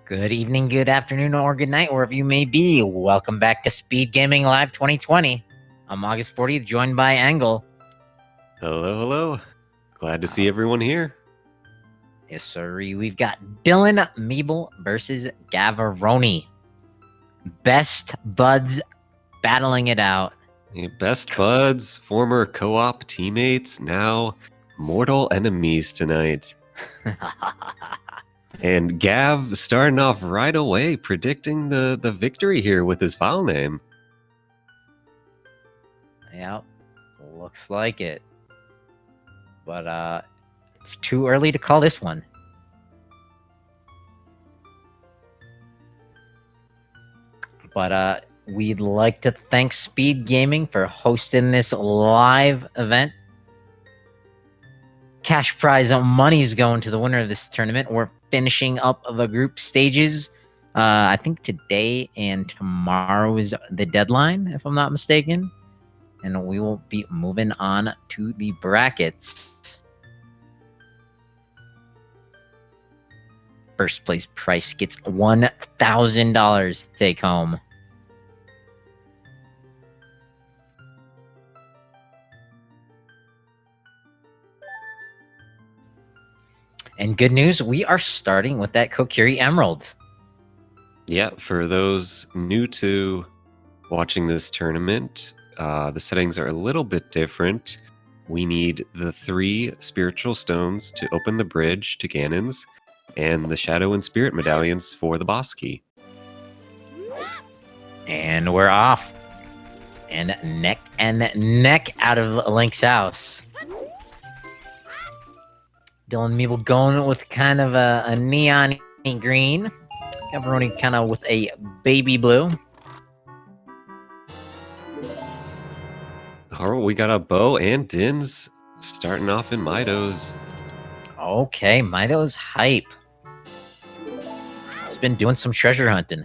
Good evening, good afternoon, or good night, wherever you may be. Welcome back to Speed Gaming Live 2020. I'm August 40th, joined by Angle. Hello, hello. Glad to see everyone here. Yes, sir. We've got DylanMeeble versus Gavaroni. Best buds battling it out. Best buds, former co-op teammates, now mortal enemies tonight. And Gav starting off right away, predicting the victory here with his file name. Yep, looks like it. But it's too early to call this one. But we'd like to thank Speed Gaming for hosting this live event. Cash prize money's going to the winner of this tournament. We're finishing up the group stages. I think today and tomorrow is the deadline, if I'm not mistaken. And we will be moving on to the brackets. First place price gets $1,000 to take home. And good news, we are starting with that Kokiri Emerald. Yeah, for those new to watching this tournament, the settings are a little bit different. We need the 3 spiritual stones to open the bridge to Ganon's, and the Shadow and Spirit medallions for the boss key. And we're off. And neck out of Link's house. DylanMeeble going with kind of a neon green. Gavaroni kind of with a baby blue. Alright, we got a Bo and Din's starting off in Mido's. Okay, Mido's hype. It's been doing some treasure hunting.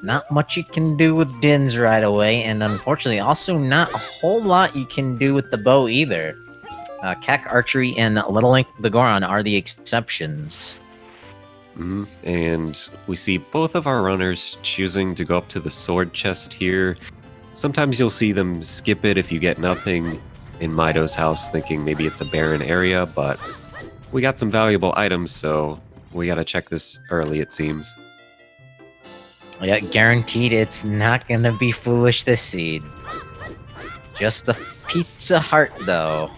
Not much you can do with Din's right away, and unfortunately also not a whole lot you can do with the bow either. Kak Archery and Little Link the Goron are the exceptions. And we see both of our runners choosing to go up to the sword chest here. Sometimes you'll see them skip it if you get nothing in Mido's house, thinking maybe it's a barren area, but we got some valuable items, so we gotta check this early, it seems. Yeah, guaranteed it's not gonna be foolish this seed. Just a Pizza Heart, though.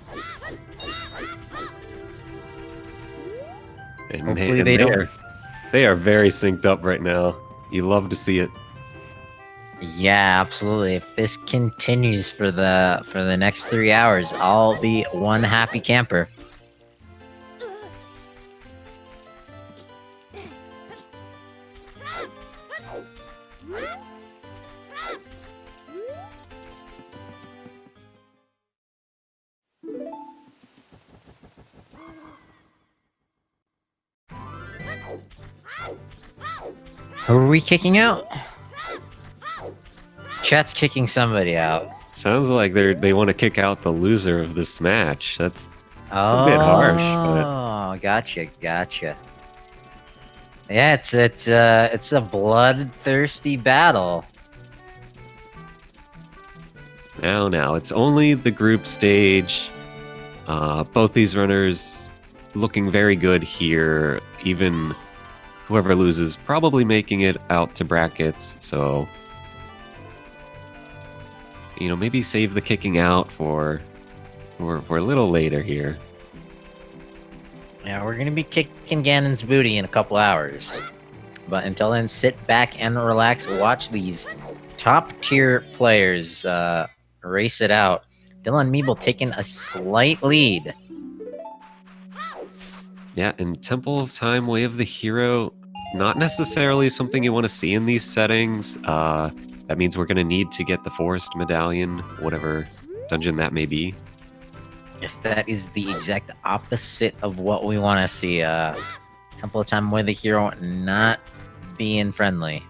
And hopefully they are very synced up right now. You love to see it. Yeah, absolutely. If this continues for the next 3 hours, I'll be one happy camper. Who are we kicking out? Chat's kicking somebody out. Sounds like they want to kick out the loser of this match. That's a bit harsh, but Oh, gotcha. Yeah, it's a bloodthirsty battle. now it's only the group stage. Both these runners looking very good here. Even whoever loses probably making it out to brackets, so maybe save the kicking out for a little later here. Yeah, we're gonna be kicking Ganon's booty in a couple hours. But until then, sit back and relax. Watch these top-tier players race it out. DylanMeeble taking a slight lead. Yeah, and Temple of Time, Way of the Hero, not necessarily something you want to see in these settings. That means we're going to need to get the Forest Medallion, whatever dungeon that may be. Yes, that is the exact opposite of what we want to see. Temple of Time, Way of the Hero not being friendly.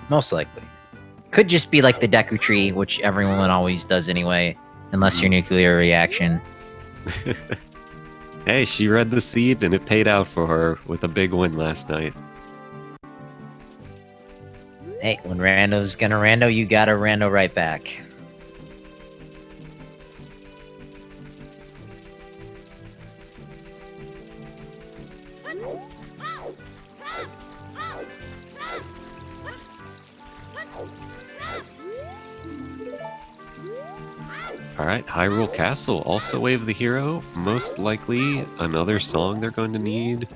Most likely. Could just be like the Deku Tree, which everyone always does anyway, unless you're nuclear reaction. Hey, she read the seed and it paid out for her with a big win last night. Hey, when Rando's gonna Rando, you gotta Rando right back. Alright, Hyrule Castle, also Wave the Hero. Most likely another song they're going to need.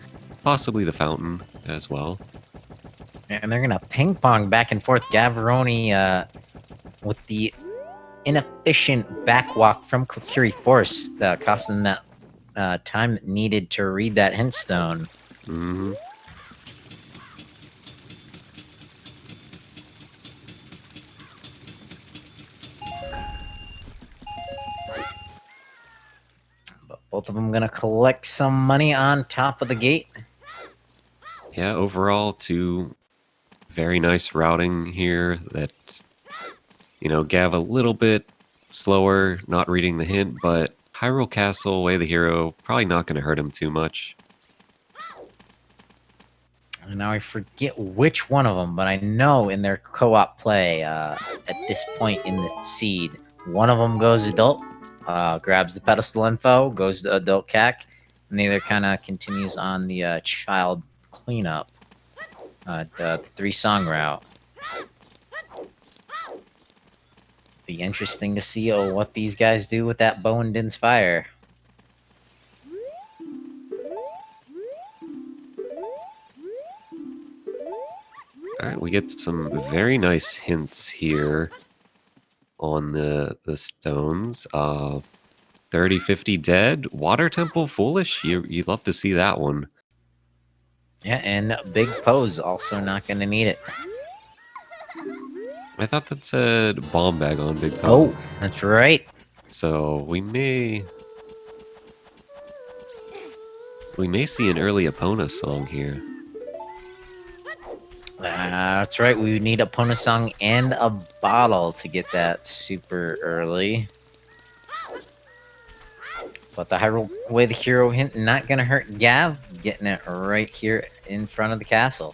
Possibly the fountain as well. And they're gonna ping pong back and forth. Gavaroni, with the inefficient backwalk from Kokiri Forest, costing them that time needed to read that hint stone. Mm-hmm. But both of them gonna collect some money on top of the gate. Yeah, overall, two very nice routing here that, Gav a little bit slower, not reading the hint, but Hyrule Castle, Way the Hero, probably not going to hurt him too much. And now I forget which one of them, but I know in their co-op play, at this point in the seed, one of them goes adult, grabs the pedestal info, goes to adult CAC, and the other kind of continues on the child cleanup, the 3-song route. Be interesting to see what these guys do with that bow and Din's fire. Alright, we get some very nice hints here on the stones. 30, 50 dead. Water Temple Foolish? You'd love to see that one. Yeah, and Big Pose also not going to need it. I thought that said Bomb Bag on Big Pose. Oh, that's right. So we may see an early Epona song here. That's right, we need a Pona song and a bottle to get that super early. But the Hyrule Way the Hero hint not gonna hurt Gav, getting it right here in front of the castle.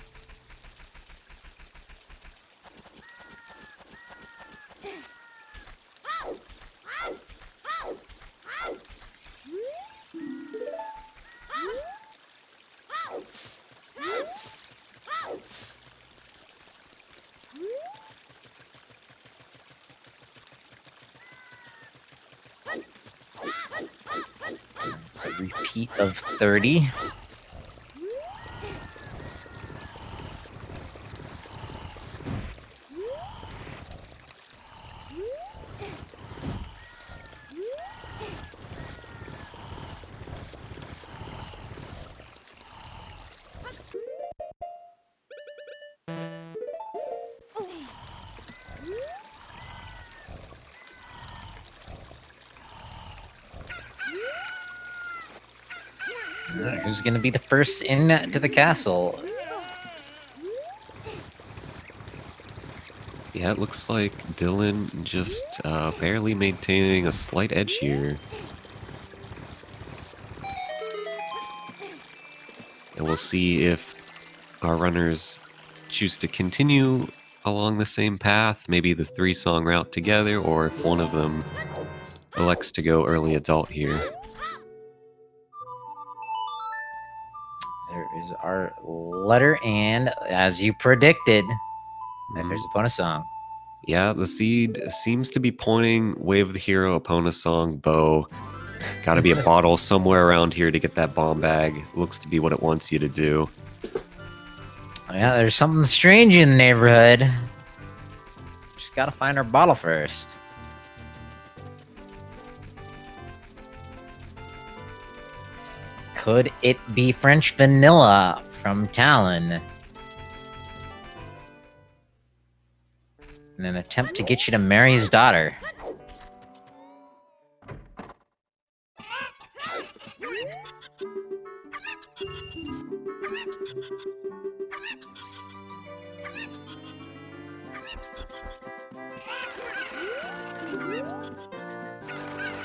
It's a repeat of 30. Who's gonna be the first into the castle? Yeah, it looks like Dylan just barely maintaining a slight edge here. And we'll see if our runners choose to continue along the same path, maybe the 3-song route together, or if one of them elects to go early adult here. There is our letter, and as you predicted, there's a Pona song. Yeah, the seed seems to be pointing Wave the Hero, Epona song, bow. Gotta be a bottle somewhere around here to get that bomb bag. Looks to be what it wants you to do. Yeah, there's something strange in the neighborhood. Just gotta find our bottle first. Could it be French vanilla from Talon? In an attempt to get you to marry his daughter.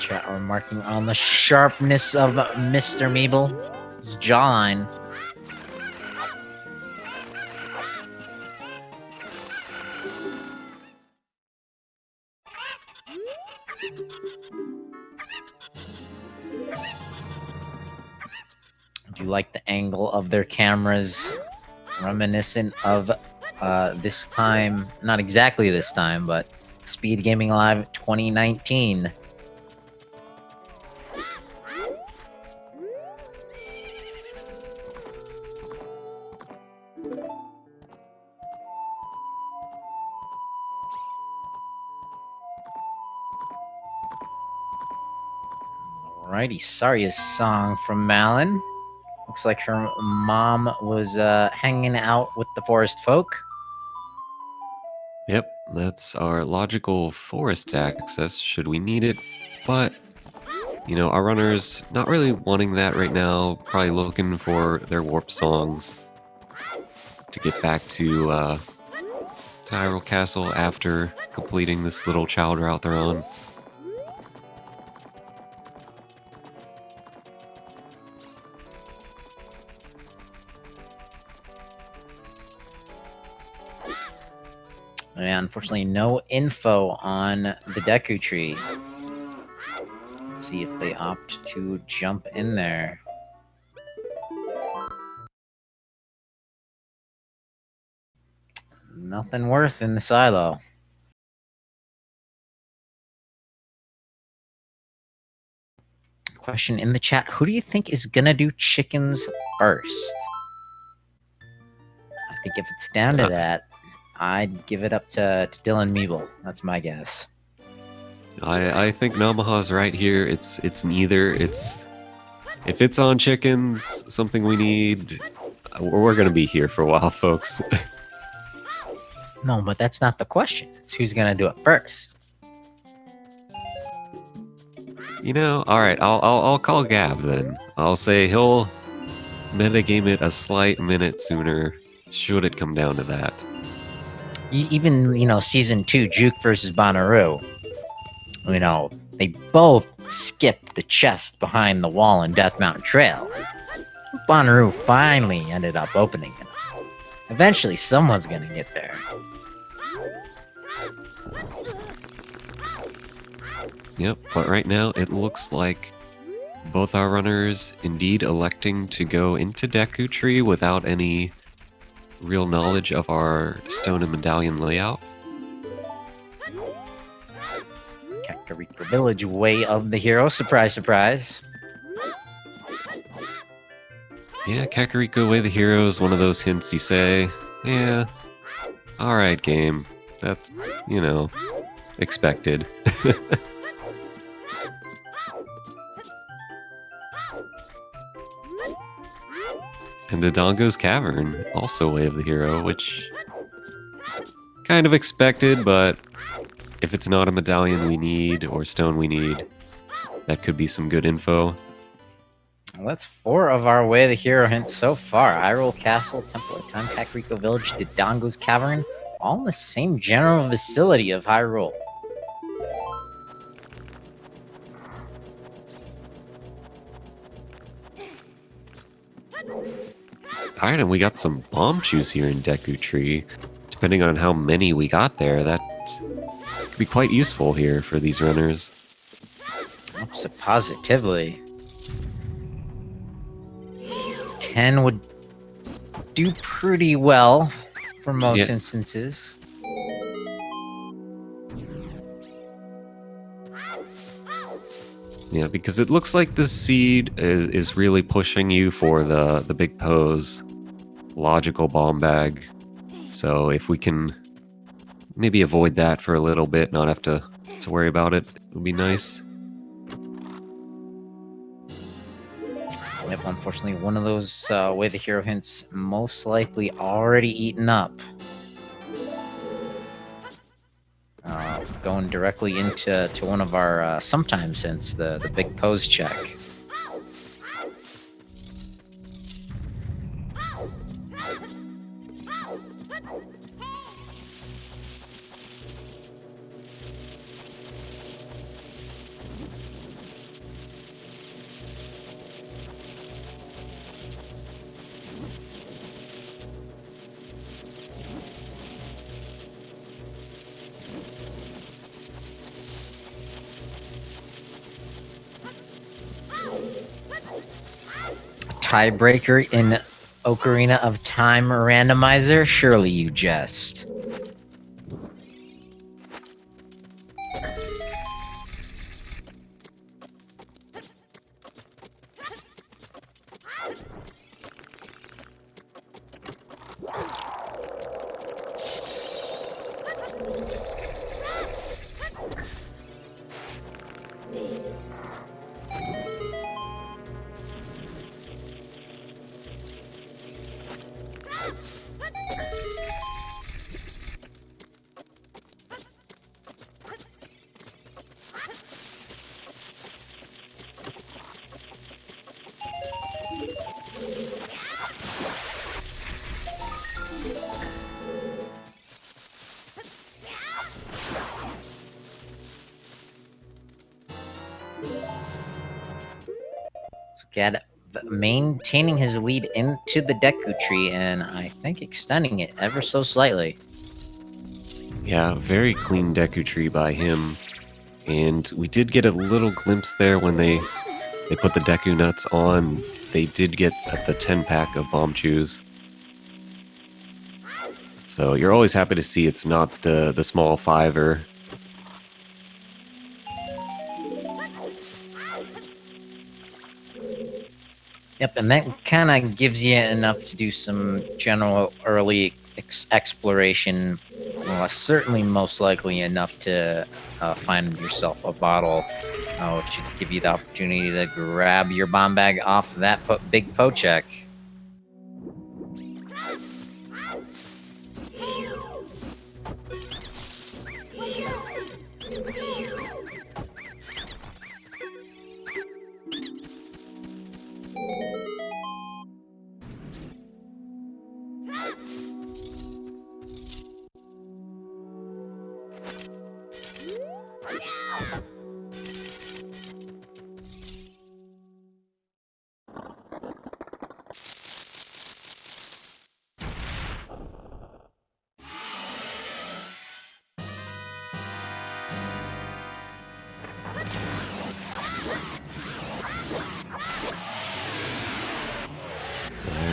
Chat remarking on the sharpness of Mr. Meeble's jawline. Do you like the angle of their cameras? Reminiscent of this time, not exactly this time, but Speed Gaming Live 2019. Alrighty, sorriest song from Malin. Looks like her mom was hanging out with the forest folk. Yep, that's our logical forest access should we need it. But, you know, our runners not really wanting that right now, probably looking for their warp songs to get back to Hyrule Castle after completing this little child route they're on. And unfortunately, no info on the Deku Tree. Let's see if they opt to jump in there. Nothing worth in the silo. Question in the chat, who do you think is gonna do chickens first? I think if it's down to that, I'd give it up to DylanMeeble. That's my guess. I think Namaha's right here. It's neither. It's if it's on chickens, something we need. We're gonna be here for a while, folks. No, but that's not the question. It's who's gonna do it first. You know, all right. I'll call Gav then. I'll say he'll metagame it a slight minute sooner. Should it come down to that? Even, you know, Season 2, Juke versus Bonnaroo. You know, they both skipped the chest behind the wall in Death Mountain Trail. Bonnaroo finally ended up opening it. Eventually, someone's gonna get there. Yep, but right now it looks like both our runners indeed electing to go into Deku Tree without any real knowledge of our stone and medallion layout. Kakariko Village, way of the hero. Surprise, surprise. Yeah, Kakariko Way the Hero is one of those hints you say, yeah, alright game, that's, you know, expected. And Dodongo's Cavern, also Way of the Hero, which kind of expected, but if it's not a medallion we need or stone we need, that could be some good info. Well, that's 4 of our Way of the Hero hints so far. Hyrule Castle, Temple of Time, Kakariko Village, Dodongo's Cavern, all in the same general vicinity of Hyrule. Alright, and we got some bomb chews here in Deku Tree. Depending on how many we got there, that could be quite useful here for these runners. So positively. 10 would do pretty well for most instances. Yeah, because it looks like the seed is really pushing you for the big pose, logical bomb bag. So if we can maybe avoid that for a little bit, not have to worry about it, it would be nice. Yep, unfortunately, one of those Way the Hero hints most likely already eaten up. Going directly into one of our sometimes hints, the big pose check. tiebreaker in Ocarina of Time Randomizer? Surely you jest. Gad maintaining his lead into the Deku Tree, and I think extending it ever so slightly. Yeah, very clean Deku Tree by him. And we did get a little glimpse there when they put the Deku Nuts on. They did get the 10-pack of Bomb Chews. So you're always happy to see it's not the small fiver. Yep, and that kind of gives you enough to do some general early exploration. Well, certainly most likely enough to find yourself a bottle, which should give you the opportunity to grab your bomb bag off that big Pochek.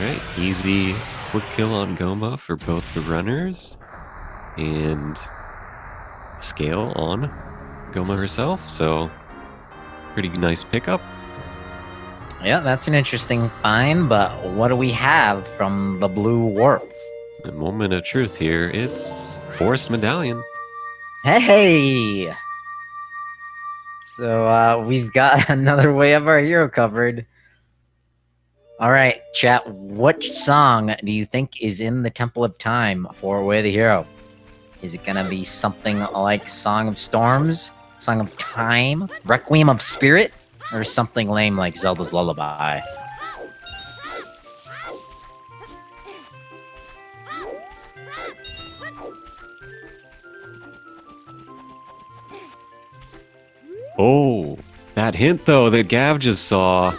Alright, easy quick kill on Goma for both the runners. And scale on Goma herself, so pretty nice pickup. Yeah, that's an interesting find, but what do we have from the blue warp? A moment of truth here, it's Forest Medallion. Hey! So, we've got another way of our hero covered. Alright, chat, which song do you think is in the Temple of Time for Way of the Hero? Is it gonna be something like Song of Storms, Song of Time, Requiem of Spirit, or something lame like Zelda's Lullaby? Oh, that hint though that Gav just saw.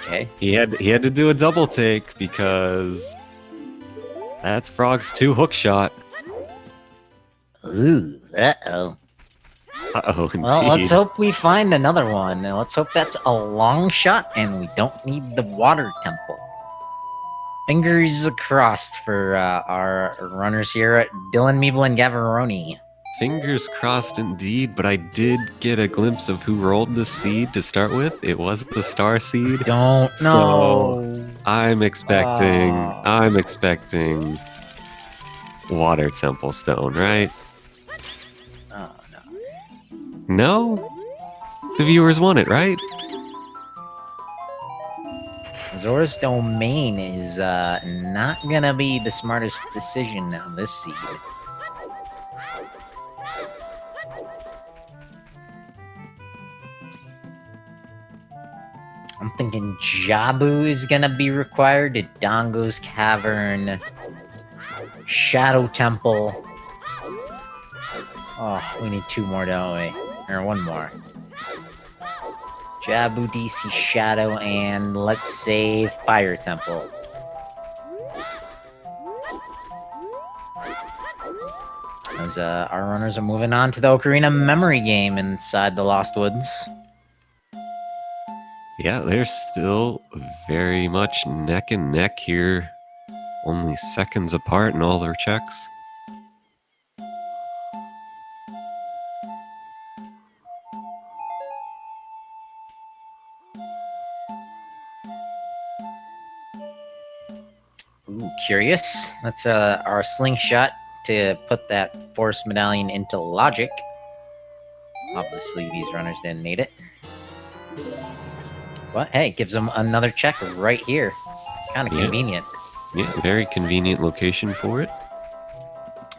Okay. He had to do a double take because that's Frog's 2 hook shot. Ooh, uh-oh. Uh-oh, indeed. Well, let's hope we find another one. And let's hope that's a long shot and we don't need the water temple. Fingers crossed for our runners here at DylanMeeble and Gavaroni. Fingers crossed indeed, but I did get a glimpse of who rolled the seed to start with. It was the star seed. Don't know. So I'm expecting water temple stone, right? Oh, no. No? The viewers want it, right? Zora's Domain is not gonna be the smartest decision on this seed. I'm thinking Jabu is gonna be required, Dodongo's Cavern, Shadow Temple. Oh, we need 2 more, don't we? Or 1 more. Jabu, DC, Shadow, and let's say Fire Temple. As our runners are moving on to the Ocarina memory game inside the Lost Woods. Yeah, they're still very much neck and neck here. Only seconds apart in all their checks. Ooh, curious. That's our slingshot to put that force medallion into logic. Obviously, these runners didn't need it. But hey, it gives them another check right here. Kind of convenient. Yeah, very convenient location for it.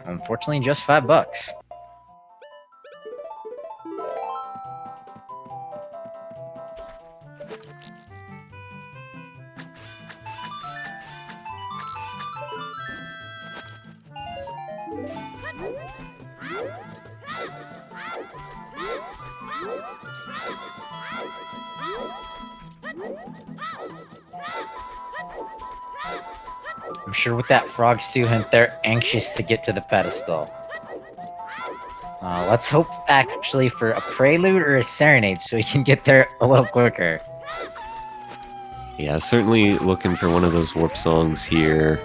Unfortunately, just $5. I'm sure with that Frog Stew hint, they're anxious to get to the pedestal. Let's hope actually for a prelude or a serenade so we can get there a little quicker. Yeah, certainly looking for one of those warp songs here.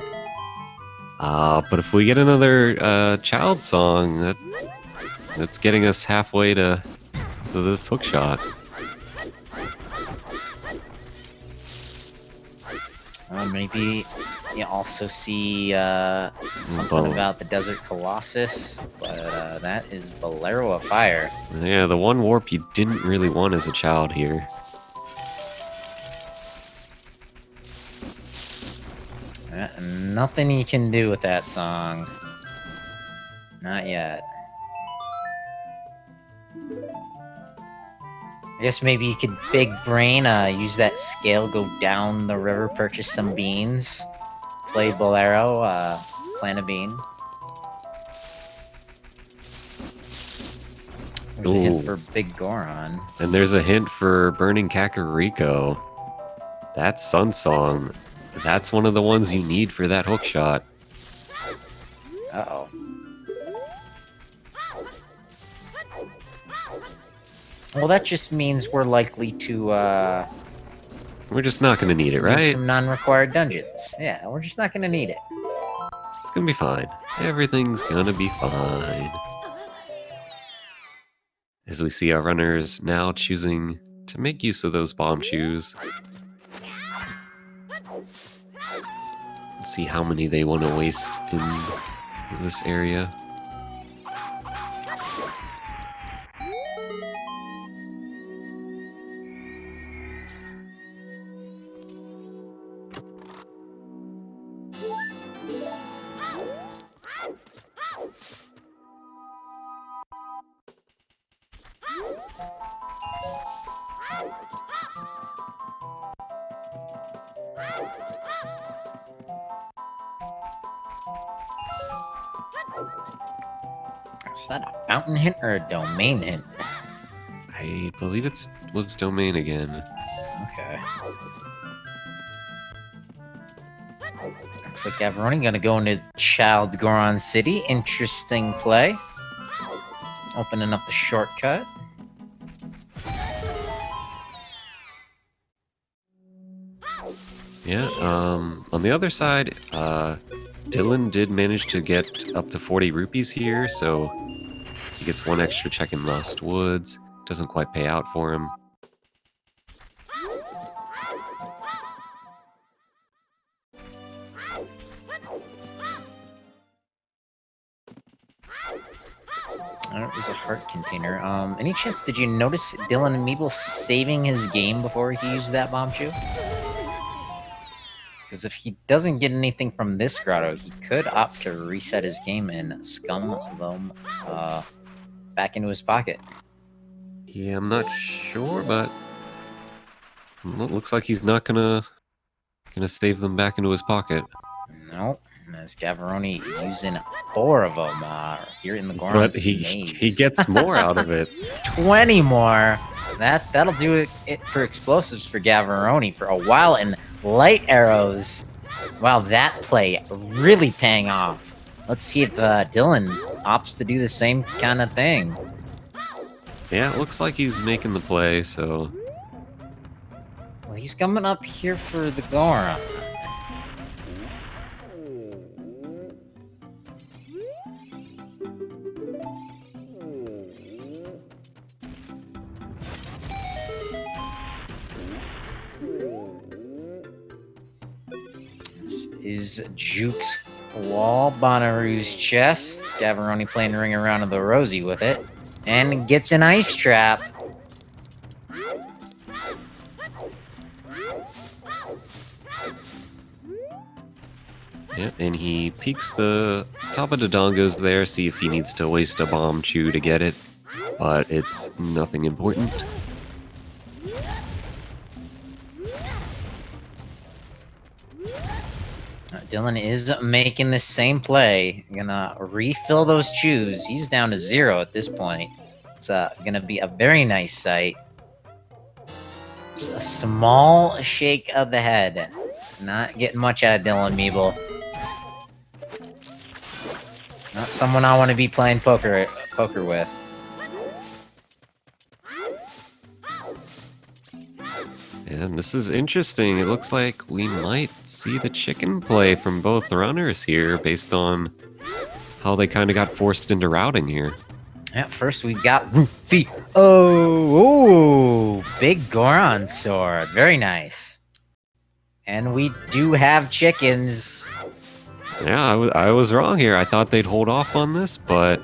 But if we get another child song, that's getting us halfway to this hookshot. Maybe you also see something about the Desert Colossus, but that is Bolero of Fire. Yeah, the one warp you didn't really want as a child here. Nothing you can do with that song. Not yet. I guess maybe you could big brain, use that scale, go down the river, purchase some beans, play Bolero, plant a bean. There's a hint for Big Goron. And there's a hint for Burning Kakariko. That Sun Song. That's one of the ones you need for that hookshot. Uh-oh. Well, that just means we're likely to, We're just not gonna need it, right? Some non-required dungeons. Yeah, we're just not gonna need it. It's gonna be fine. Everything's gonna be fine. As we see our runners now choosing to make use of those bomb shoes. Let's see how many they want to waste in this area. Is that a fountain hint or a domain hint? I believe it was domain again. Okay. Looks like Gavaroni gonna go into Child Goron City. Interesting play. Opening up the shortcut. Yeah, on the other side, Dylan did manage to get up to 40 rupees here, so he gets one extra check in Lost Woods. Doesn't quite pay out for him. It was a heart container. Any chance did you notice DylanMeeble saving his game before he used that bomb shoe? Because if he doesn't get anything from this grotto, he could opt to reset his game and scum them back into his pocket. Yeah, I'm not sure, but it looks like he's not gonna save them back into his pocket. Nope. As Gavaroni using 4 of them here in the Goron But he gets more out of it. 20 more. That'll do it for explosives for Gavaroni for a while, and light arrows. Wow, that play really paying off. Let's see if Dylan opts to do the same kind of thing. Yeah, it looks like he's making the play, so he's coming up here for the Goron. This is Juke's wall, Bonnaroo's chest. Gavaroni playing Ring Around the Rosie with it. And gets an ice trap. Yeah, and he peeks the top of the dongos there, see if he needs to waste a bomb chew to get it. But it's nothing important. Dylan is making the same play. Gonna refill those chews. He's down to 0 at this point. It's gonna be a very nice sight. Just a small shake of the head. Not getting much out of DylanMeeble. Not someone I want to be playing poker with. And this is interesting. It looks like we might see the chicken play from both runners here based on how they kind of got forced into routing here. Yeah, first we've got Rufy. Oh, big Goron sword. Very nice. And we do have chickens. Yeah, I was wrong here. I thought they'd hold off on this, but,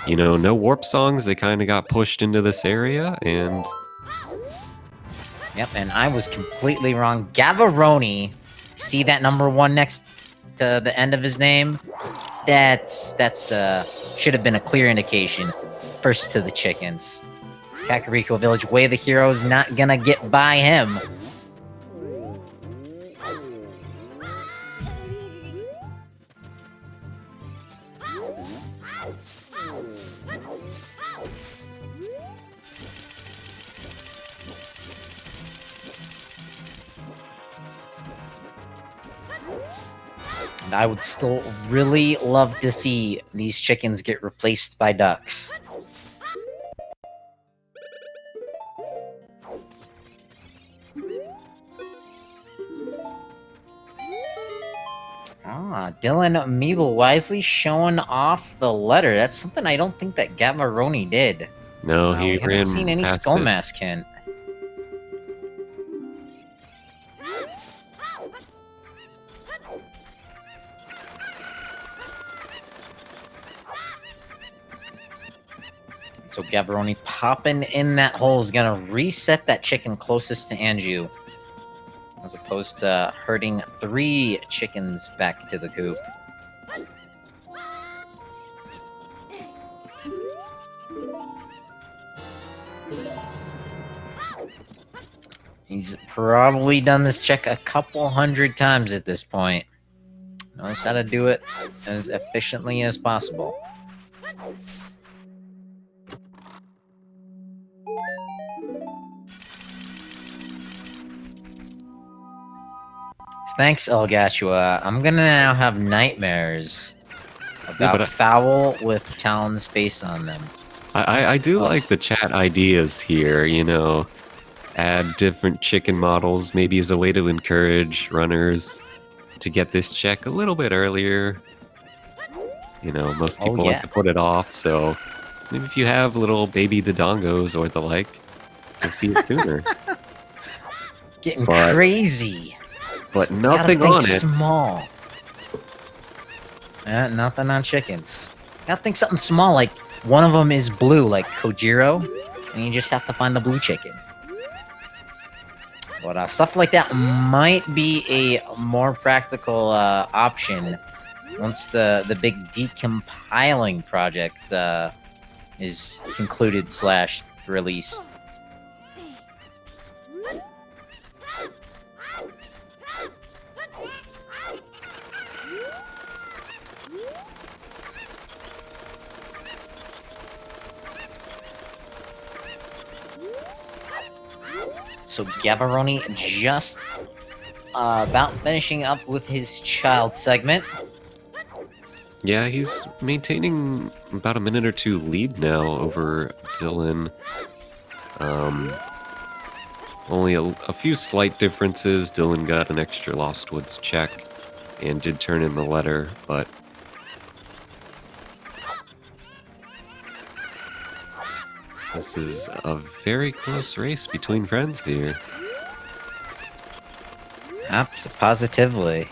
you know, no warp songs. They kind of got pushed into this area, and... Yep, and I was completely wrong. Gavaroni, see that number 1 next to the end of his name? That's should have been a clear indication. First to the chickens. Kakariko Village, Way of the Heroes, not gonna get by him. And I would still really love to see these chickens get replaced by ducks. DylanMeeble wisely showing off the letter. That's something I don't think that Gavaroni did. No, he we ran haven't seen any past skull it. mask hint. So Gavaroni popping in that hole is gonna reset that chicken closest to Anju, as opposed to herding 3 chickens back to the coop. He's probably done this check a couple hundred times at this point. Knows how to do it as efficiently as possible. Thanks, Elgachua. I'm gonna now have nightmares about fowl with Talon's face on them. I do like the chat ideas here, you know. Add different chicken models, maybe as a way to encourage runners to get this check a little bit earlier. You know, most people like to put it off, so maybe if you have little baby Dodongos or the like, you'll see it sooner. Getting crazy. But nothing on it. Small. Nothing on chickens. Gotta think something small, like one of them is blue, like Kojiro, and you just have to find the blue chicken. But stuff like that might be a more practical option once the big decompiling project is concluded / released. So Gavaroni just about finishing up with his child segment. Yeah, he's maintaining about a minute or 2 lead now over Dylan. only a few slight differences. Dylan got an extra Lost Woods check and did turn in the letter, but this is a very close race between friends here. Positively.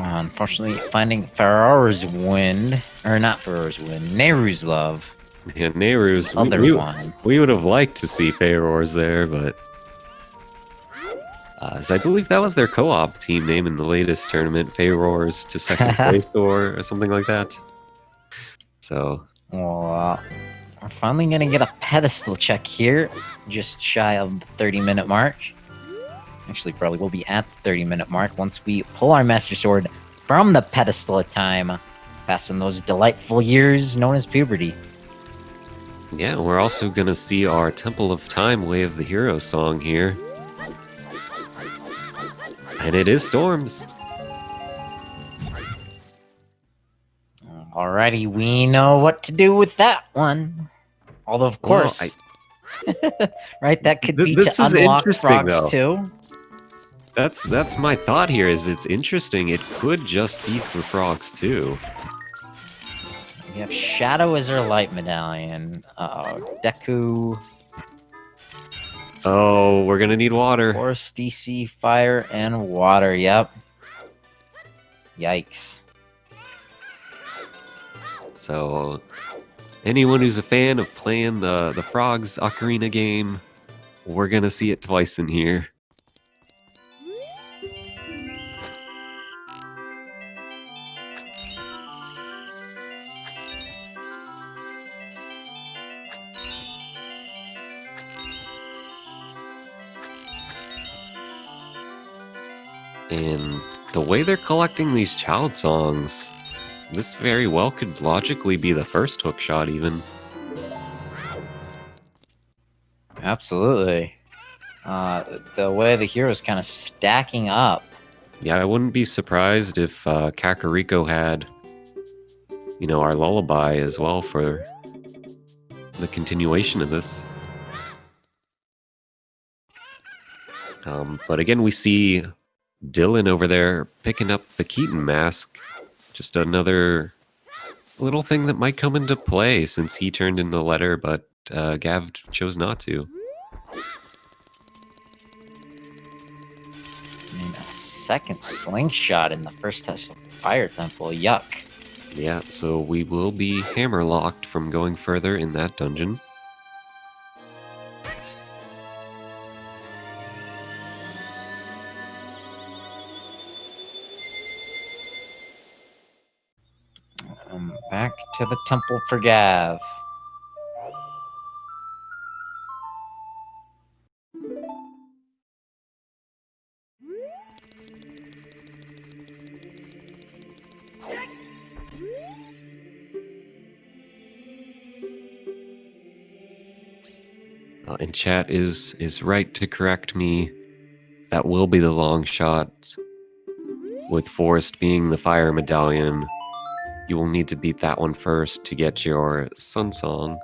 Unfortunately, finding Ferrar's wind, or not Ferrar's wind, Nehru's love. Yeah, Nehru's Other one. We would have liked to see Feyror's there, but as I believe that was their co-op team name in the latest tournament, Feyror's to second place or something like that. So, Well, we're finally gonna get a pedestal check here, just shy of the 30-minute mark. Actually, probably we'll be at the 30-minute mark once we pull our Master Sword from the pedestal of time, passing those delightful years known as puberty. yeah, we're also gonna see our Temple of Time Way of the Hero song here. And it is Storms. Alrighty, we know what to do with that one. Although, of course, right, that could be this to is unlock interesting, frogs though. too. That's my thought here. Is it's interesting. It could just be for frogs too. We have Shadow as our light medallion. Deku. Oh, we're gonna need water. Force, DC, fire, and water. Yep. Yikes. So, anyone who's a fan of playing the Frogs Ocarina game, we're gonna see it twice in here. And the way they're collecting these child songs, this very well could logically be the first hook shot even. Absolutely. The way the hero's kind of stacking up. Yeah, I wouldn't be surprised if Kakariko had, you know, our lullaby as well for the continuation of this. But again, we see Dylan over there picking up the Keaton mask. Just another little thing that might come into play since he turned in the letter, but Gav chose not to. I mean, a second slingshot in the first touch of Fire Temple. Yuck. Yeah, so we will be hammerlocked from going further in that dungeon. Back to the temple for Gav. And chat is right to correct me. That will be the long shot. With Forest being the fire medallion, you will need to beat that one first to get your Sun Song.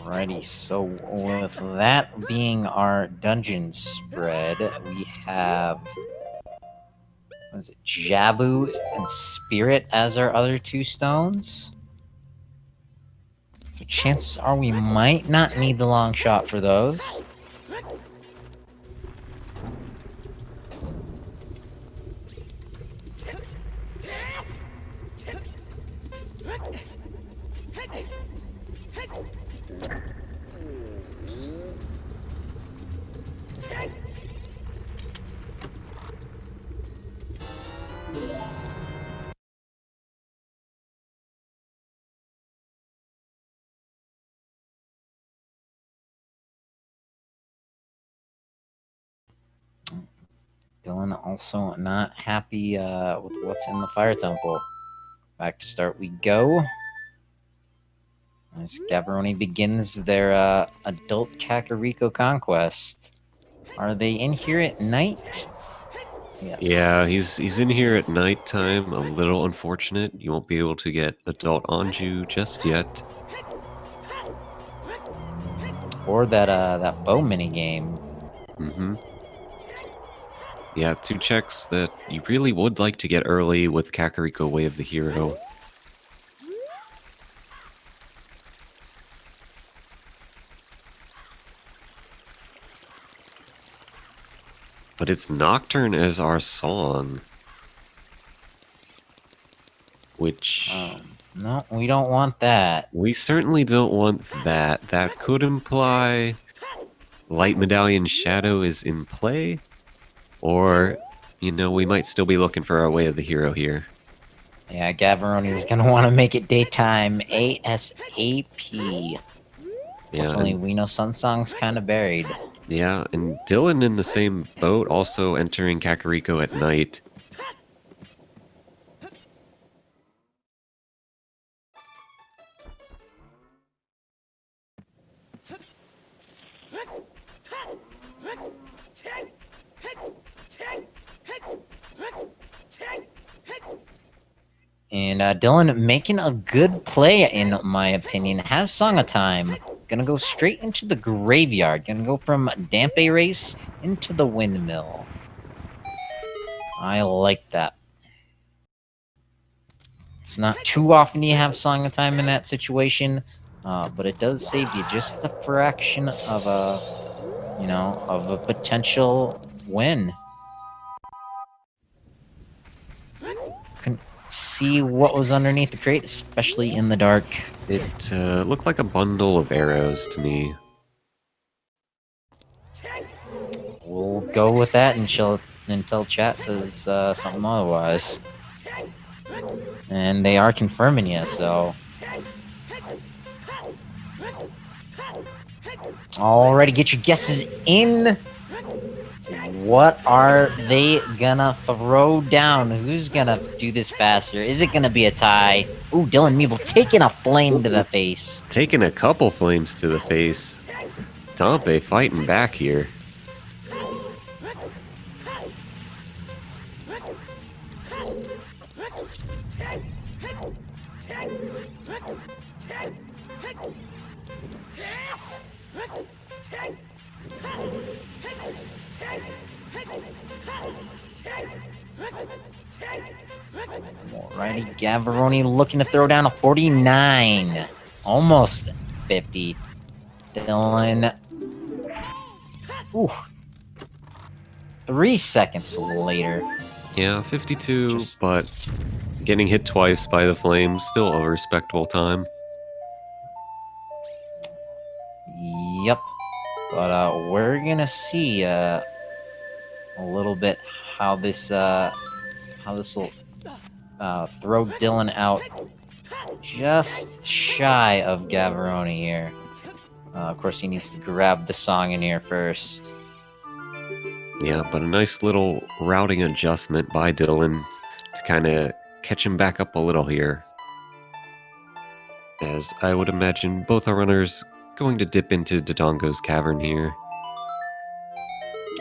Alrighty, so with that being our dungeon spread, we have, what is it, Jabu and Spirit as our other two stones. So chances are we might not need the long shot for those. Dylan also not happy with what's in the fire temple. Back to start we go. As Gavaroni begins their adult Kakariko conquest. Are they in here at night? Yes. Yeah, he's in here at nighttime. A little unfortunate. You won't be able to get adult Anju just yet. Or that bow mini game. Mm-hmm. Yeah, 2 checks that you really would like to get early with Kakariko Way of the Hero. But it's Nocturne as our song. Which... no, we don't want that. We certainly don't want that. That could imply Light Medallion Shadow is in play. Or, you know, we might still be looking for our Way of the Hero here. Yeah, Gavaroni is going to want to make it daytime ASAP. Fortunately, we know Sunsong's kind of buried. Yeah, and Dylan in the same boat, also entering Kakariko at night. And Dylan making a good play, in my opinion. Has Song of Time. Gonna go straight into the graveyard. Gonna go from Dampe Race into the Windmill. I like that. It's not too often you have Song of Time in that situation, but it does save you just a fraction of a potential win. Couldn't see what was underneath the crate, especially in the dark. It looked like a bundle of arrows to me. We'll go with that until chat says something otherwise. And they are confirming you, so... Alrighty, get your guesses in. What are they gonna throw down? Who's gonna do this faster? Is it gonna be a tie? Ooh, DylanMeeble taking a flame to the face. Taking a couple flames to the face. Dampe fighting back here. Alrighty, Gavaroni looking to throw down a 49. Almost 50. Dylan. Ooh. 3 seconds later. Yeah, 52, but getting hit twice by the flames, still a respectable time. Yep. But we're gonna see a little bit how this will throw Dylan out just shy of Gavaroni here. Of course, he needs to grab the song in here first. Yeah, but a nice little routing adjustment by Dylan to kind of catch him back up a little here. As I would imagine both our runners going to dip into Dodongo's cavern here.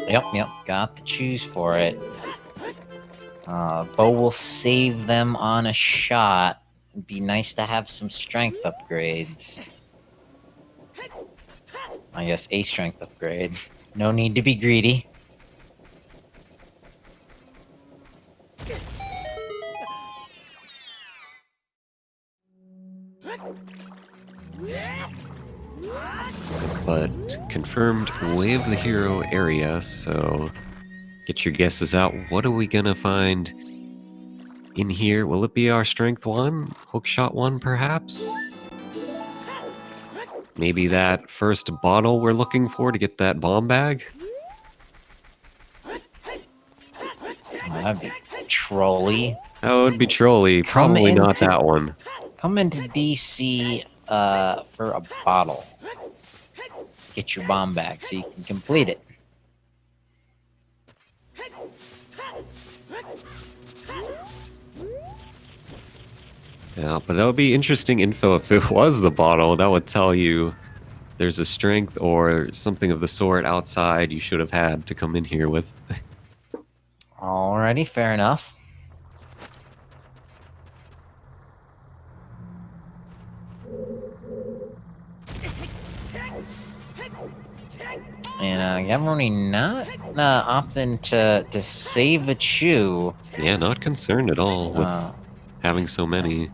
Yep, got to choose for it. Bo will save them on a shot. It'd be nice to have some strength upgrades. I guess a strength upgrade. No need to be greedy. But confirmed Way of the Hero area, so get your guesses out. What are we gonna find in here? Will it be our strength 1? Hookshot 1, perhaps? Maybe that first bottle we're looking for to get that bomb bag? That'd be trolly. That would be trolly. Probably not that one. Come into DC for a bottle. Get your bomb back so you can complete it. Yeah, but that would be interesting info if it was the bottle. That would tell you there's a strength or something of the sort outside you should have had to come in here with. Alrighty, fair enough. And Gavaroni not opting to save a chew. Yeah, not concerned at all with having so many.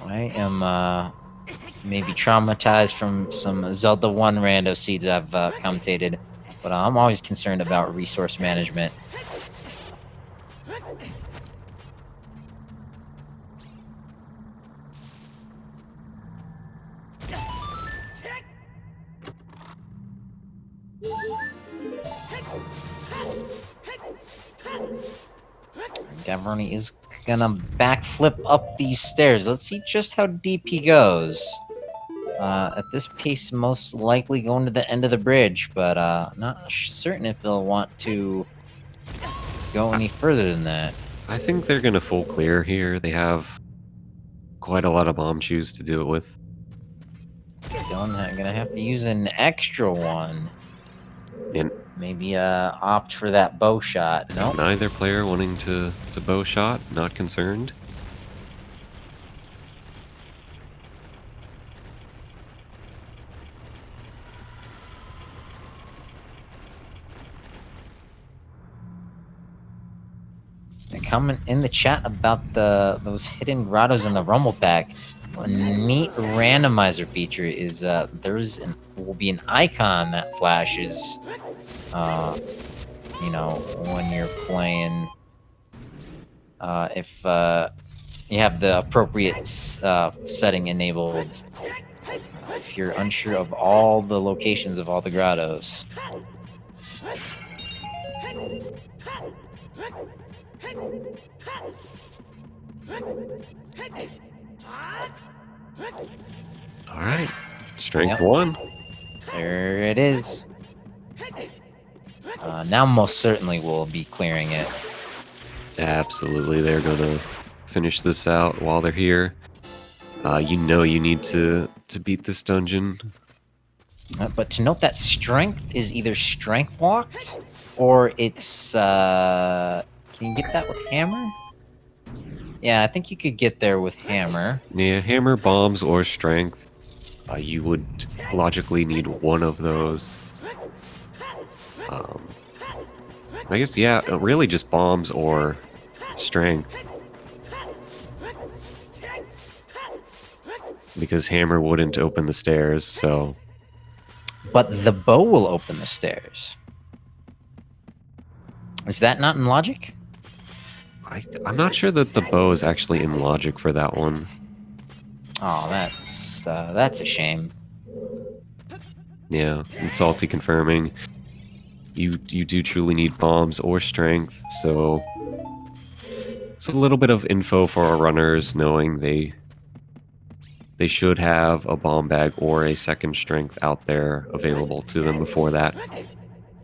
I am maybe traumatized from some Zelda 1 rando seeds I've commentated, but I'm always concerned about resource management. Gavaroni is gonna backflip up these stairs. Let's see just how deep he goes. At this pace, most likely going to the end of the bridge, but not certain if they'll want to go any further than that. I think they're going to full clear here. They have quite a lot of bomb chews to do it with. I'm gonna have to use an extra one. And maybe opt for that bow shot. No. Neither player wanting to bow shot, not concerned. They're coming in the chat about those hidden grottos in the Rumble Pack. A neat randomizer feature is will be an icon that flashes, you know, when you're playing. If you have the appropriate setting enabled. If you're unsure of all the locations of all the grottos. All right, strength 1. There it is. Now most certainly we'll be clearing it. Absolutely, they're gonna finish this out while they're here. You know you need to beat this dungeon. But to note that strength is either strength locked or it's can you get that with hammer? Yeah, I think you could get there with hammer. Yeah, hammer, bombs, or strength. You would logically need one of those. I guess, yeah, really just bombs or strength. Because hammer wouldn't open the stairs, so... But the bow will open the stairs. Is that not in logic? I'm not sure that the bow is actually in logic for that one. Oh, that's a shame. Yeah, and Salty confirming. You do truly need bombs or strength, so it's a little bit of info for our runners, knowing they should have a bomb bag or a second strength out there available to them before that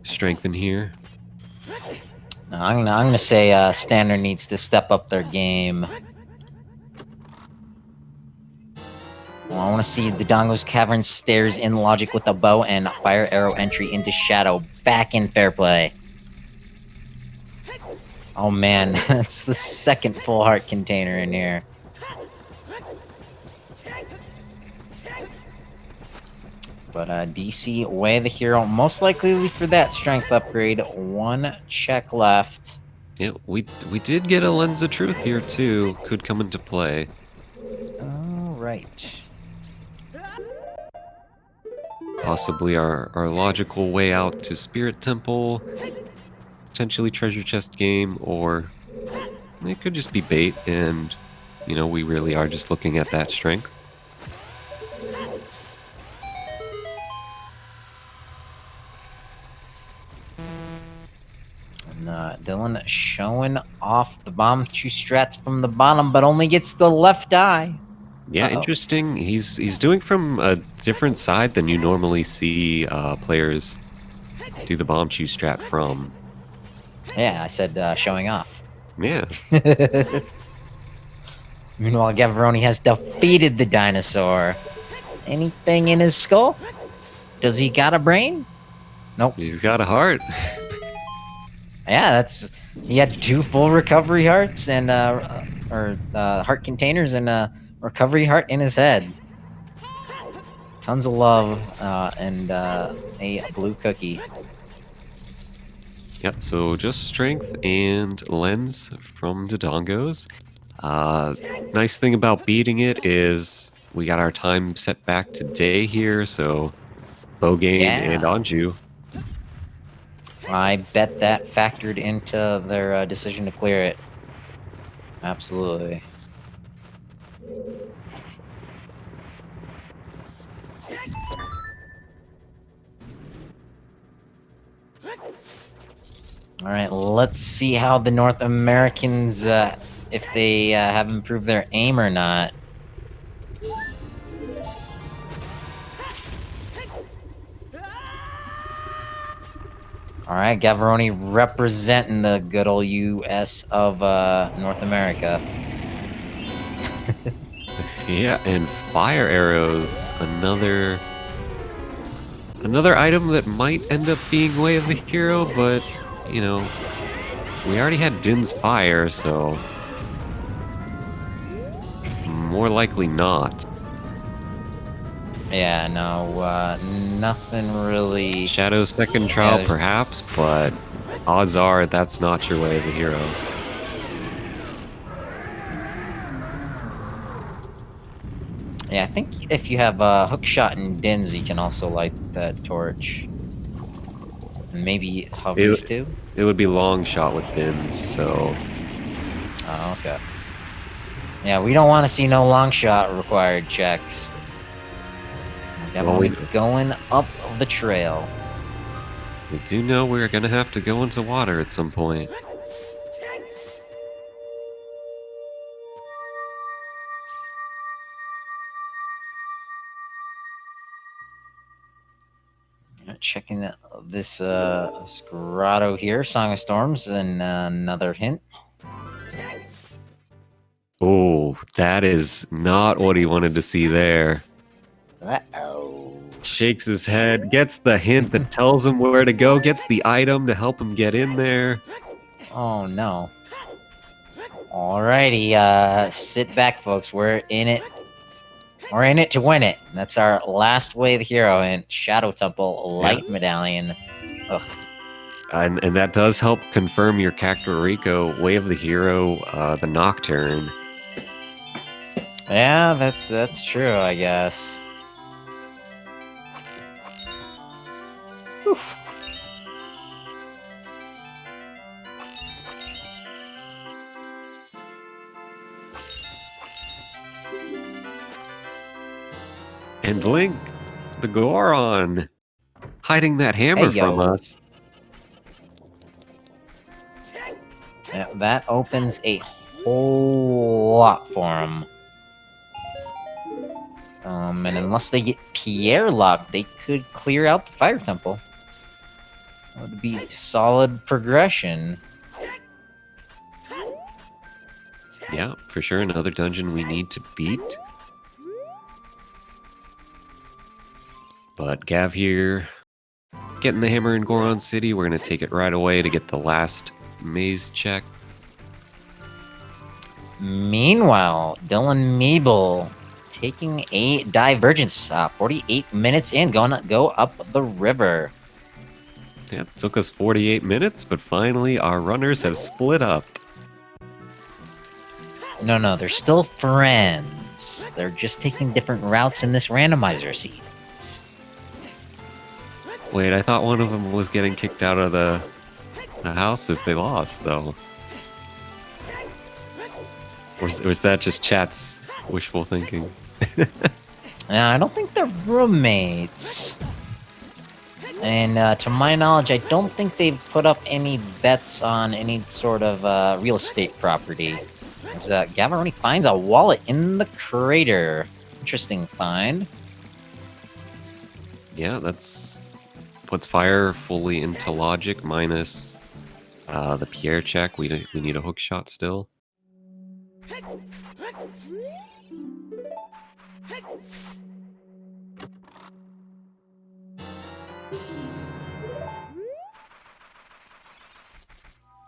strength in here. I'm gonna say Standard needs to step up their game. Well, I want to see the Dongo's Cavern stairs in logic with a bow and fire arrow entry into shadow back in fair play. Oh man, that's the second full heart container in here. But DC way the hero, most likely for that strength upgrade. One check left. Yeah, we did get a Lens of Truth here too. Could come into play. All right. Possibly our logical way out to Spirit Temple, potentially Treasure Chest game, or it could just be bait and, you know, we really are just looking at that strength. And Dylan showing off the bomb two strats from the bottom, but only gets the left eye. Yeah, interesting. He's doing from a different side than you normally see players do the bomb chew strat from. Yeah, I said showing off. Yeah. Meanwhile, Gavaroni has defeated the dinosaur. Anything in his skull? Does he got a brain? Nope. He's got a heart. Yeah, he had 2 full recovery hearts and heart containers and a recovery heart in his head. Tons of love and a blue cookie. Yep, so just strength and lens from Dodongos. Nice thing about beating it is we got our time set back to day here, so Bogane and Yeah. Anju. I bet that factored into their decision to clear it. Absolutely. All right, let's see how the North Americans, if they have improved their aim or not. All right, Gavaroni representing the good old U.S. of North America. Yeah, and fire arrows, another item that might end up being Way of the Hero, but you know, we already had Din's fire, so more likely not. Yeah, no, nothing really. Shadow's second trial, there's- perhaps, but odds are that's not your Way of the Hero. Yeah, I think if you have hookshot and Dins, you can also light that torch. And maybe hovers too? It would be long shot with Din's, so Oh, okay. Yeah, we don't want to see no long shot required checks. Definitely going up the trail. we do know we're gonna have to go into water at some point. Checking this grotto here, Song of Storms, and another hint. Oh, that is not what he wanted to see there. Uh-oh. Shakes his head, gets the hint that tells him where to go, gets the item to help him get in there. Oh, no. Alrighty, sit back, folks. We're in it. We're in it to win it. That's our last Way of the Hero hint. Shadow Temple, Light Medallion. Ugh. And that does help confirm your Kakariko Way of the Hero, the Nocturne. Yeah, that's true, I guess. Whew. And Link, the Goron, hiding that hammer Hey, from yo. us. Yeah, that opens a whole lot for him. And unless they get Pierre locked, they could clear out the Fire Temple. That would be solid progression. Yeah, for sure, another dungeon we need to beat. But Gav here, getting the hammer in Goron City. We're going to take it right away to get the last maze check. Meanwhile, DylanMeeble taking a divergence. 48 minutes in, go up the river. Yeah, it took us 48 minutes, but finally our runners have split up. No, they're still friends. They're just taking different routes in this randomizer seed. Wait, I thought one of them was getting kicked out of the house if they lost, though. Or was that just chat's wishful thinking? Now, I don't think they're roommates. And to my knowledge, I don't think they've put up any bets on any sort of real estate property. As Gavaroni finds a wallet in the crater. Interesting find. Yeah, that's puts fire fully into logic minus The Pierre check. We need a hook shot still.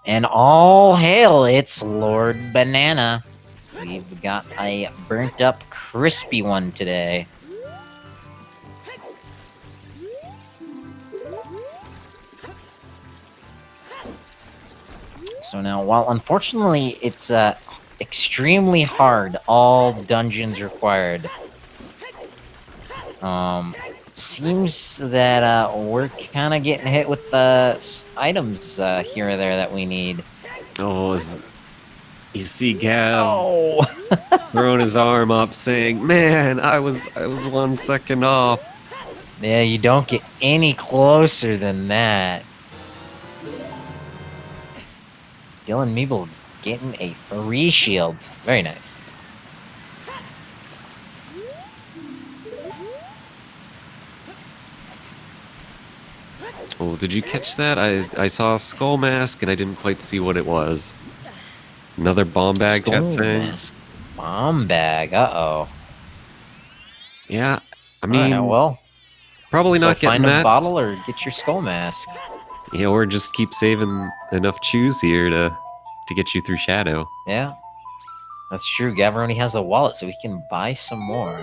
And all hail, it's Lord Banana. We've got a burnt up, crispy one today. So now, while unfortunately it's extremely hard, all dungeons required, it seems that we're kind of getting hit with the items here or there that we need. Oh, you see Gav Oh! throwing his arm up, saying, "Man, I was 1 second off." Yeah, you don't get any closer than that. DylanMeeble getting a 3 shield. Very nice. Oh, did you catch that? I saw a skull mask and I didn't quite see what it was. Another bomb bag, chat saying. Bomb bag. Uh-oh. Yeah, I mean, Alright, well, probably so not getting find a that. bottle or get your skull mask. Yeah, or just keep saving enough chews here to get you through Shadow. Yeah, that's true. Gavaroni has a wallet, so we can buy some more.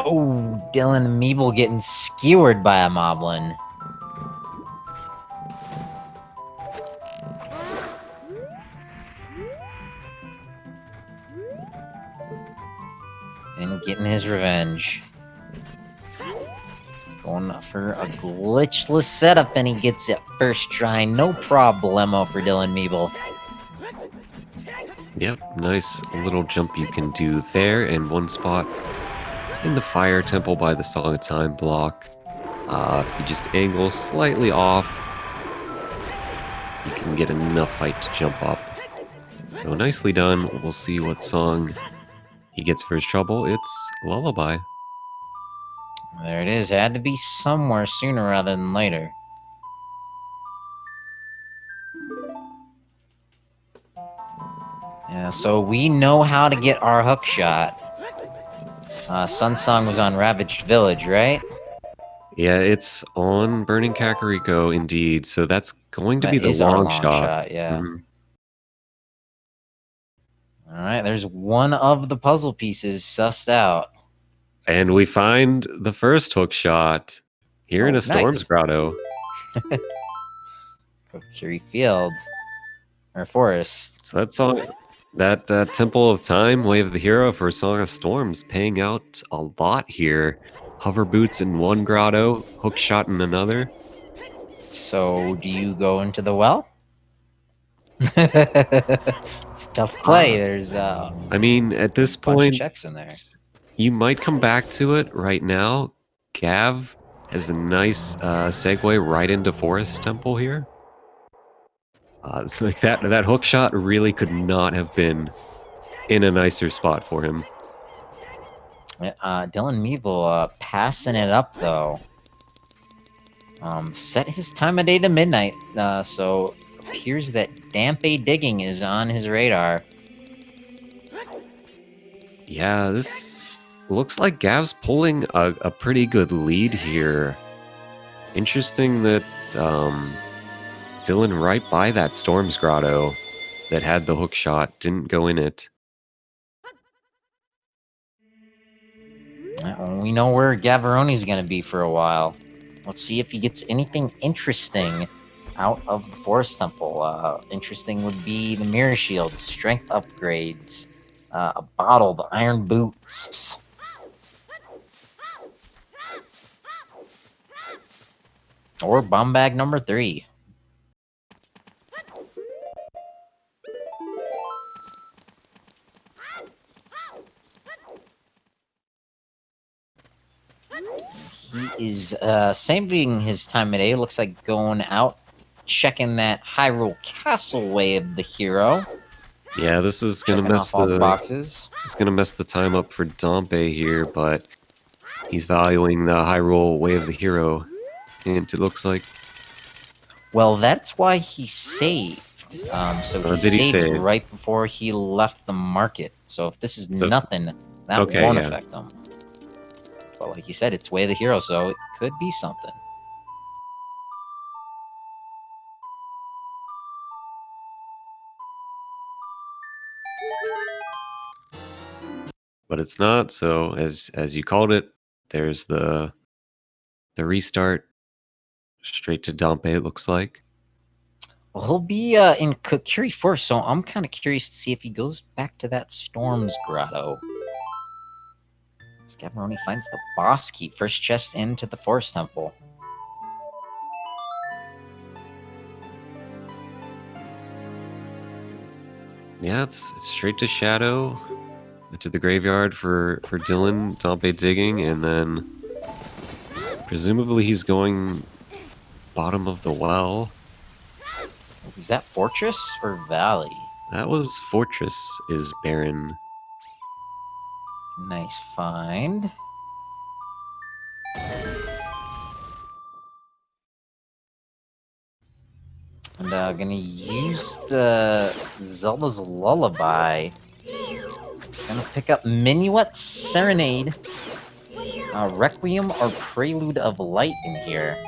Oh, DylanMeeble getting skewered by a moblin. And getting his revenge. Going for a glitchless setup, and he gets it first try. No problemo for DylanMeeble. Yep, nice little jump you can do there in one spot in the Fire Temple by the Song of Time block. If you just angle slightly off, you can get enough height to jump up. So nicely done. We'll see what song he gets for his trouble. It's Lullaby. There it is. Had to be somewhere sooner rather than later. Yeah, so we know how to get our hook shot. Sunsong was on Ravaged Village, right? Yeah, it's on Burning Kakariko indeed. So that's going to That be the is our long long shot. shot, yeah. Mhm. Alright, there's one of the puzzle pieces sussed out. And we find the first hook shot here in a Storm's nice. Grotto. Kokiri Field. Or Forest. So that song, that Temple of Time, Way of the Hero for Song of Storms, paying out a lot here. Hover boots in one grotto, hook shot in another. So, do you go into the well? It's a tough play. There's I mean, at this bunch of point, checks in there. you might come back to it right now. Gav has a nice segue right into Forest Temple here. Like that hook shot really could not have been in a nicer spot for him. DylanMeeble passing it up though. Set his time of day to midnight. So appears that Dampe digging is on his radar. Yeah, this looks like Gav's pulling a pretty good lead here. Interesting that Dylan right by that Storm's Grotto that had the hook shot didn't go in it. We know where Gavaroni's gonna be for a while. Let's see if he gets anything interesting out of the Forest Temple. Interesting would be the Mirror Shield, Strength upgrades, a bottle, the Iron Boots. Or Bomb Bag number 3. He is saving his time today. Looks like going out, checking that Hyrule Castle way of the hero. Yeah, this is gonna Checking mess off all the boxes. it's gonna mess the time up for Dompe here, but he's valuing the Hyrule way of the hero, and it looks like. Well, that's why he saved. So Oh, he did he saved save? right before he left the market. So if this is So nothing, that okay, won't yeah. affect him. But like you said, it's way of the hero, so it could be something. But it's not. So as you called it, there's the restart straight to Dompe. It looks like. Well, he'll be in Kokiri first, so I'm kind of curious to see if he goes back to that Storm's Grotto. Gavaroni finds the boss key, first chest into the Forest Temple. Yeah, it's straight to Shadow, to the graveyard for Dylan. Dompe digging, and then presumably he's going bottom of the well. Is that Fortress or Valley? That was Fortress is Baron. Nice find. And gonna use the Zelda's Lullaby. Gonna pick up Minuet Serenade, Requiem or Prelude of Light in here.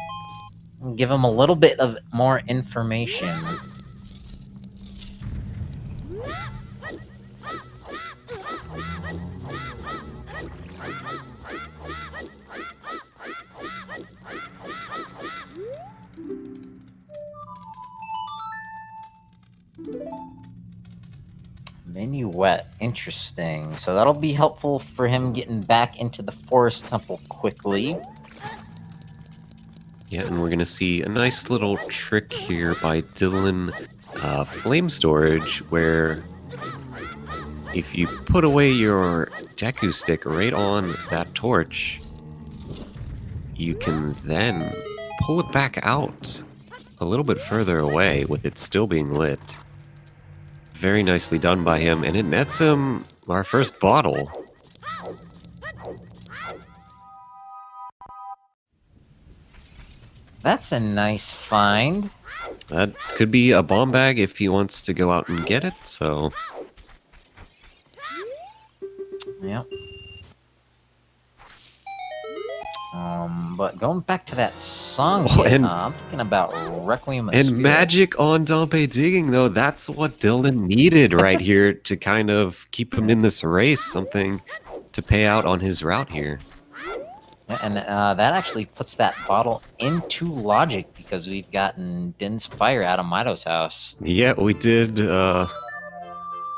Give him a little bit of more information. Minuet, interesting. So that'll be helpful for him getting back into the Forest Temple quickly. Yeah, and we're gonna see a nice little trick here by Dylan, Flame Storage, where if you put away your Deku stick right on that torch, you can then pull it back out a little bit further away with it still being lit. Very nicely done by him, and it nets him our first bottle. That's a nice find. That could be a bomb bag if he wants to go out and get it, so. Yep. But going back to that song, I'm thinking about Requiem. And magic on Dompe digging, though, that's what Dylan needed right here to kind of keep him in this race, something to pay out on his route here. Yeah, and that actually puts that bottle into logic because we've gotten Din's Fire out of Mido's house. Yeah, we did a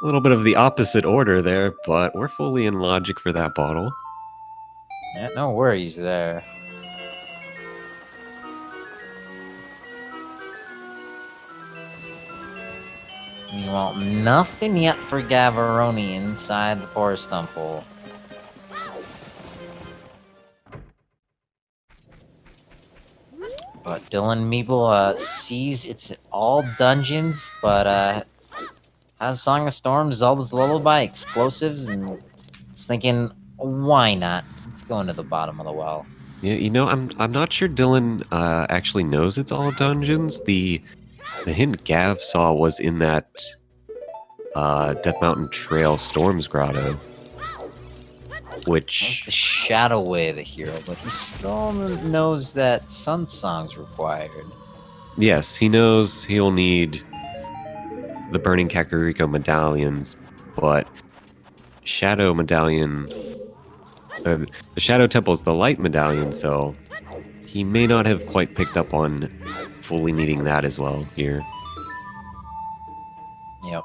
little bit of the opposite order there, but we're fully in logic for that bottle. Yeah, no worries there. Meanwhile, nothing yet for Gavaroni inside the Forest Temple. But DylanMeeble sees it's all dungeons, but has Song of Storms, Zelda's Lullaby, explosives, and is thinking, why not? Let's go into the bottom of the well. Yeah, you know, I'm not sure Dylan actually knows it's all dungeons. The hint Gav saw was in that Death Mountain Trail Storms Grotto, which That's the Shadow Way of the hero, but he still knows that Sun Song's required. yes, he knows he'll need the Burning Kakariko medallions, but Shadow Medallion, the Shadow Temple's the Light Medallion, so he may not have quite picked up on fully needing that as well here. Yep.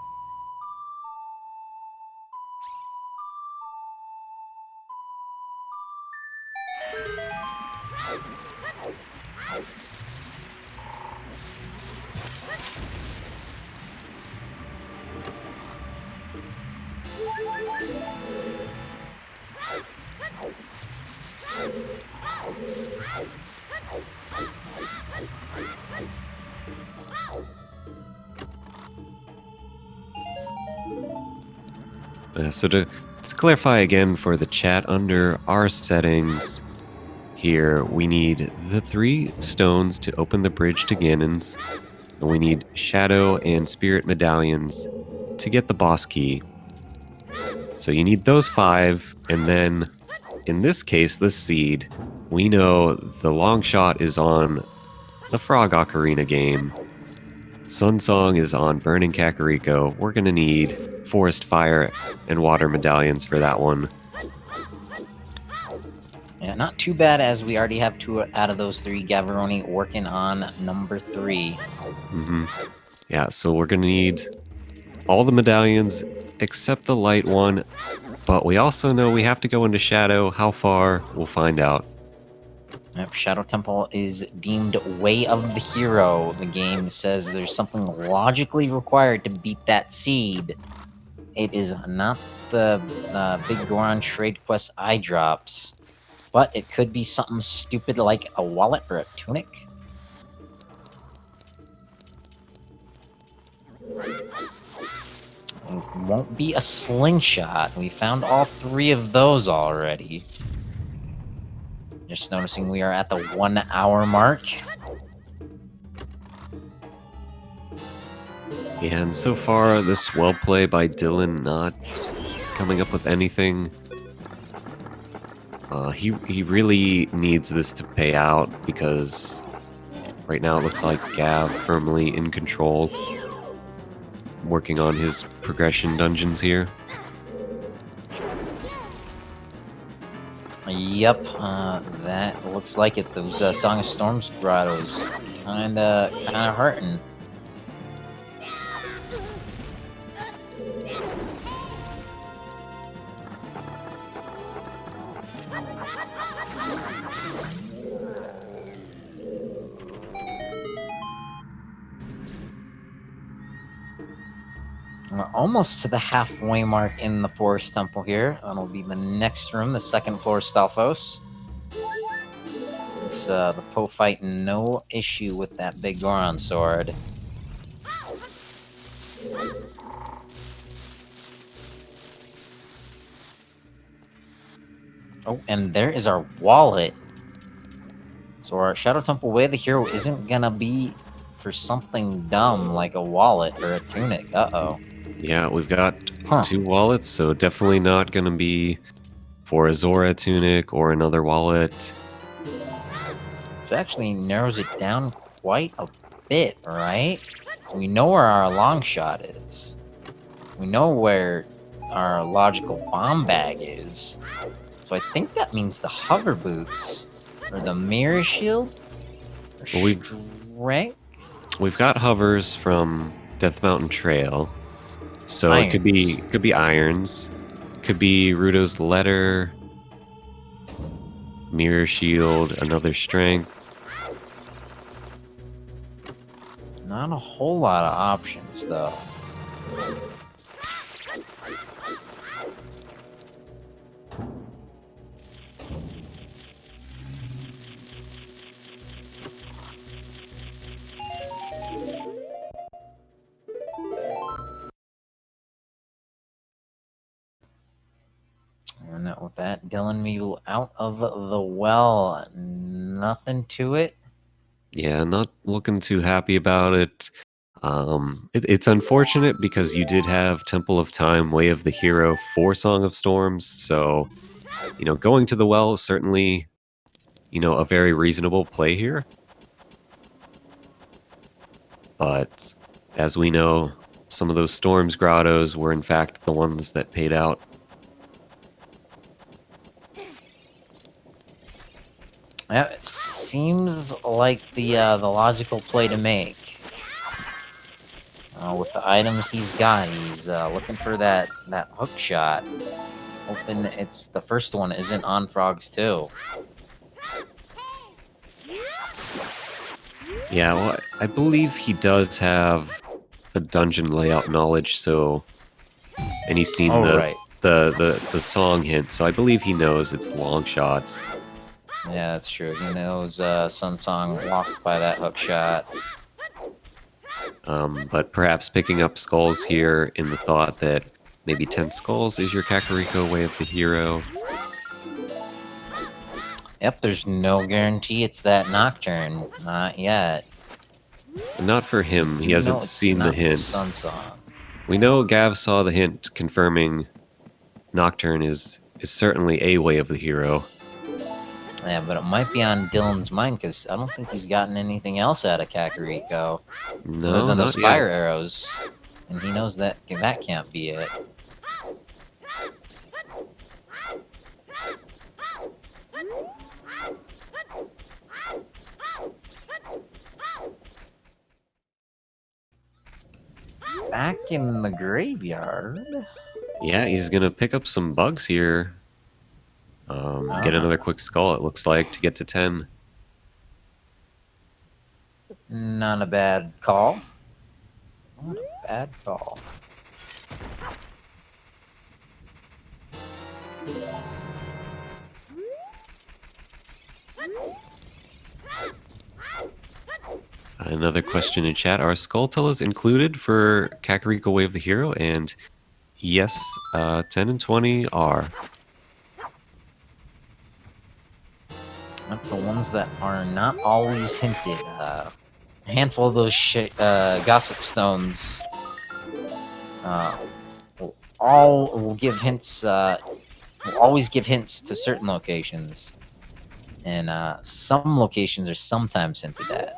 So to clarify again for the chat, under our settings here, we need the 3 stones to open the bridge to Ganon's, and we need Shadow and Spirit medallions to get the boss key. So you need those 5, and then, in this case, the seed, we know the long shot is on the Frog Ocarina game. Sun Song is on Burning Kakariko. We're going to need Forest Fire and Water medallions for that one. Yeah, not too bad, as we already have 2 out of those 3 Gavaroni working on number 3. Mm-hmm. Yeah, so we're going to need all the medallions except the light one, but we also know we have to go into Shadow. How far? We'll find out. Yep, Shadow Temple is deemed Way of the Hero. The game says there's something logically required to beat that seed. It is not the Big Goron trade quest eye drops, but it could be something stupid like a wallet or a tunic. It won't be a slingshot. We found all 3 of those already. Just noticing we are at the 1 hour mark. Yeah, and so far, this well play by Dylan not coming up with anything. He really needs this to pay out, because right now it looks like Gav firmly in control, working on his progression dungeons here. Yep, that looks like it. Those Song of Storms grottos kinda hurting. We're almost to the halfway mark in the Forest Temple here. That'll be the next room, the 2nd floor Stalfos. It's the Poe fight, no issue with that big Goron sword. Oh, and there is our wallet. So our Shadow Temple Way of the Hero isn't gonna be for something dumb like a wallet or a tunic. Uh-oh. Yeah, we've got 2 wallets, so definitely not going to be for a Zora tunic or another wallet. This actually narrows it down quite a bit, right? So we know where our long shot is. We know where our logical bomb bag is. So I think that means the hover boots, or the mirror shield, or well, we've got hovers from Death Mountain Trail. So irons. it could be irons, could be Ruto's letter, mirror shield, another strength. Not a whole lot of options, though. And with that, DylanMeeble out of the well. Nothing to it. Yeah, not looking too happy about it. It's unfortunate because you did have Temple of Time, Way of the Hero for Song of Storms. So, going to the well is certainly, a very reasonable play here. But as we know, some of those Storms grottos were in fact the ones that paid out. Yeah, it seems like the logical play to make. With the items he's got, he's looking for that hook shot. Hoping it's the first one isn't on Frogs too. Yeah, well, I believe he does have the dungeon layout knowledge, and he's seen the song hint, so I believe he knows it's long shots. Yeah, that's true. He knows Sun Song walked by that hook shot. But perhaps picking up skulls here in the thought that maybe 10 skulls is your Kakariko way of the hero. Yep, there's no guarantee it's that Nocturne. Not yet. Not for him, he No, hasn't it's seen the not hint. Sun Song. We know Gav saw the hint, confirming Nocturne is certainly a way of the hero. Yeah, but it might be on Dylan's mind, because I don't think he's gotten anything else out of Kakariko. Other No, than those not fire yet. arrows. And he knows that that can't be it. Back in the graveyard? Yeah, he's gonna pick up some bugs here. Get another quick skull, it looks like, to get to 10. Not a bad call. Not a bad call. Another question in chat. Are Skulltulas included for Kakariko Way of the Hero? And yes, 10 and 20 are. Not the ones that are not always hinted. A handful of those gossip stones will give hints. Will always give hints to certain locations, and some locations are sometimes hinted at.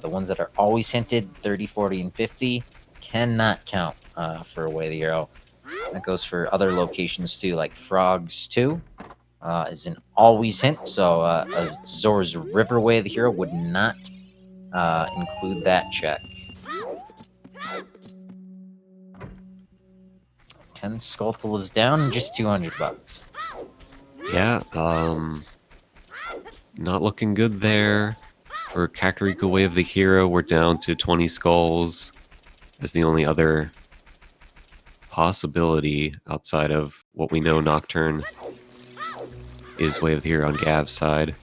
The ones that are always hinted, 30, 40, and 50, cannot count for a way of the hero. That goes for other locations too, like Frogs 2. Is an always hint, so Zora's River Way of the Hero would not include that check. 10 Skulltulas down, and just $200. Yeah, not looking good there. For Kakariko Way of the Hero, we're down to 20 skulls. As the only other possibility outside of what we know Nocturne is Way of the Hero on Gav's side.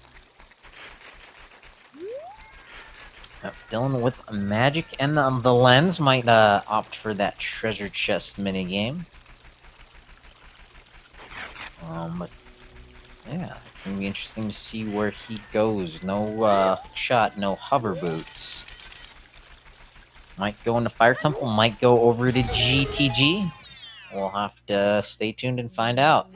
Dylan with magic and the lens might opt for that treasure chest minigame. But yeah, it's gonna be interesting to see where he goes. No shot, no hover boots. Might go into Fire Temple, might go over to GTG. We'll have to stay tuned and find out.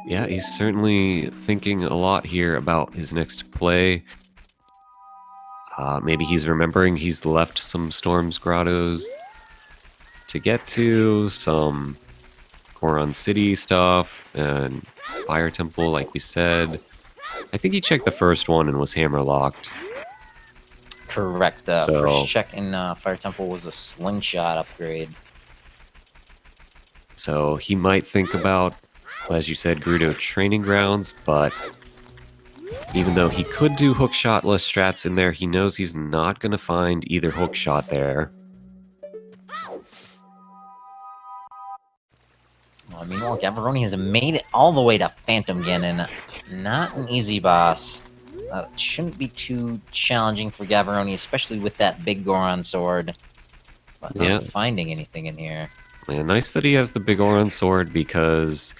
Yeah, he's certainly thinking a lot here about his next play. Maybe he's remembering he's left some Storms Grottos to get to, some Goron City stuff, and Fire Temple, like we said. I think he checked the first one and was hammerlocked. Correct. First check in Fire Temple was a slingshot upgrade. So he might think about, as you said, Gerudo training grounds, but even though he could do hookshotless strats in there, he knows he's not going to find either hookshot there. Well, meanwhile, Gavaroni has made it all the way to Phantom Ganon. Not an easy boss. It shouldn't be too challenging for Gavaroni, especially with that big Goron sword. But not finding anything in here. Yeah, nice that he has the big Goron sword, because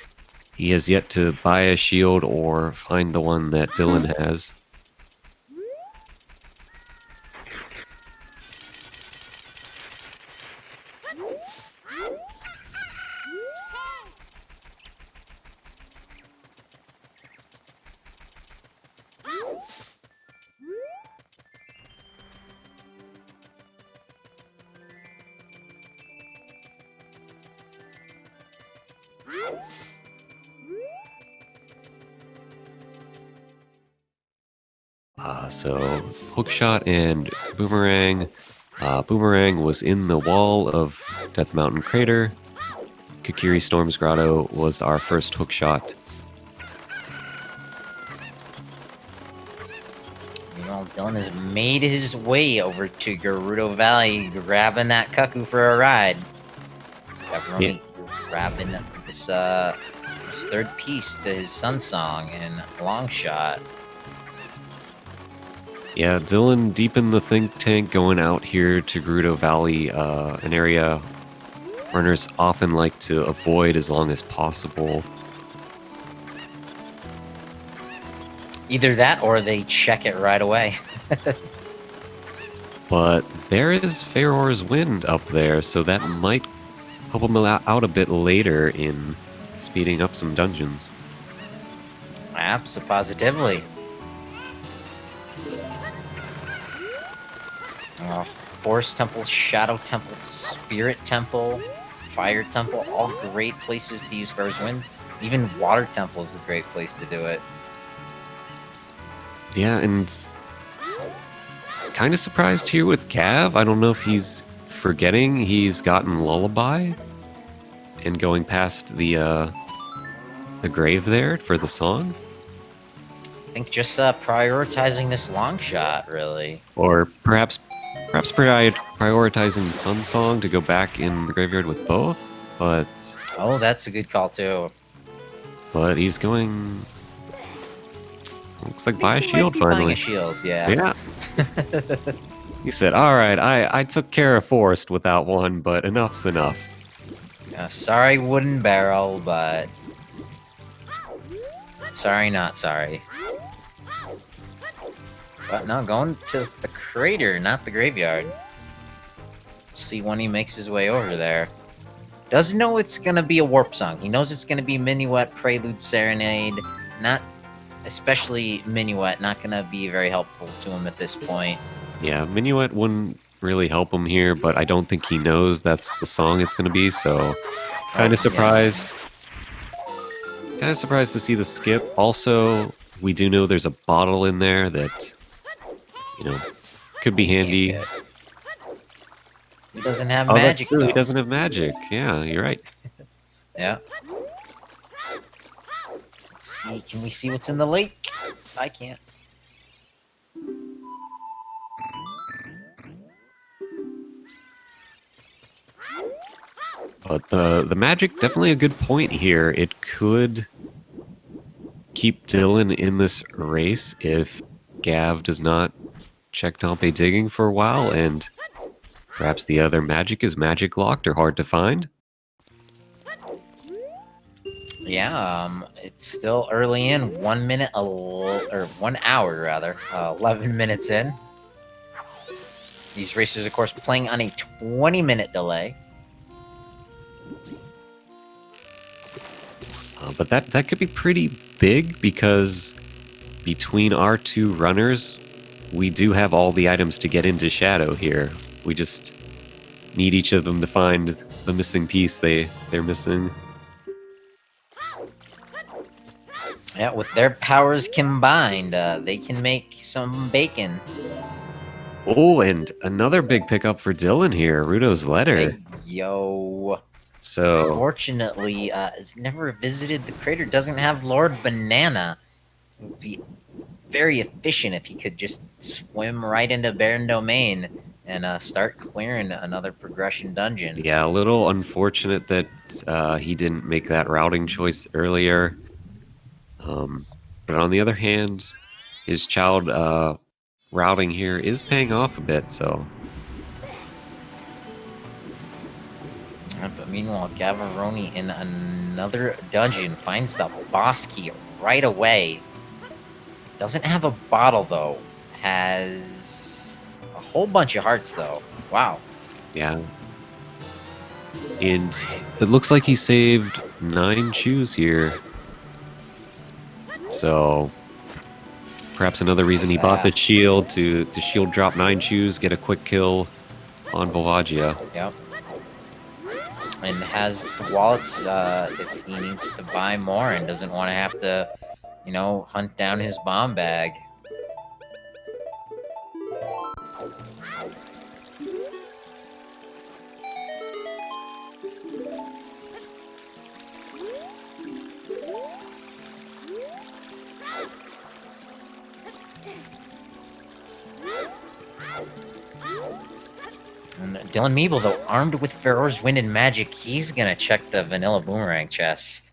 he has yet to buy a shield or find the one that Dylan has. So, hookshot and boomerang. Boomerang was in the wall of Death Mountain Crater. Kokiri Storm's Grotto was our first hookshot. You know, Dylan has made his way over to Gerudo Valley, grabbing that Cuckoo for a ride. Gavaroni grabbing this his third piece to his Sun Song in Long Shot. Yeah, Dylan deep in the think tank, going out here to Gerudo Valley, an area runners often like to avoid as long as possible. Either that or they check it right away. But there is Feror's Wind up there, so that might help him out a bit later in speeding up some dungeons. Absolutely. Forest Temple, Shadow Temple, Spirit Temple, Fire Temple, all great places to use Feror's Wind. Even Water Temple is a great place to do it. Yeah, and kind of surprised here with Gav. I don't know if he's forgetting he's gotten Lullaby and going past the grave there for the song. I think just prioritizing this long shot, really. Or perhaps prioritizing Sun Song to go back in the graveyard with both, but... Oh, that's a good call, too. But he's going... Looks like buy a shield, finally. Buying a shield, yeah. Yeah. He said, alright, I took care of Forest without one, but enough's enough. Sorry, wooden barrel, but... Sorry, not sorry. But no, going to the crater, not the graveyard. See when he makes his way over there. Doesn't know it's gonna be a warp song. He knows it's gonna be Minuet, Prelude, Serenade. Not especially Minuet, not gonna be very helpful to him at this point. Yeah, Minuet wouldn't really help him here, but I don't think he knows that's the song it's gonna be, so kind of surprised. Yeah. Kind of surprised to see the skip. Also, we do know there's a bottle in there that, you know, could be handy. He doesn't have magic, that's true. though. He doesn't have magic. Yeah, you're right. Yeah. Let's see. Can we see what's in the lake? I can't. But the magic, definitely a good point here. It could keep Dylan in this race if Gav does not check Dompe digging for a while, and perhaps the other magic is magic locked or hard to find. Yeah, it's still early in. 1 minute, or 1 hour rather, 11 minutes in. These racers, of course, playing on a 20-minute delay. But that could be pretty big, because between our two runners, we do have all the items to get into Shadow here. We just need each of them to find the missing piece they're missing. Yeah, with their powers combined, they can make some bacon. Oh, and another big pickup for Dylan here, Rudo's letter. Hey, yo. So, Unfortunately, has never visited the crater, doesn't have Lord Banana. It would be very efficient if he could just swim right into Baron Domain and start clearing another progression dungeon. yeah, a little unfortunate that he didn't make that routing choice earlier. But on the other hand, his child routing here is paying off a bit, so... But meanwhile, Gavaroni in another dungeon finds the boss key right away. Doesn't have a bottle, though. Has a whole bunch of hearts, though. Wow. Yeah. And it looks like he saved 9 shoes here. So perhaps another reason he bought the shield to shield drop 9 shoes, get a quick kill on Volvagia. Yep. And has the wallets if he needs to buy more and doesn't want to have to, you know, hunt down his bomb bag. And DylanMeeble, though, armed with Feror's Wind and Magic, he's gonna check the Vanilla Boomerang chest.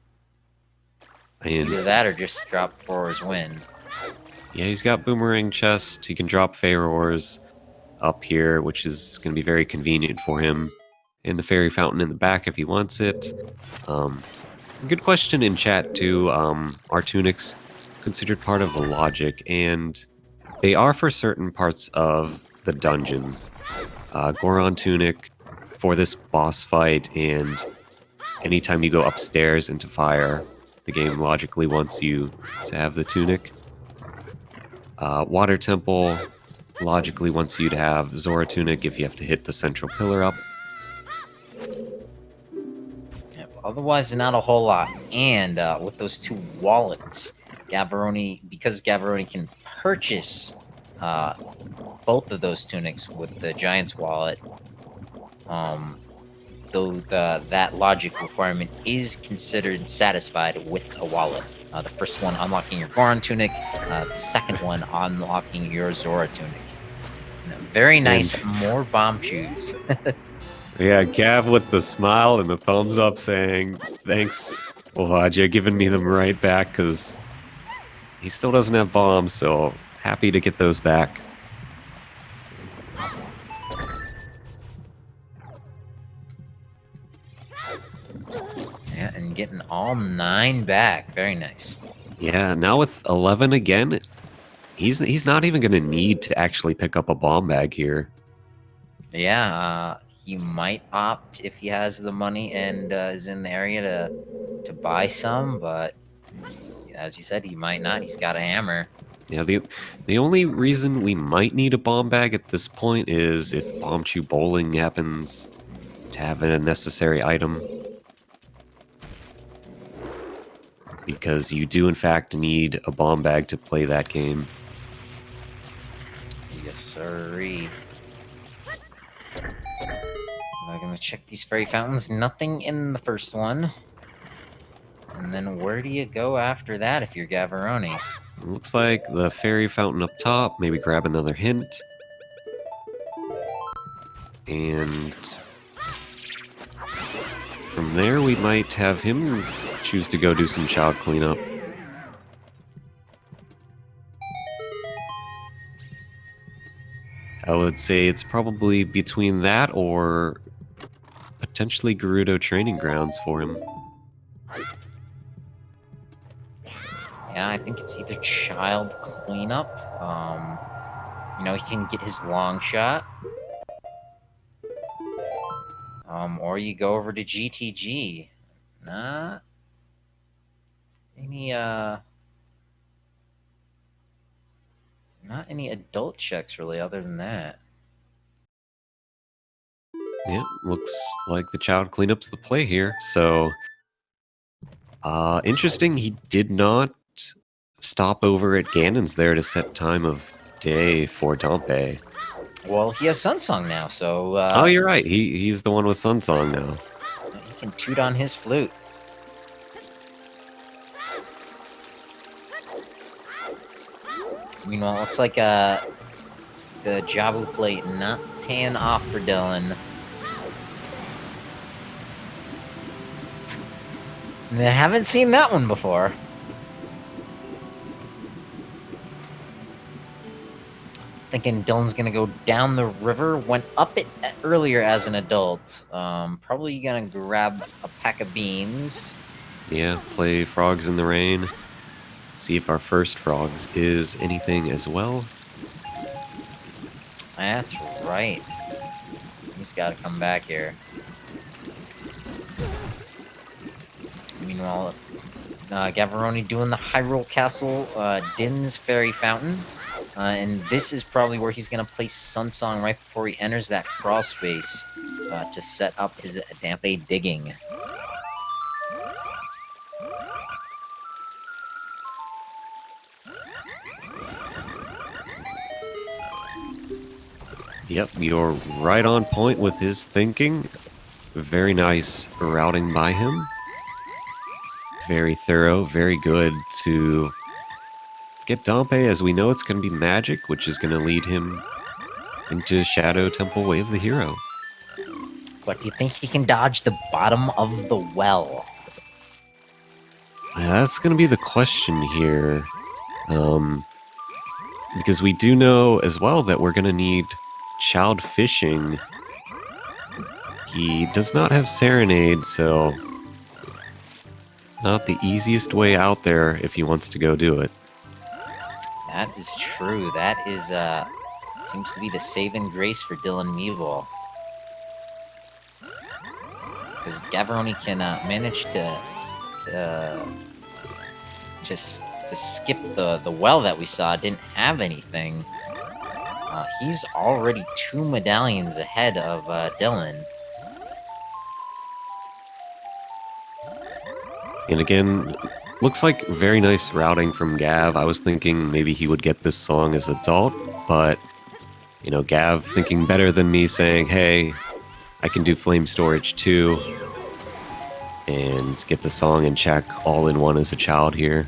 And Either that or just drop Roar's Wind. yeah, he's got Boomerang Chest. He can drop Feyreors up here, which is going to be very convenient for him. And the Fairy Fountain in the back if he wants it. Good question in chat too. Are tunics considered part of the logic? And they are for certain parts of the dungeons. Goron tunic for this boss fight, and anytime you go upstairs into fire, the game logically wants you to have the tunic. Water Temple logically wants you to have Zora tunic if you have to hit the central pillar up. Otherwise, not a whole lot. And with those 2 wallets, because Gavaroni can purchase both of those tunics with the Giant's wallet, though that logic requirement is considered satisfied with a wallet. The first one unlocking your Goron tunic, the second one unlocking your Zora tunic. Very nice, more bomb shoes. Yeah, Gav with the smile and the thumbs up saying, thanks, Elijah, giving me them right back because he still doesn't have bombs, so happy to get those back. Yeah, and getting all 9 back. Very nice. Yeah, now with 11 again, he's not even going to need to actually pick up a bomb bag here. Yeah, he might opt if he has the money and is in the area to buy some, but as you said, he might not. He's got a hammer. Yeah, the only reason we might need a bomb bag at this point is if Bomb Chew Bowling happens to have a necessary item. Because you do in fact need a bomb bag to play that game. Yes, sirree. I'm gonna check these fairy fountains. Nothing in the first one. And then where do you go after that if you're Gavaroni? Looks like the fairy fountain up top. Maybe grab another hint. And from there we might have him choose to go do some child cleanup. I would say it's probably between that or potentially Gerudo training grounds for him. Yeah, I think it's either child cleanup. You know, he can get his long shot. Or you go over to GTG. Not any adult checks really other than that. Yeah, looks like the child cleanup's the play here. So, interesting, he did not stop over at Ganon's there to set time of day for Dompe. Well, he has Sunsong now, so... oh, you're right. He's the one with Sunsong now. He can toot on his flute. Meanwhile, it looks like the Jabu plate not paying off for Dylan. I haven't seen that one before. Thinking Dylan's gonna go down the river. Went up it earlier as an adult. Probably gonna grab a pack of beans. Yeah, play Frogs in the Rain. See if our first Frogs is anything as well. That's right. He's gotta come back here. Meanwhile, Gavaroni doing the Hyrule Castle, Din's Fairy Fountain. And this is probably where he's going to place Sunsong right before he enters that crawl space to set up his Dampe digging. Yep, you're right on point with his thinking. Very nice routing by him. Very thorough, very good to get Dompe, as we know it's going to be magic, which is going to lead him into Shadow Temple Way of the Hero. But do you think he can dodge the bottom of the well? That's going to be the question here. Because we do know as well that we're going to need child fishing. He does not have Serenade, so not the easiest way out there if he wants to go do it. That is true. That is, seems to be the saving grace for DylanMeeble. Because Gavaroni can manage to just to skip the well that we saw. Didn't have anything. He's already 2 medallions ahead of Dylan. And again, looks like very nice routing from Gav. I was thinking maybe he would get this song as adult, but you know, Gav thinking better than me, saying, hey, I can do flame storage too, and get the song and check all in one as a child here.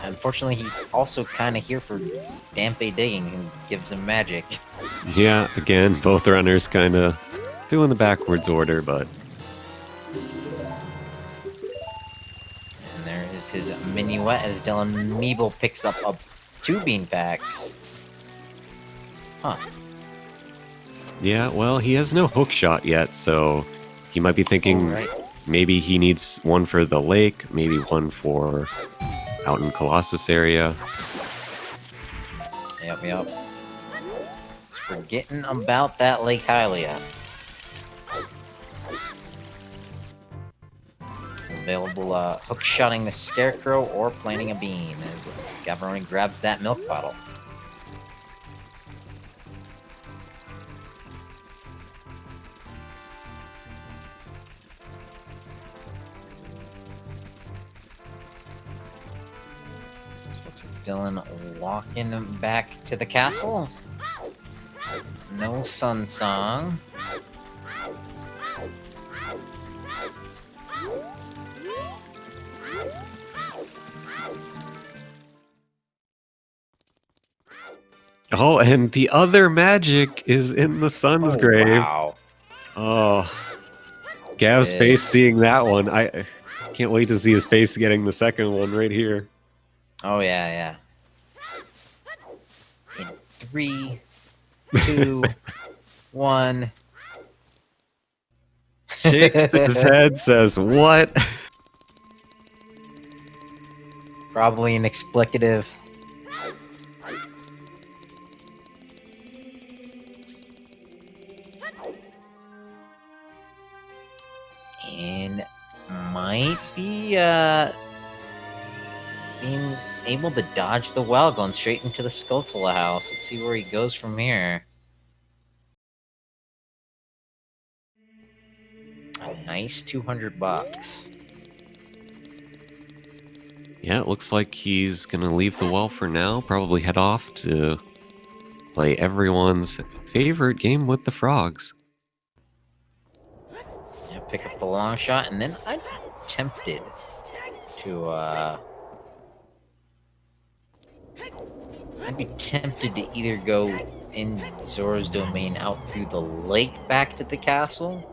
Unfortunately, he's also kind of here for Dampe digging, who gives him magic. Yeah, again, both runners kind of doing the backwards order, but... And there is his minuet as DylanMeeble picks up 2 bean packs. Huh. Yeah, well, he has no hook shot yet, so he might be thinking maybe he needs one for the lake, maybe one for out in Colossus area. Yep. Just forgetting about that Lake Hylia. Available hook shotting the Scarecrow or planting a bean as Gavaroni grabs that milk bottle. Looks like Dylan walking back to the castle. No sun song. Oh, and the other magic is in the sun's grave. Wow. Oh, Gav's face seeing that one. I can't wait to see his face getting the second one right here. Oh, yeah. In 3, 2, 1. Shakes his head, says, what? Probably an explicative. And might be being able to dodge the well, going straight into the Skulltula house. Let's see where he goes from here. A nice $200. Yeah, it looks like he's gonna leave the well for now. Probably head off to play everyone's favorite game with the frogs. Yeah, pick up the long shot, and then I'm tempted to I'd be tempted to either go in Zora's domain out through the lake back to the castle.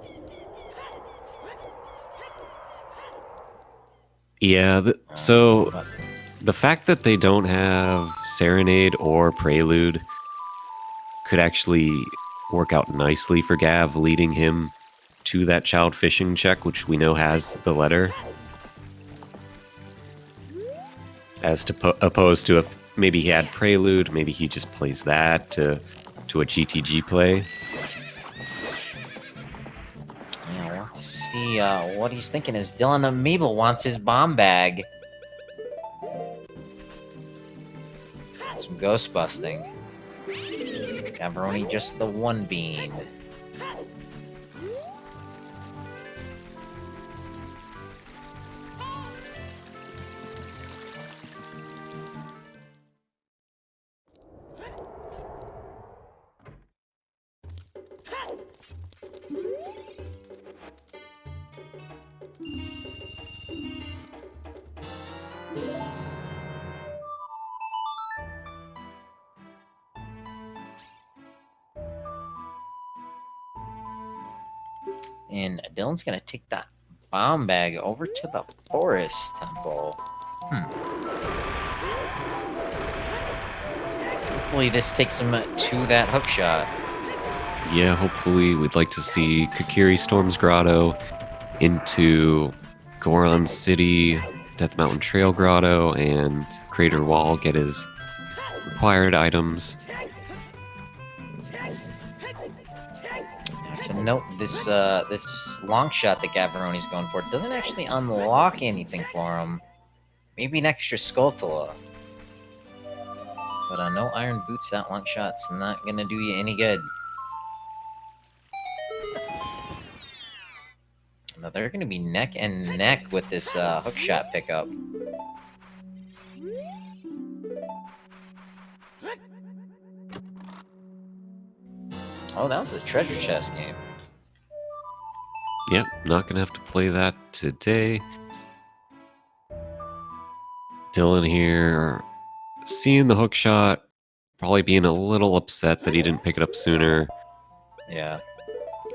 Yeah, so the fact that they don't have Serenade or Prelude could actually work out nicely for Gav, leading him to that child fishing check, which we know has the letter. As to opposed to if maybe he had Prelude, maybe he just plays that to a GTG play. Yeah, let's see what he's thinking as DylanMeeble wants his bomb bag. Some ghost busting. Gavaroni just the 1 bean. And Dylan's gonna take that bomb bag over to the forest temple. Hopefully this takes him to that hook shot. Yeah, hopefully we'd like to see Kokiri Storm's Grotto into Goron City, Death Mountain Trail Grotto, and Crater Wall, get his required items. To note, this long shot that Gavaroni's going for doesn't actually unlock anything for him. Maybe an extra Skulltula. But no Iron Boots, that long shot's not gonna do you any good. Now they're gonna be neck and neck with this hook shot pickup. Oh, that was the treasure chest game. Yep, not gonna have to play that today. Dylan here, seeing the hook shot, probably being a little upset that he didn't pick it up sooner. Yeah.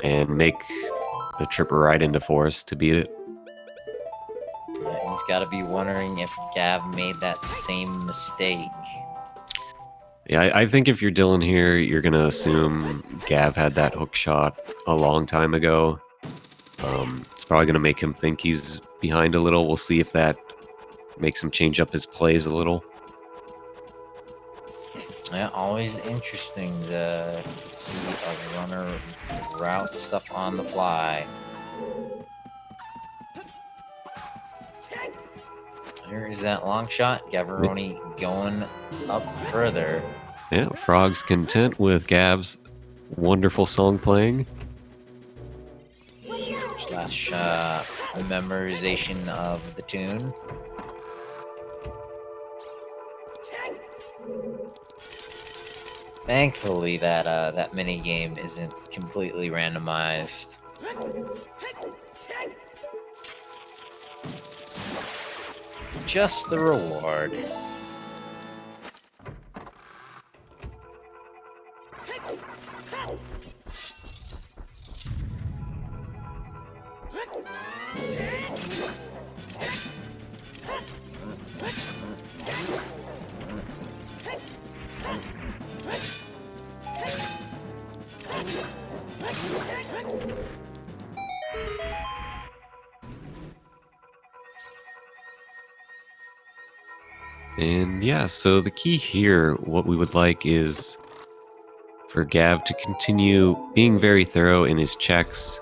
And make the trip right into forest to beat it. He's got to be wondering if Gav made that same mistake. Yeah, I think if you're Dylan here, you're going to assume Gav had that hook shot a long time ago. It's probably going to make him think he's behind a little. We'll see if that makes him change up his plays a little. Yeah, always interesting to see a runner route stuff on the fly. Here is that long shot. Gavaroni going up further. Yeah, Frog's content with Gav's wonderful song playing. Slash memorization of the tune. Thankfully, that mini game isn't completely randomized. Just the reward. And yeah, so the key here, what we would like is for Gav to continue being very thorough in his checks.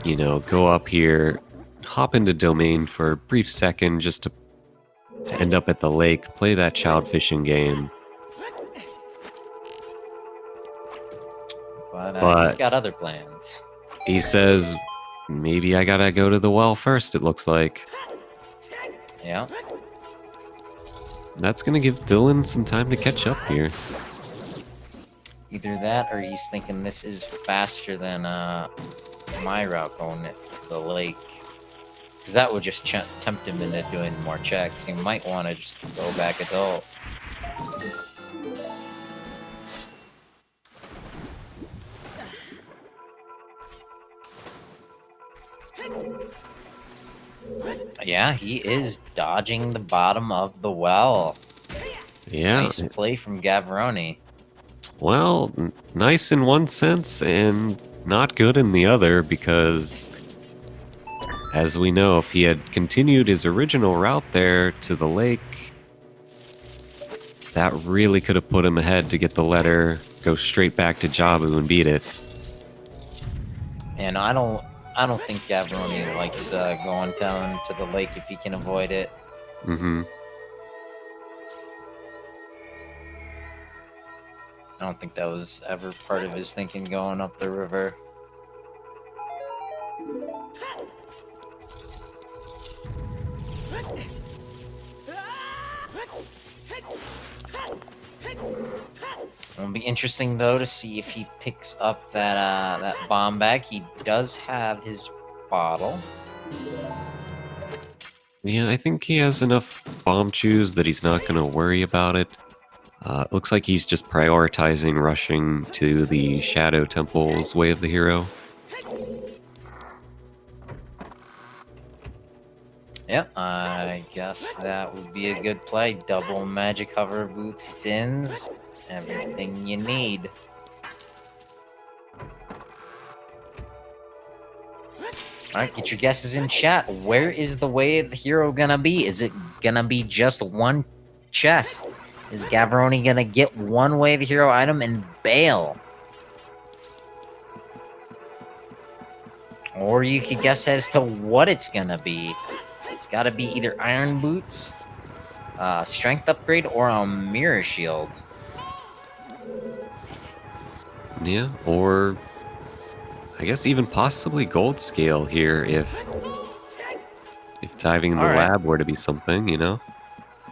You know, go up here, hop into domain for a brief second just to end up at the lake, play that child fishing game. But he's got other plans. He says, maybe I gotta go to the well first, it looks like. Yeah. That's gonna give Dylan some time to catch up here. Either that, or he's thinking this is faster than my route going to the lake. Because that would just tempt him into doing more checks. He might want to just go back adult. Yeah, he is dodging the bottom of the well. Yeah. Nice play from Gavaroni. Well, nice in one sense and not good in the other, because as we know, if he had continued his original route there to the lake, that really could have put him ahead to get the letter, go straight back to Jabu and beat it. And I don't think Gavaroni likes going down to the lake if he can avoid it. Mm-hmm. I don't think that was ever part of his thinking going up the river. It'll be interesting though to see if he picks up that bomb bag. He does have his bottle. Yeah, I think he has enough bomb chews that he's not going to worry about it. Looks like he's just prioritizing rushing to the Shadow Temple's Way of the Hero. Yep, I guess that would be a good play. Double magic hover boots, dins, everything you need. Alright, get your guesses in chat. Where is the way of the hero gonna be? Is it gonna be just one chest? Is Gavaroni gonna get one way of the hero item and bail? Or you could guess as to what it's gonna be. It's gotta be either iron boots, strength upgrade, or a mirror shield. Yeah, or I guess even possibly gold scale here if diving in the Alright. lab were to be something, you know?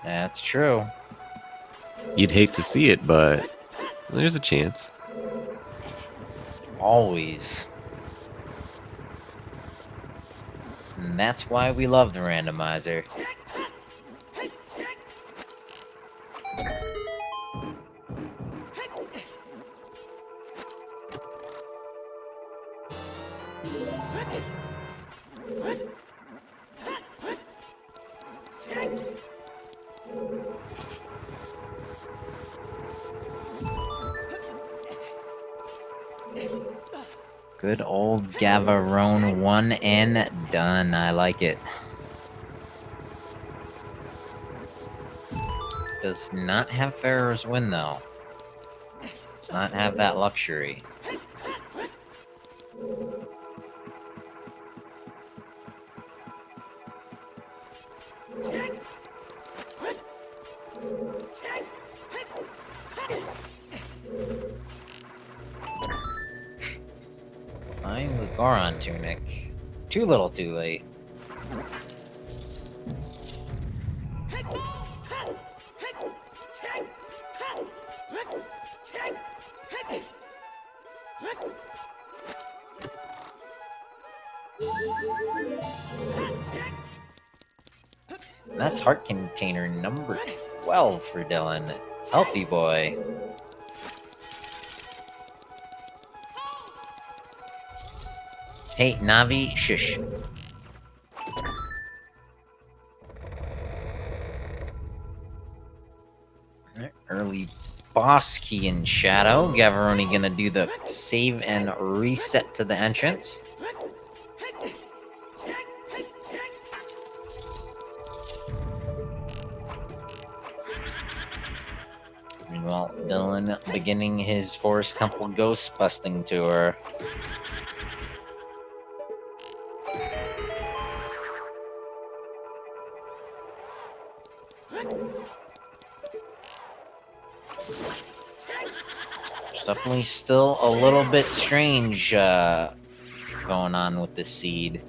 That's true. You'd hate to see it, but there's a chance. Always. And that's why we love the randomizer. Good old Gavaroni1 and done. I like it. Does not have Pharaoh's win though. Does not have that luxury. Find the Goron tunic. Too little, too late. That's heart container number 12 for Dylan. Healthy boy. Hey, Navi, shush. Early boss key in shadow. Gavaroni gonna do the save and reset to the entrance. Meanwhile, Dylan beginning his Forest Temple ghost busting tour. Definitely still a little bit strange going on with the seed.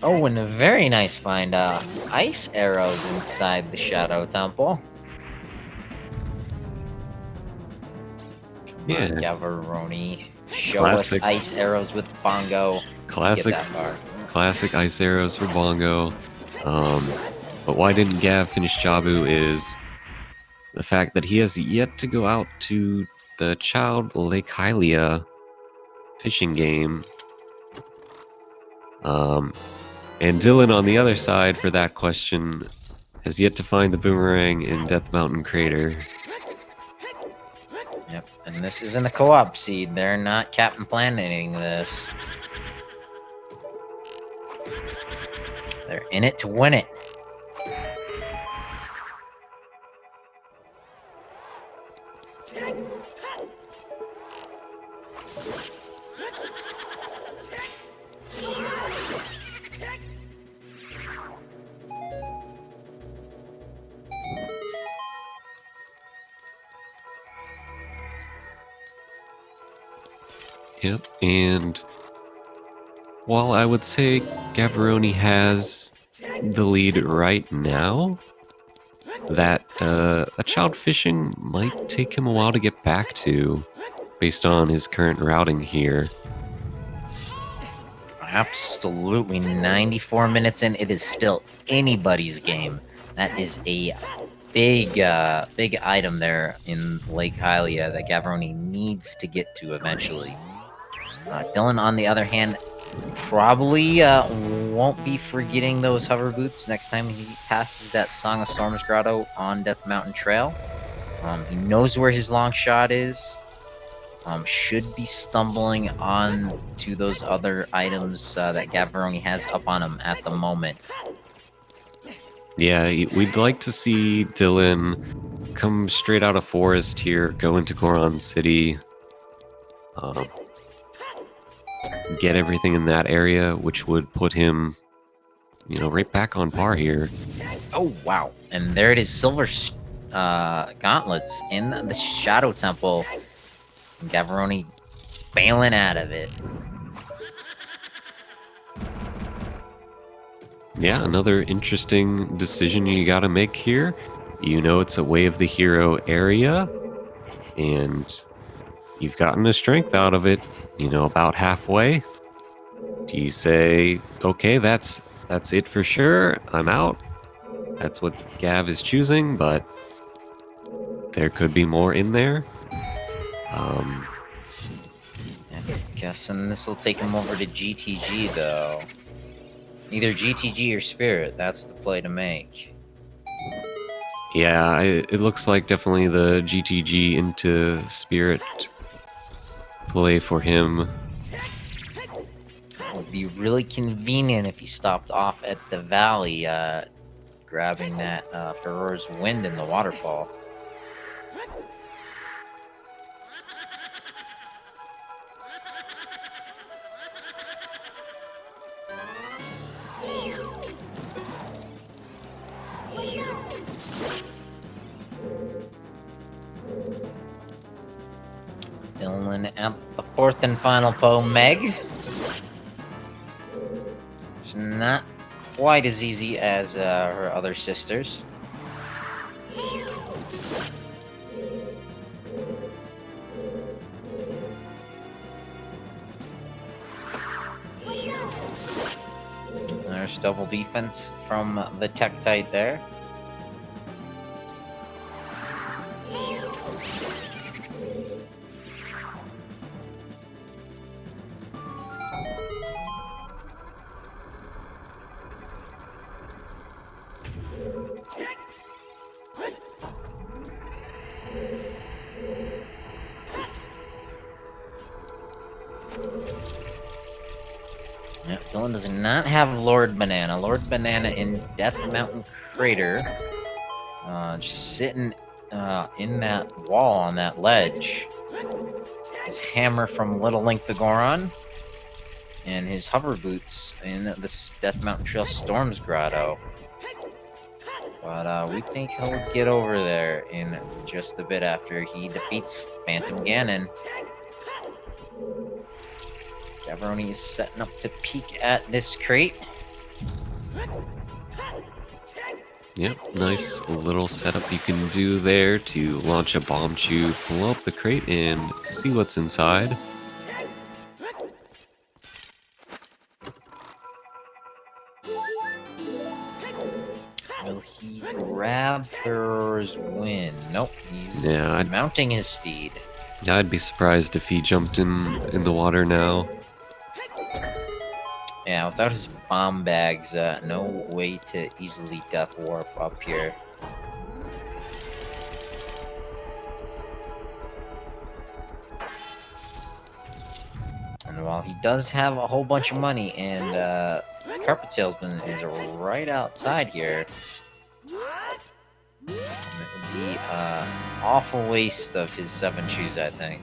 Oh, and a very nice find, ice arrows inside the Shadow Temple. Yeah. Gavaroni, show Classic. us ice arrows with Bongo. Classic, Get that far. classic ice arrows for Bongo. But why didn't Gav finish Jabu is the fact that he has yet to go out to the Child Lake Hylia fishing game. And Dylan on the other side for that question has yet to find the boomerang in Death Mountain Crater. Yep, and this isn't a co-op seed. They're not Captain Planeting this. They're in it to win it. Yep, and while I would say Gavaroni has the lead right now, that a child fishing might take him a while to get back to, based on his current routing here. Absolutely. 94 minutes in, it is still anybody's game. That is a big item there in Lake Hylia that Gavaroni needs to get to eventually. Dylan, on the other hand, probably won't be forgetting those hover boots next time he passes that Song of Storms grotto on Death Mountain Trail. He knows where his long shot is. Should be stumbling on to those other items that Gavaroni has up on him at the moment. Yeah, we'd like to see Dylan come straight out of forest here, go into Goron City, get everything in that area, which would put him, right back on par here. Oh, wow. And there it is, silver gauntlets in the Shadow Temple. And Gavaroni bailing out of it. Yeah, another interesting decision you gotta make here. It's a Way of the Hero area, and you've gotten a strength out of it, about halfway. Do you say, okay, that's it for sure, I'm out? That's what Gav is choosing, but there could be more in there. I'm guessing this will take him over to GTG, though. Either GTG or Spirit, that's the play to make. Yeah, it looks like definitely the GTG into Spirit play for him. It would be really convenient if he stopped off at the valley, grabbing that Ferror's Wind in the waterfall. Dylan at the fourth and final foe, Meg. It's not quite as easy as her other sisters. There's double defense from the Tektite there. Yeah, Dylan does not have Lord Banana. Lord Banana in Death Mountain Crater. Just sitting in that wall on that ledge. His hammer from Little Link the Goron. And his hover boots in the Death Mountain Trail Storms Grotto. But we think he'll get over there in just a bit after he defeats Phantom Ganon. Gavaroni is setting up to peek at this crate. Yep, nice little setup you can do there to launch a bomb chew, blow up the crate, and see what's inside. Will he grab Ferror's Wind? Nope, he's mounting his steed. I'd be surprised if he jumped in the water now. Yeah, without his bomb bags, no way to easily death warp up here. And while he does have a whole bunch of money, and Carpet Salesman is right outside here, and it would be an awful waste of his 7 shoes, I think.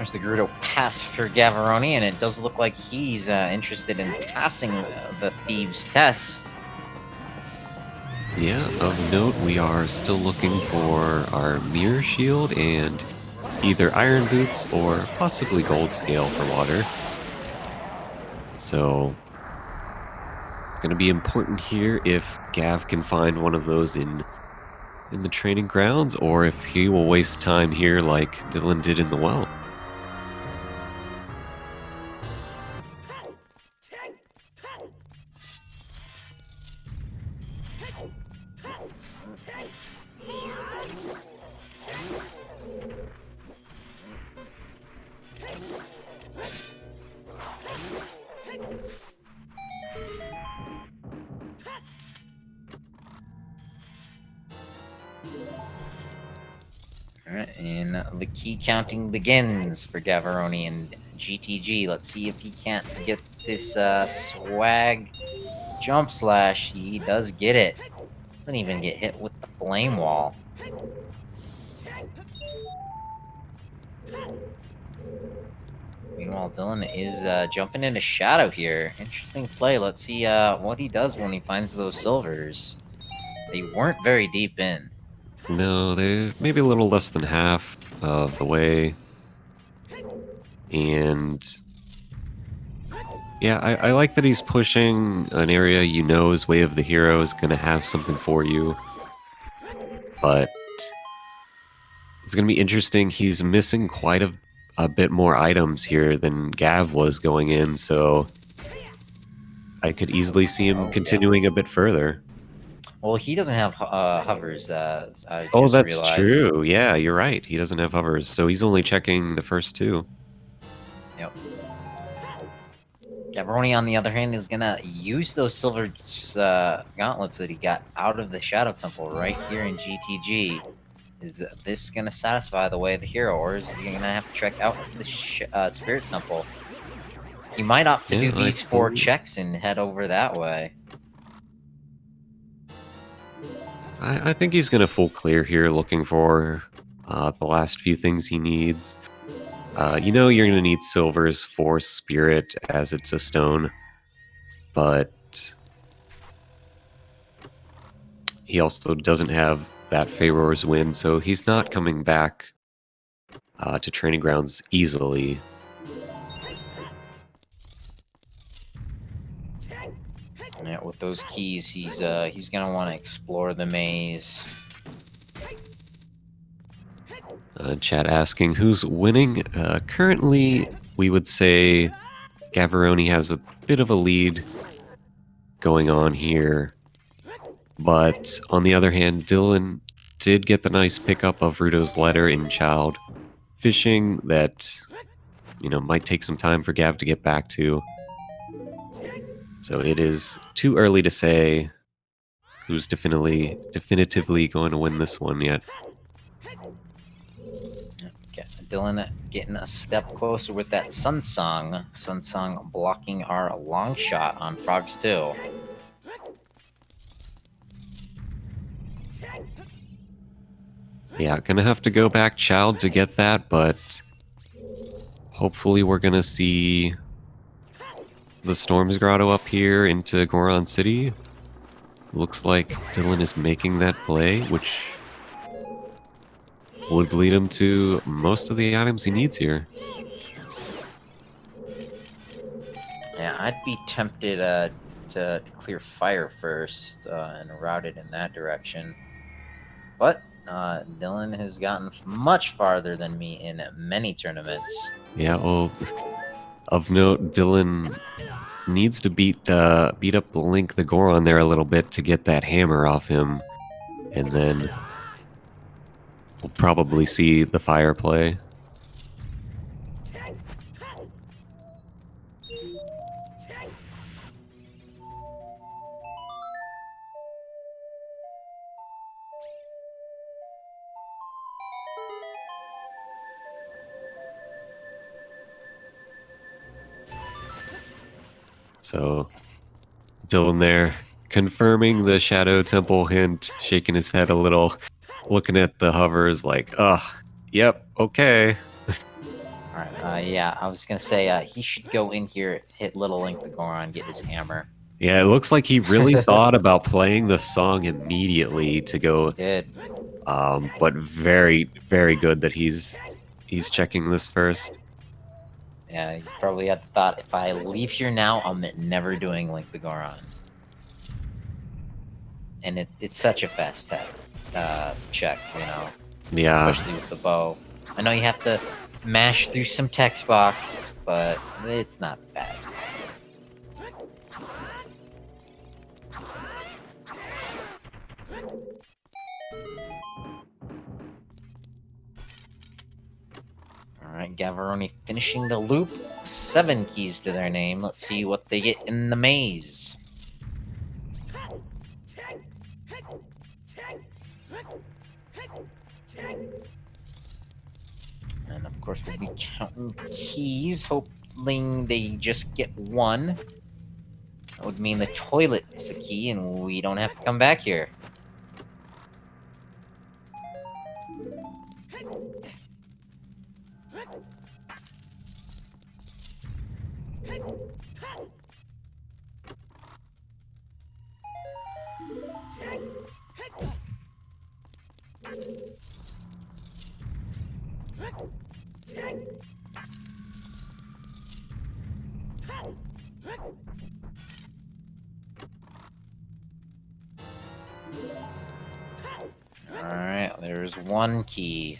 There's the Gerudo pass for Gavaroni, and it does look like he's interested in passing the Thieves' test. Yeah, of note, we are still looking for our Mirror Shield and either Iron Boots or possibly Gold Scale for water. So, it's going to be important here if Gav can find one of those in the training grounds, or if he will waste time here like Dylan did in the well. Alright, and the key counting begins for Gavaroni and GTG. Let's see if he can't get this swag jump slash. He does get it. Doesn't even get hit with the flame wall. Meanwhile, Dylan is jumping into Shadow here. Interesting play. Let's see what he does when he finds those silvers. They weren't very deep in. No, they're maybe a little less than half of the way. And yeah, I like that he's pushing an area you know his Way of the Hero is going to have something for you. But it's going to be interesting. He's missing quite a bit more items here than Gav was going in, so I could easily see him continuing a bit further. Well, he doesn't have hovers. I Oh, just that's realized. true. Yeah, you're right. He doesn't have hovers, so he's only checking the first two. Yep. Gavaroni, on the other hand, is gonna use those silver gauntlets that he got out of the Shadow Temple right here in GTG. Is this gonna satisfy the Way of the Hero, or is he gonna have to check out the Spirit Temple? He might opt to do these 4 checks and head over that way. I think he's going to full clear here, looking for the last few things he needs. You know you're going to need silvers for Spirit, as it's a stone. But he also doesn't have that Pharaoh's Wind, so he's not coming back to training grounds easily. Yeah, with those keys, he's gonna want to explore the maze. Chat asking who's winning. Currently, we would say Gavaroni has a bit of a lead going on here. But on the other hand, Dylan did get the nice pickup of Rudo's letter in Child Fishing that, might take some time for Gav to get back to. So it is too early to say who's definitively going to win this one yet. Dylan getting a step closer with that Sunsong. Sunsong blocking our long shot on Frogs 2. Yeah, gonna have to go back Child to get that, but hopefully we're gonna see the Storm's Grotto up here into Goron City. Looks like Dylan is making that play, which would lead him to most of the items he needs here. Yeah, I'd be tempted to clear fire first and route it in that direction. But Dylan has gotten much farther than me in many tournaments. Yeah, well, of note, Dylan needs to beat up Link the Goron there a little bit to get that hammer off him, and then we'll probably see the fire play. So, Dylan there, confirming the Shadow Temple hint, shaking his head a little, looking at the hovers like, yep, okay. Alright, yeah, I was gonna say, he should go in here, hit Little Link the Goron, get his hammer. Yeah, it looks like he really thought about playing the song immediately to go. Good. But very, very good that he's checking this first. Yeah, you probably had the thought, if I leave here now, I'm never doing Link the Goron. And it's such a fast check, you know, Yeah, especially with the bow. I know you have to mash through some text box, but it's not bad. Alright, Gavaroni finishing the loop. 7 keys to their name. Let's see what they get in the maze. And of course, we'll be counting keys, hoping they just get 1. That would mean the toilet's a key, and we don't have to come back here. Alright, there's 1 key.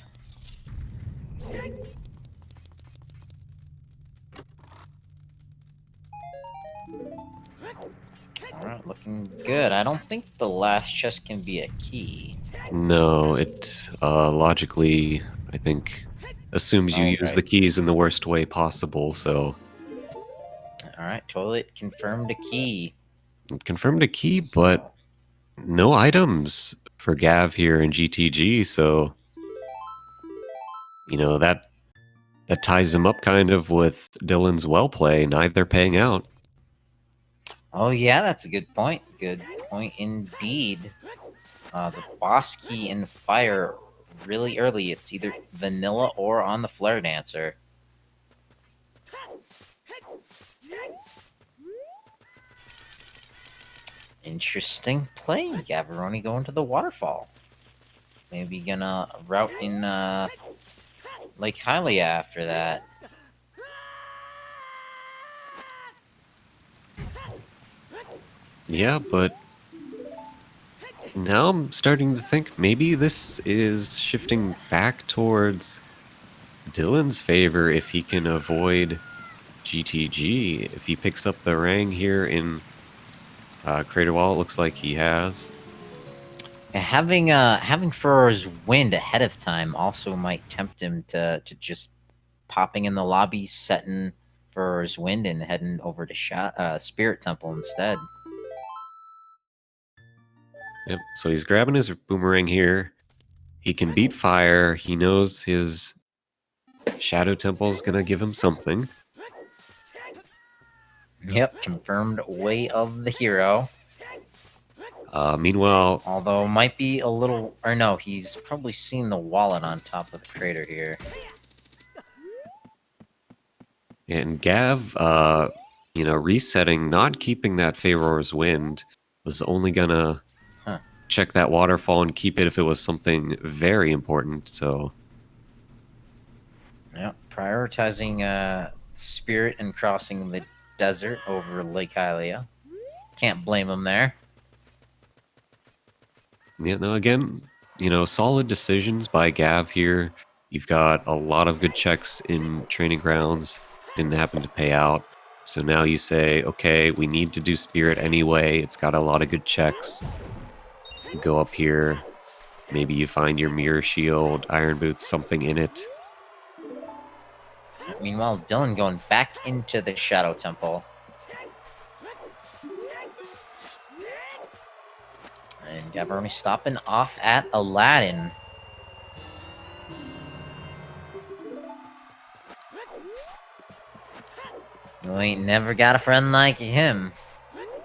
Alright, looking good. I don't think the last chest can be a key. no, it logically, I think, assumes you use the keys in the worst way possible. So, Alright, toilet confirmed a key. confirmed a key, but no items for Gav here in GTG. So, you know that ties him up kind of with Dylan's well play. Neither paying out. Oh yeah, that's a good point. Good point indeed. The boss key in fire really early. It's either vanilla or on the flare dancer. Interesting play. Gavaroni going to the waterfall. Maybe gonna route in Lake Hylia after that. Yeah, but now I'm starting to think maybe this is shifting back towards Dylan's favor if he can avoid GTG. If he picks up the Rang here in Crater Wall, it looks like he has. And having Furor's Wind ahead of time also might tempt him to just popping in the lobby, setting Furor's Wind, and heading over to Spirit Temple instead. Yep, so he's grabbing his boomerang here. He can beat fire. He knows his Shadow Temple's gonna give him something. Yep, confirmed Way of the Hero. Meanwhile, Although might be a little, or no, he's probably seen the wallet on top of the crater here. and Gav, you know, resetting, not keeping that Favor's Wind, was only gonna check that waterfall and keep it if it was something very important. So, Yep, prioritizing Spirit and crossing the desert over Lake Hylia. Can't blame him there. yeah, no, again, you know, solid decisions by Gav here. You've got a lot of good checks in training grounds. Didn't happen to pay out. So now you say, okay, we need to do Spirit anyway. It's got a lot of good checks. You go up here. Maybe you find your Mirror Shield, Iron Boots, something in it. Meanwhile, Dylan going back into the Shadow Temple. And Gavaroni stopping off at Aladdin. You ain't never got a friend like him.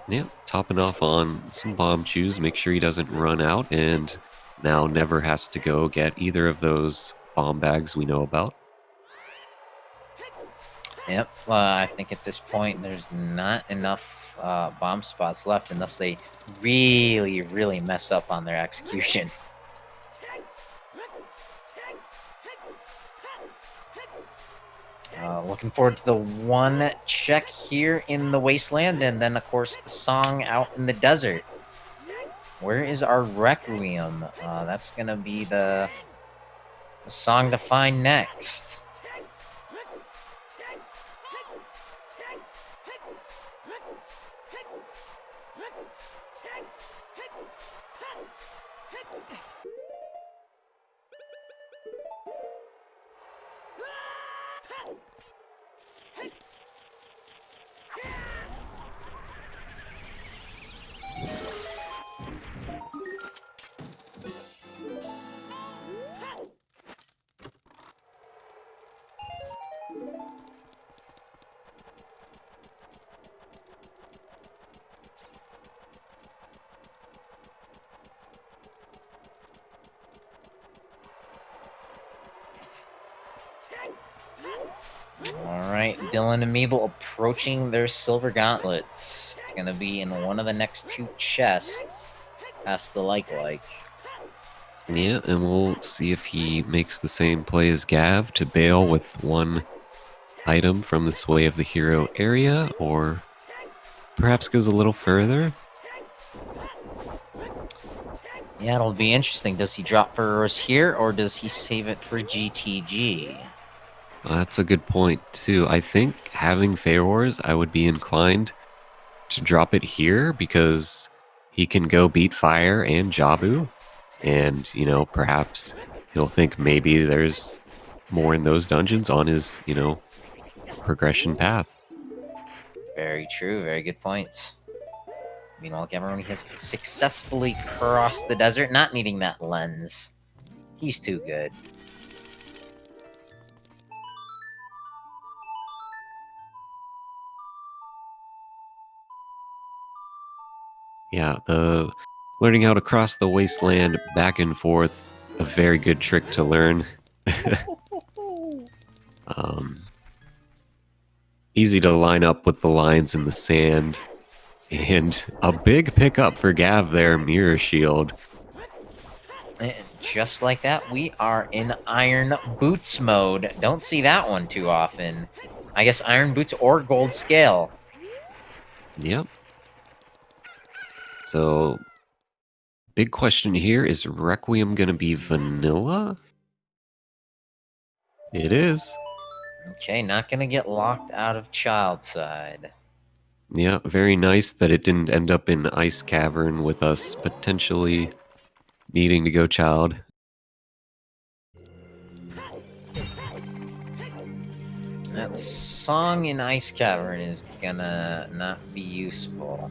Yeah, topping off on some bomb chews, make sure he doesn't run out, and now never has to go get either of those bomb bags we know about. Yep, I think at this point there's not enough bomb spots left unless they really, really mess up on their execution. Looking forward to the one check here in the wasteland, and then, of course, the song out in the desert. Where is our Requiem? That's going to be the song to find next. Alright, DylanMeeble approaching their silver gauntlets. It's gonna be in one of the next two chests past the like. Yeah, and we'll see if he makes the same play as Gav to bail with one item from this Way of the Hero area, or perhaps goes a little further. Yeah, it'll be interesting. Does he drop Furrows here, or does he save it for GTG? That's a good point, too. I think having Feroz, I would be inclined to drop it here because he can go beat Fire and Jabu. And, you know, perhaps he'll think maybe there's more in those dungeons on his, you know, progression path. Very true. Very good points. Meanwhile, Gavaroni has successfully crossed the desert, not needing that lens. He's too good. Yeah, the learning how to cross the wasteland back and forth, a very good trick to learn. Easy to line up with the lines in the sand. And a big pickup for Gav there, Mirror Shield. And just like that, we are in Iron Boots mode. Don't see that one too often. I guess Iron Boots or Gold Scale. Yep. So, big question here, is Requiem going to be vanilla? It is. Okay, not gonna get locked out of Child Side. Yeah, very nice that it didn't end up in Ice Cavern with us potentially needing to go Child. That song in Ice Cavern is gonna not be useful.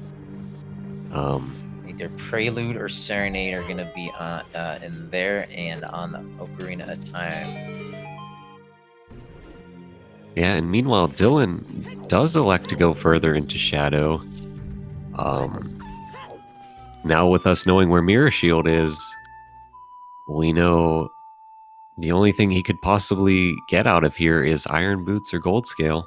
Either Prelude or Serenade are gonna be in there and on the Ocarina of Time. Yeah, and meanwhile, Dylan does elect to go further into Shadow. Now with us knowing where Mirror Shield is, we know the only thing he could possibly get out of here is Iron Boots or Gold Scale.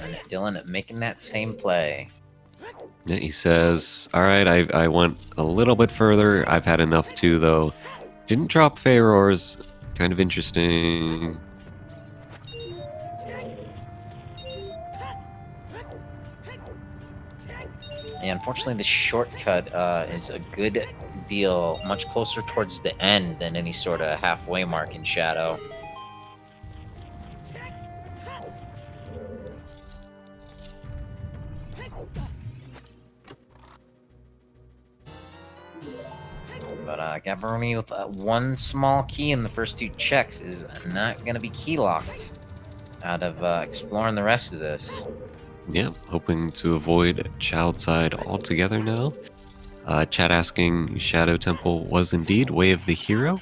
And Dylan making that same play. Yeah, he says, all right, I went a little bit further. I've had enough too, though. Didn't drop Feroz. Kind of interesting. And unfortunately, the shortcut is a good deal, much closer towards the end than any sort of halfway mark in Shadow. But Gavaroni with one small key in the first two checks is not going to be key locked out of exploring the rest of this. Yeah, hoping to avoid Child Side altogether now. Chat asking, Shadow Temple was indeed Way of the Hero.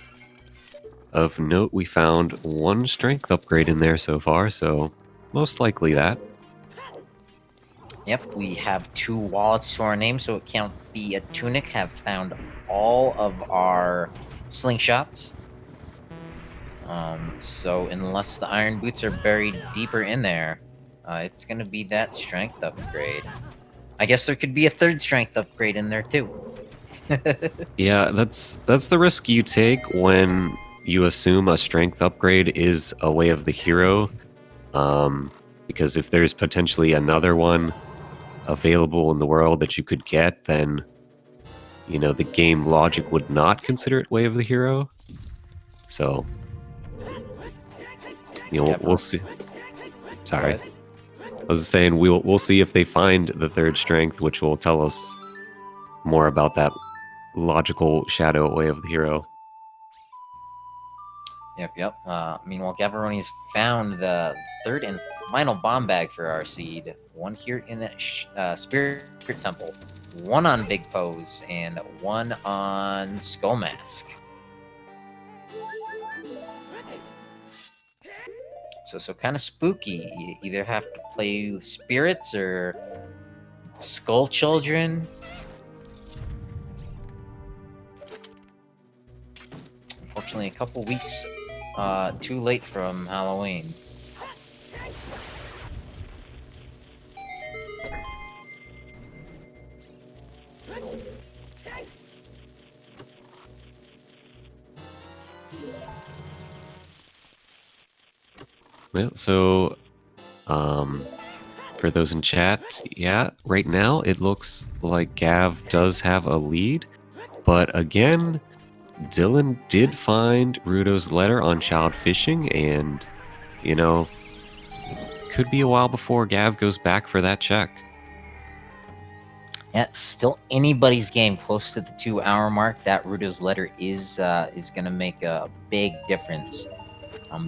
Of note, we found one strength upgrade in there so far, so most likely that. Yep, we have 2 wallets to our name, so it can't be a tunic. Have found all of our slingshots. So unless the iron boots are buried deeper in there, it's gonna be that strength upgrade. I guess there could be a 3rd strength upgrade in there too. Yeah, that's the risk you take when you assume a strength upgrade is a way of the hero. Because if there's potentially another one available in the world that you could get, then the game logic would not consider it way of the hero. So Yeah, we'll see. Sorry, Go ahead. I was saying we'll see if they find the 3rd strength, which will tell us more about that logical shadow way of the hero. Yep. Meanwhile, Gavaroni's found the 3rd and final bomb bag for our seed. One here in the Spirit Temple, one on Big Pose, and one on Skull Mask. So kind of spooky. You either have to play with spirits or skull children. Unfortunately, a couple weeks too late from Halloween. Yeah, so for those in chat, yeah, right now it looks like Gav does have a lead, but again, Dylan did find Rudo's letter on child fishing, and could be a while before Gav goes back for that check. Yeah, still anybody's game close to the 2-hour mark. That Rudo's letter is gonna make a big difference.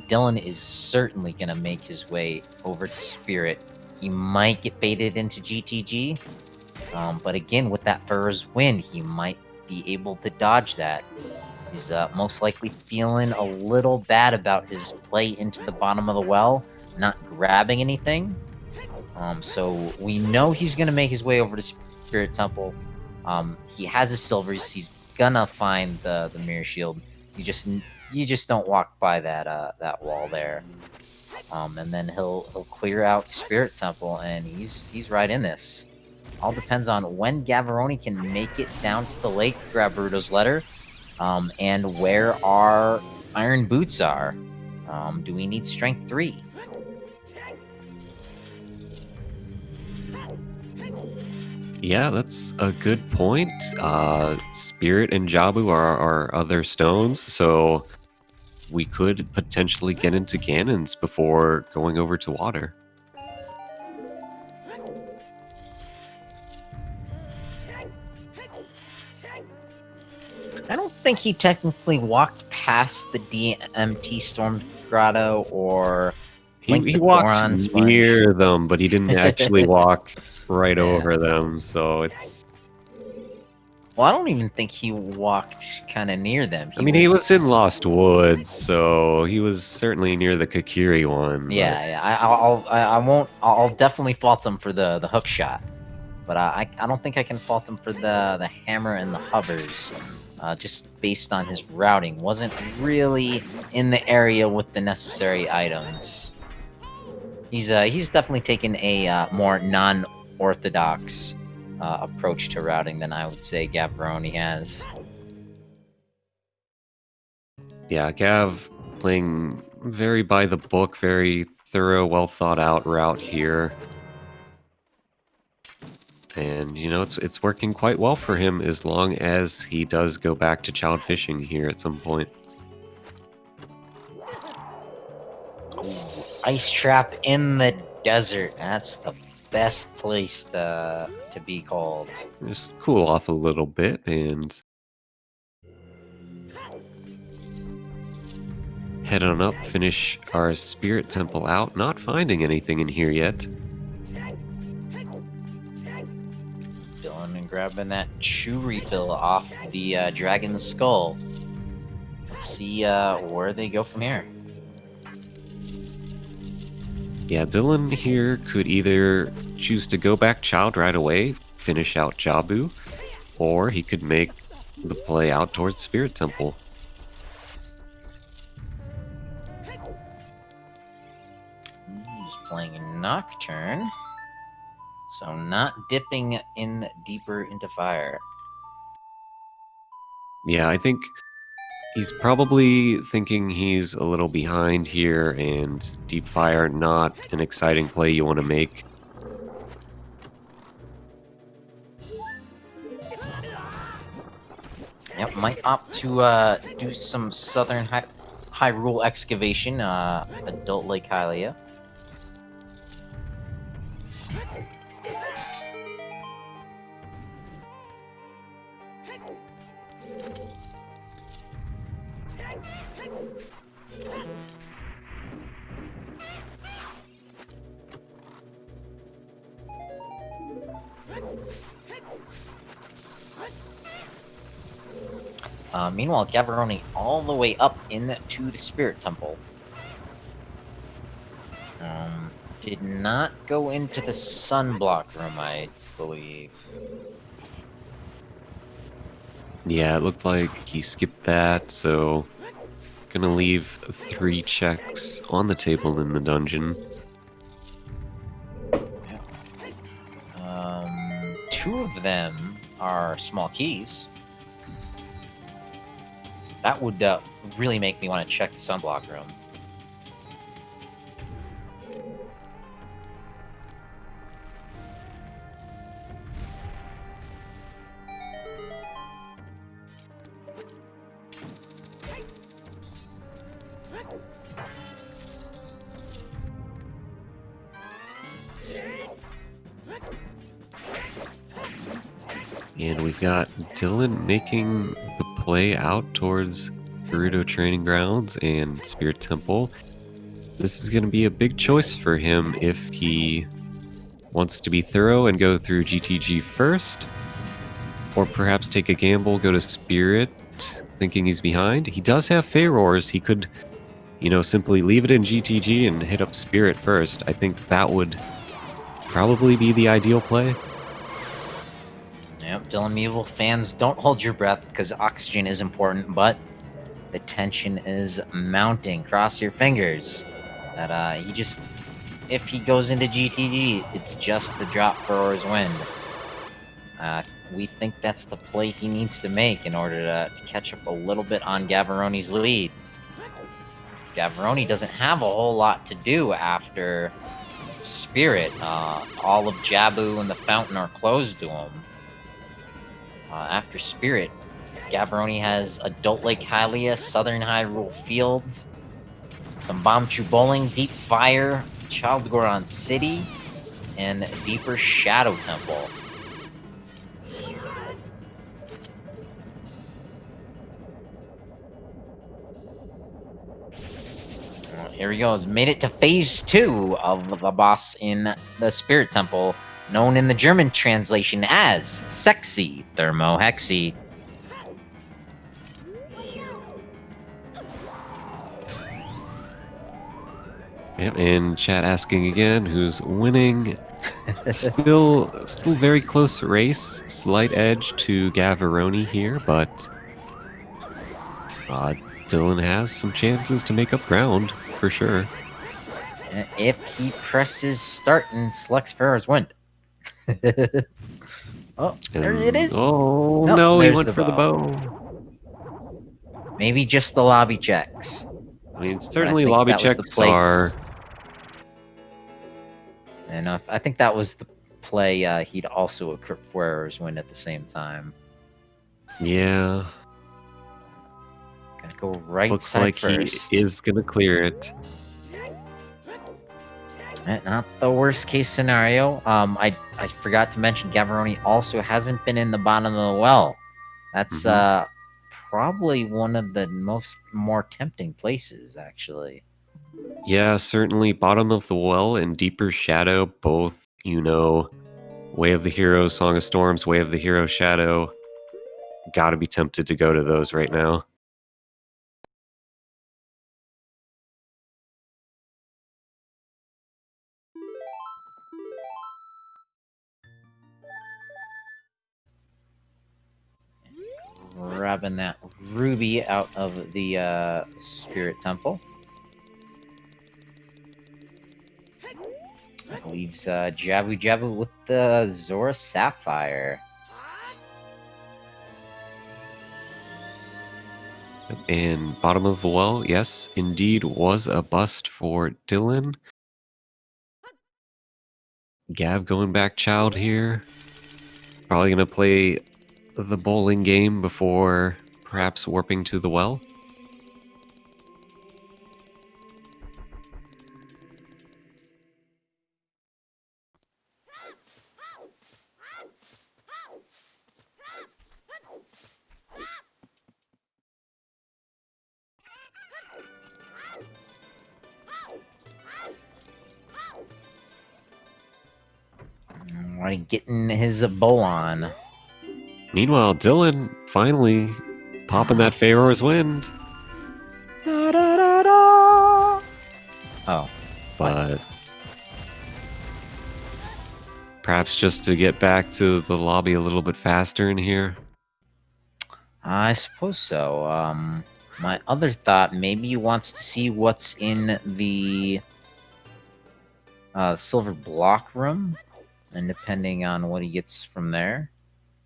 Dylan is certainly gonna make his way over to Spirit. He might get baited into GTG, but again, with that Furrow's win, he might be able to dodge that. He's most likely feeling a little bad about his play into the bottom of the well, not grabbing anything. So we know he's gonna make his way over to Spirit Temple. He has his silvers. He's gonna find the mirror shield. You just don't walk by that wall there. And then he'll clear out Spirit Temple, and he's right in this. All depends on when Gavaroni can make it down to the lake, grab Rudo's letter, and where our iron boots are. Do we need strength 3? Yeah, that's a good point. Spirit and Jabu are our other stones, so we could potentially get into cannons before going over to water. I don't think he technically walked past the DMT Storm Grotto or He walked near them, but he didn't actually walk right over them, so it's... Well, I don't even think he walked kind of near them. He was in Lost Woods, so he was certainly near the Kakiri one. Yeah. I'll definitely fault him for the hook shot, but I don't think I can fault him for the hammer and the hovers. Just based on his routing, wasn't really in the area with the necessary items. He's definitely taken a more non-orthodox approach to routing than I would say Gavaroni has. Yeah, Gav playing very by the book, very thorough, well thought out route here. And, it's working quite well for him as long as he does go back to child fishing here at some point. Ice trap in the desert. That's the best place to be called. Just cool off a little bit and head on up, finish our Spirit Temple out. Not finding anything in here yet. And grabbing that chew refill off the dragon's skull. Let's see where they go from here. Yeah, Dylan here could either choose to go back Child right away, finish out Jabu, or he could make the play out towards Spirit Temple. He's playing Nocturne, so not dipping in deeper into fire. Yeah, I think he's probably thinking he's a little behind here, and Deep Fire not an exciting play you want to make. Yep, might opt to do some Southern Hyrule excavation, Adult Lake Hylia. Meanwhile, Gavaroni all the way up into the Spirit Temple. Did not go into the Sunblock room, I believe. Yeah, it looked like he skipped that, so gonna leave 3 checks on the table in the dungeon. Two of them are small keys. That would really make me want to check the Sunblock room. And we've got Dylan making the play out towards Gerudo Training Grounds and Spirit Temple. This is going to be a big choice for him if he wants to be thorough and go through GTG first, or perhaps take a gamble, go to Spirit, thinking he's behind. He does have Feyrors. He could, simply leave it in GTG and hit up Spirit first. I think that would probably be the ideal play. Yep, DylanMeeble fans, don't hold your breath because oxygen is important, but the tension is mounting. Cross your fingers that if he goes into GTG, it's just the drop for Aura's Wind. We think that's the play he needs to make in order to catch up a little bit on Gavaroni's lead. Gavaroni doesn't have a whole lot to do after Spirit. All of Jabu and the Fountain are closed to him. After Spirit, Gavaroni has Adult Lake Hylia, Southern Hyrule Fields, some Bombchu Bowling, Deep Fire, Child Goron City, and Deeper Shadow Temple. Here he goes. Made it to phase 2 of the boss in the Spirit Temple, known in the German translation as Sexy Thermohexy. Yep, and chat asking again who's winning. Still very close race. Slight edge to Gavaroni here, but Dylan has some chances to make up ground for sure. If he presses start and selects Ferrer's Wind. Oh, there it is. Oh, no, he went for the bow. Maybe just the lobby checks. I mean, certainly lobby checks are... And I think that was the play he'd also equip Ferrer's Wind at the same time. Yeah. Gonna go right Looks side like first. He is gonna clear it. Not the worst case scenario. I forgot to mention Gavaroni also hasn't been in the bottom of the well. That's probably one of the more tempting places, actually. Yeah, certainly bottom of the well and Deeper Shadow, both, Way of the Hero, Song of Storms, Way of the Hero, Shadow. Gotta be tempted to go to those right now. grabbing that ruby out of the spirit temple. That leaves Jabu Jabu with the Zora Sapphire. And bottom of the well, yes, indeed was a bust for Dylan. Gav going back child here. Probably going to play the bowling game before perhaps warping to the well. Alright, getting his bowl on. Meanwhile, Dylan finally popping that Pharaoh's Wind. Da, da, da, da. Oh. But perhaps just to get back to the lobby a little bit faster in here. I suppose so. My other thought, maybe he wants to see what's in the silver block room, and depending on what he gets from there,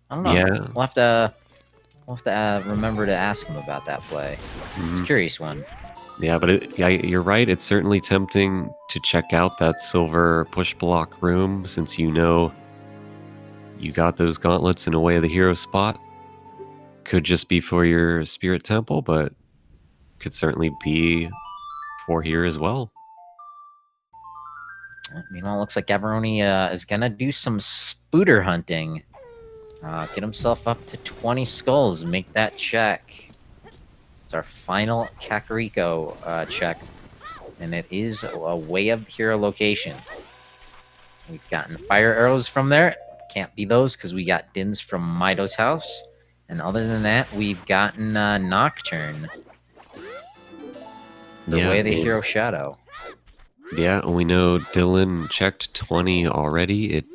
I don't know. Yeah. We'll have to remember to ask him about that play. It's a curious one. Yeah, but you're right. It's certainly tempting to check out that silver push block room since you know you got those gauntlets in a way of the hero spot. Could just be for your spirit temple, but could certainly be for here as well. You know, it looks like Gavaroni is gonna do some spooter hunting. Get himself up to 20 skulls, make that check. It's our final Kakariko check, and it is a way of hero location. We've gotten fire arrows from there. Can't be those because we got Dins from Mido's house. And other than that, we've gotten Nocturne. The way of the hero shadow. Yeah, and we know Dylan checked 20 already. It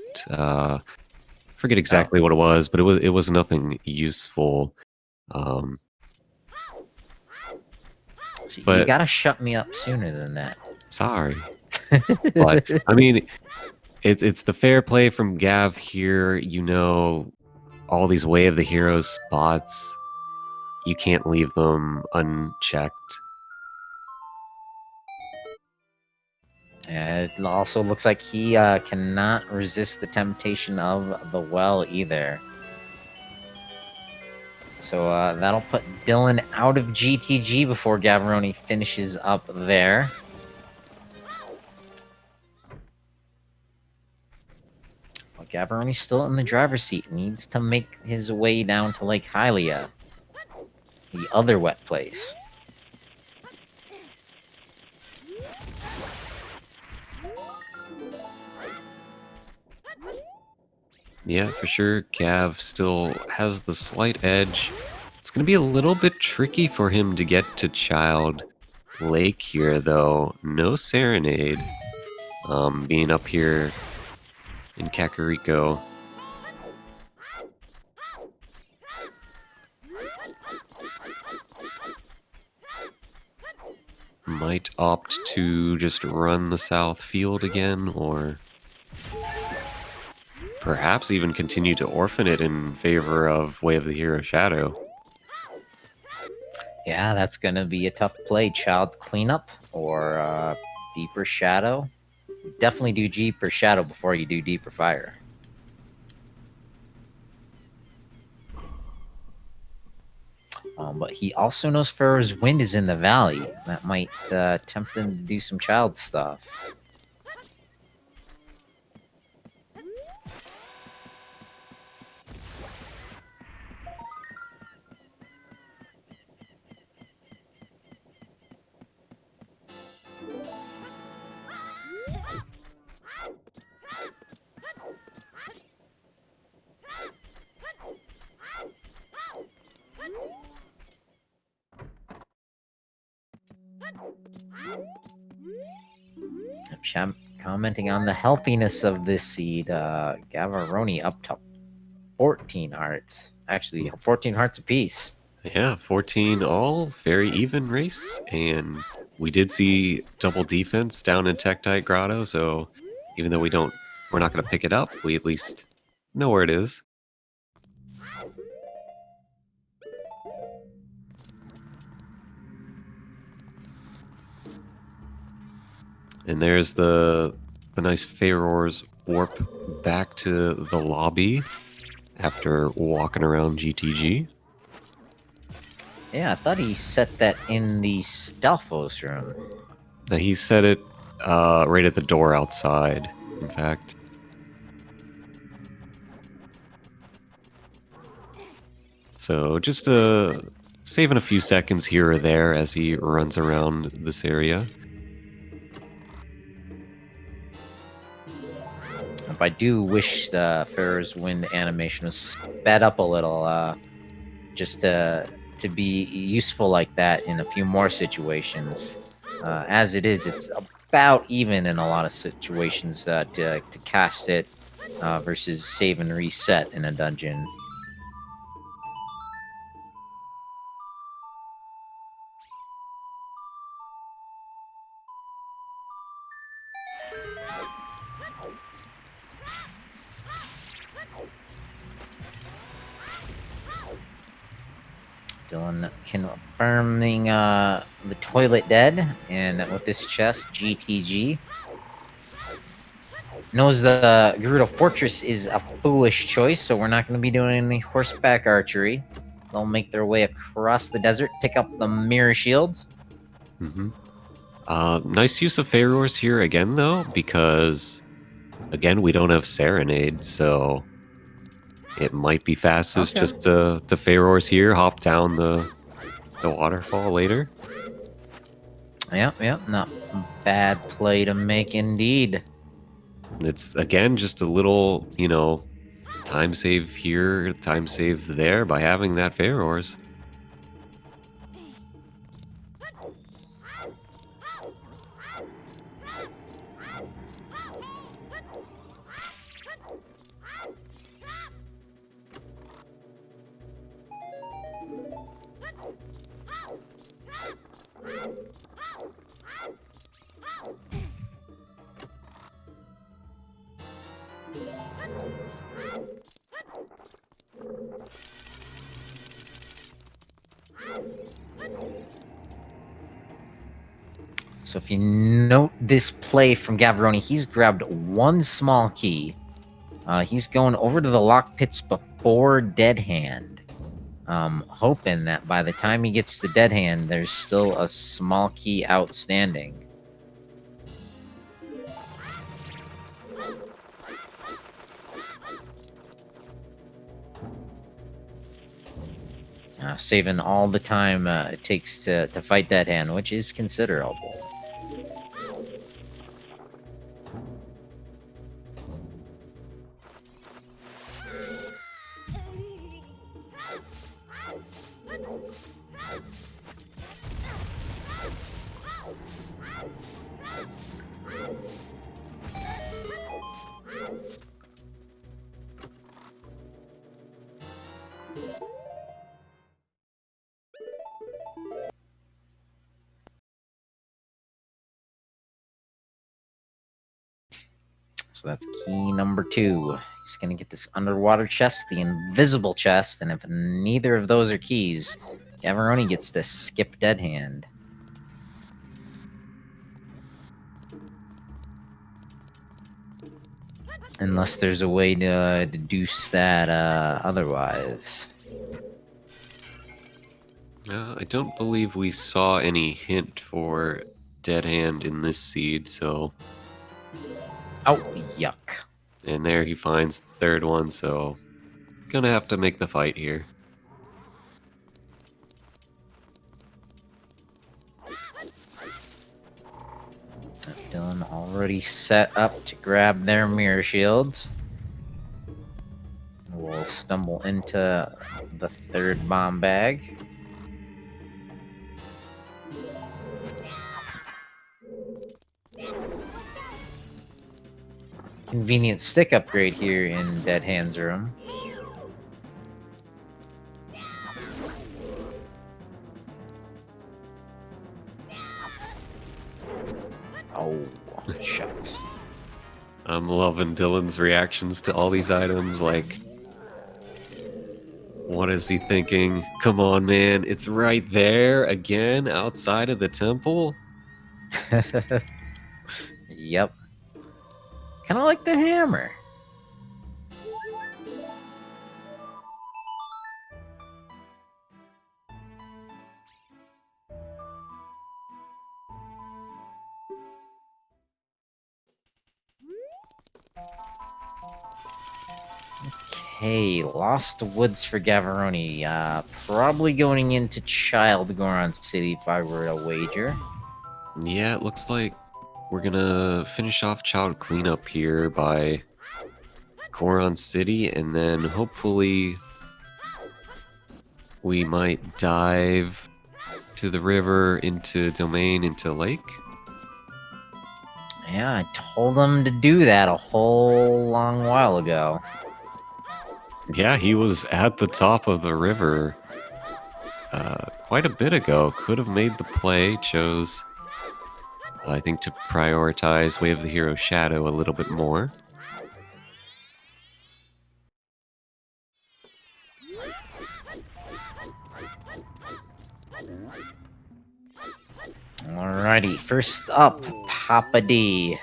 forget exactly what it was, but it was nothing useful. But you gotta shut me up sooner than that. Sorry. But I mean, it's the fair play from Gav here. You know, all these way of the heroes spots, you can't leave them unchecked. It also looks like he cannot resist the temptation of the well either. So that'll put Dylan out of GTG before Gavaroni finishes up there. Well, Gavaroni's still in the driver's seat. Needs to make his way down to Lake Hylia, the other wet place. Yeah, for sure. Gav still has the slight edge. It's going to be a little bit tricky for him to get to Child Lake here, though. No Serenade. Being up here in Kakariko. Might opt to just run the south field again, or perhaps even continue to orphan it in favor of Way of the Hero Shadow. Yeah, that's gonna be a tough play. Child Cleanup or Deeper Shadow. Definitely do Deeper Shadow before you do Deeper Fire. But he also knows Pharaoh's Wind is in the valley. That might tempt him to do some child stuff. Commenting on the healthiness of this seed, Gavaroni up to 14 hearts. Actually, 14 hearts apiece. Yeah, 14 all, very even race, and we did see double defense down in Tektite Grotto, so even though we're not going to pick it up, we at least know where it is. And there's the nice Farore's warp back to the lobby after walking around GTG. Yeah, I thought he set that in the Stalfos room. Now he set it right at the door outside, in fact. So just saving a few seconds here or there as he runs around this area. I do wish the Pharaoh's Wind animation was sped up a little, just to be useful like that in a few more situations. As it is, it's about even in a lot of situations to cast it versus save and reset in a dungeon. Dylan confirming the toilet dead, and with this chest, GTG. Knows the Gerudo Fortress is a foolish choice, so we're not going to be doing any horseback archery. They'll make their way across the desert, pick up the mirror shields. Mm-hmm. Nice use of Farore's here again, though, because, again, we don't have Serenade, so it might be fastest just to Farore's here, hop down the waterfall later. Yep, not a bad play to make indeed. It's, again, just a little, time save here, time save there by having that Farore's. So if you note this play from Gavaroni, he's grabbed one small key. He's going over to the lock pits before Dead Hand. Hoping that by the time he gets to Dead Hand, there's still a small key outstanding. Saving all the time it takes to fight Dead Hand, which is considerable. So that's key number 2. He's gonna get this underwater chest, the invisible chest, and if neither of those are keys, Gavaroni gets to skip Dead Hand. Unless there's a way to deduce that otherwise. I don't believe we saw any hint for Dead Hand in this seed, so... Oh, yuck. And there he finds the third one, so... Gonna have to make the fight here. Dylan already set up to grab their mirror shields. We'll stumble into the third bomb bag. Convenient stick upgrade here in Dead Hand's room. I'm loving Dylan's reactions to all these items. Like, what is he thinking? Come on, man. It's right there again outside of the temple. Yep. Kind of like the hammer. Okay, Lost Woods for Gavaroni. Probably going into Child Goron City if I were to wager. Yeah, it looks like we're gonna finish off child cleanup here by Goron City, and then hopefully we might dive to the river, into Domain, into Lake. Yeah, I told him to do that a whole long while ago. Yeah, he was at the top of the river quite a bit ago. Could have made the play, chose, I think, to prioritize Way of the Hero Shadow a little bit more. Alrighty, first up, Papa D.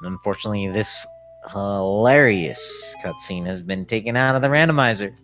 Unfortunately, this hilarious cutscene has been taken out of the randomizer.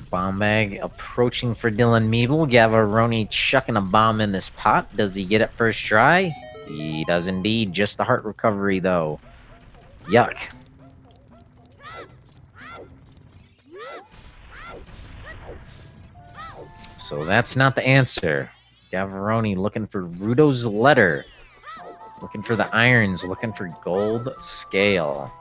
Bomb bag approaching for DylanMeeble. Gavaroni chucking a bomb in this pot. Does he get it first try? He does indeed. Just a heart recovery, though. Yuck. So that's not the answer. Gavaroni looking for Rudo's letter. Looking for the irons. Looking for gold scale.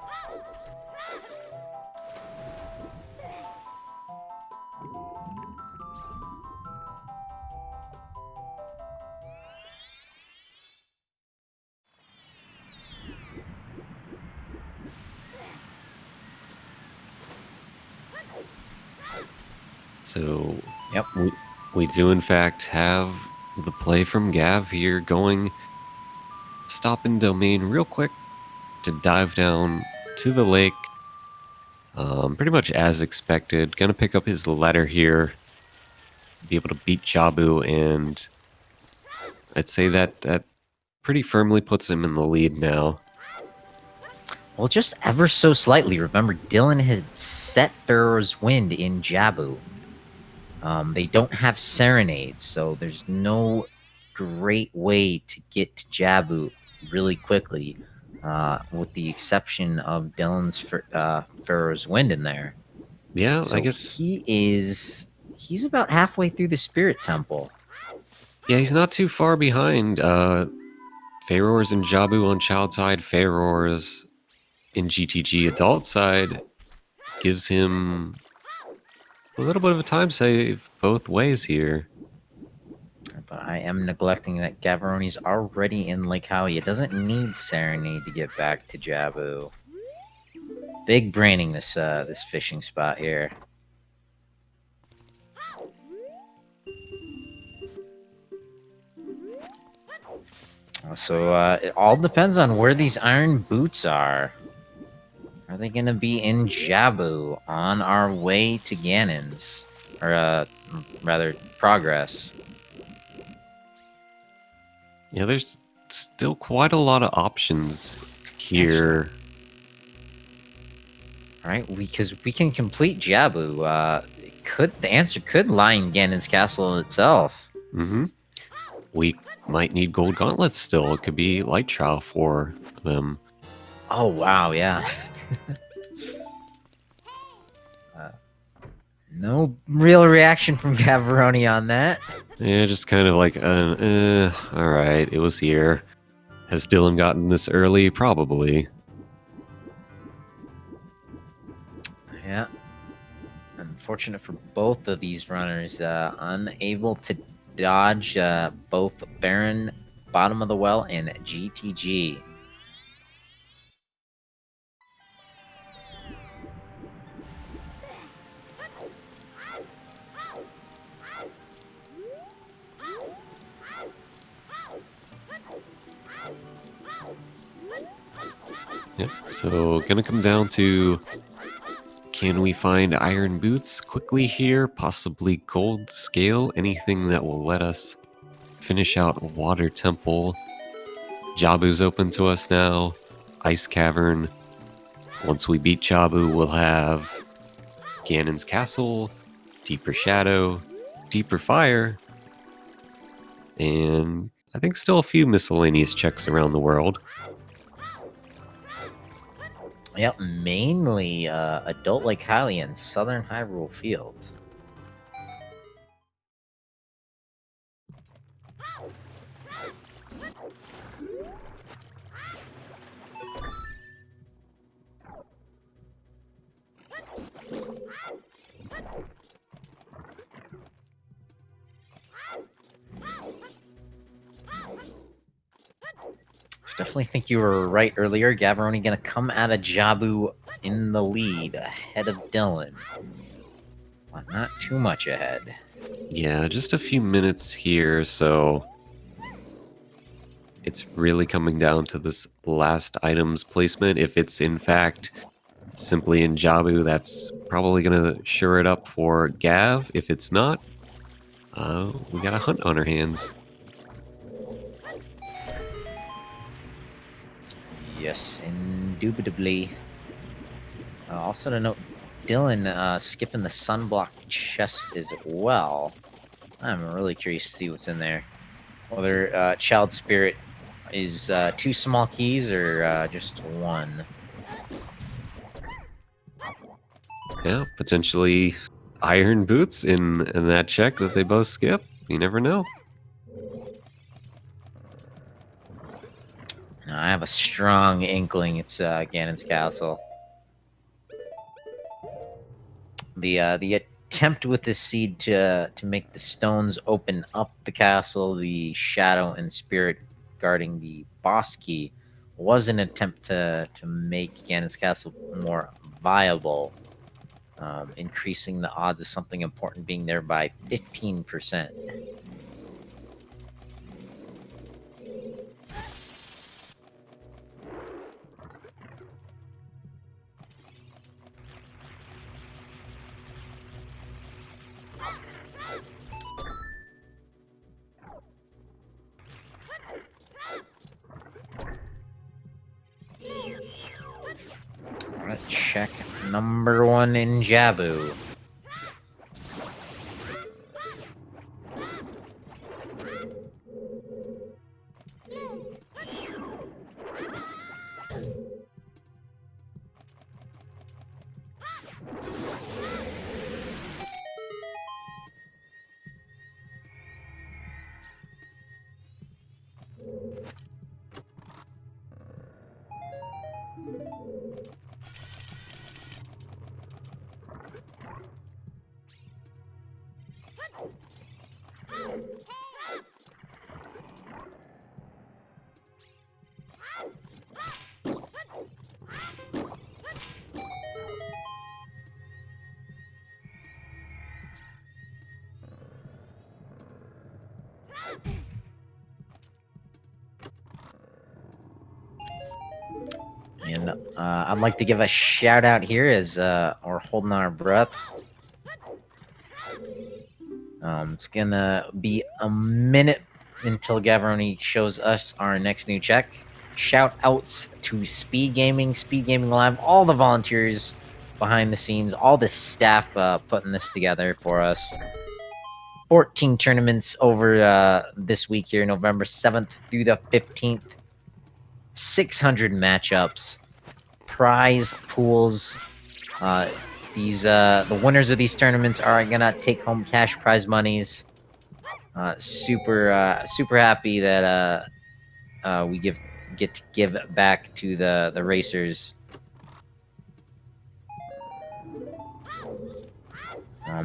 So, Yep. we do in fact have the play from Gav here going. Stop in Domain real quick to dive down to the lake. Pretty much as expected. Gonna pick up his letter here. Be able to beat Jabu, and I'd say that pretty firmly puts him in the lead now. Well, just ever so slightly. Remember, Dylan had set Pharaoh's Wind in Jabu. They don't have Serenades, so there's no great way to get to Jabu really quickly, with the exception of Dylan's Pharaoh's Wind in there. Yeah, So I guess he's about halfway through the Spirit Temple. Yeah, he's not too far behind. Pharaoh's and Jabu on child side, Pharaoh's in GTG adult side gives him a little bit of a time save both ways here. But I am neglecting that Gavaroni's already in Lake Howie. It doesn't need Serenade to get back to Jabu. Big braining this fishing spot here. So it all depends on where these iron boots are. Are they going to be in Jabu on our way to Ganon's? Or rather, Progress. Yeah, there's still quite a lot of options here. All right, because we can complete Jabu. The answer could lie in Ganon's castle itself. Mm-hmm. We might need gold gauntlets still. It could be light trial for them. Oh wow, yeah. No real reaction from Gavaroni on that. Yeah, just kind of like, all right, it was here. Has Dylan gotten this early? Probably. Yeah. Unfortunate for both of these runners. Unable to dodge both Baron, Bottom of the Well, and GTG. Yep, so gonna come down to, can we find iron boots quickly here? Possibly gold scale? Anything that will let us finish out Water Temple. Jabu's open to us now. Ice Cavern. Once we beat Jabu, we'll have Ganon's Castle, Deeper Shadow, Deeper Fire, and I think still a few miscellaneous checks around the world. Yep, mainly Adult Lake Hylia and Southern Hyrule Field. Definitely think you were right earlier. Gavaroni gonna come out of Jabu in the lead, ahead of Dylan. Well, not too much ahead. Yeah, just a few minutes here, so it's really coming down to this last item's placement. If it's in fact simply in Jabu, that's probably gonna sure it up for Gav. If it's not, we got a hunt on our hands. Yes, indubitably. Also to note, Dylan skipping the sunblock chest as well. I'm really curious to see what's in there. Whether Child Spirit is 2 small keys or just 1. Yeah, potentially iron boots in that check that they both skip. You never know. I have a strong inkling it's Ganon's castle. The attempt with this seed to make the stones open up the castle, the shadow and spirit guarding the boss key, was an attempt to make Ganon's castle more viable, increasing the odds of something important being there by 15%. Alright, check number 1 in Jabu. And I'd like to give a shout out here as we're holding our breath. It's gonna be a minute until Gavaroni shows us our next new check. shout outs to SpeedGaming Live, all the volunteers behind the scenes, all the staff putting this together for us. 14 tournaments over this week here, November 7th through the 15th. 600 matchups, prize pools. The winners of these tournaments are gonna take home cash prize monies. Super happy that we get to give back to the racers.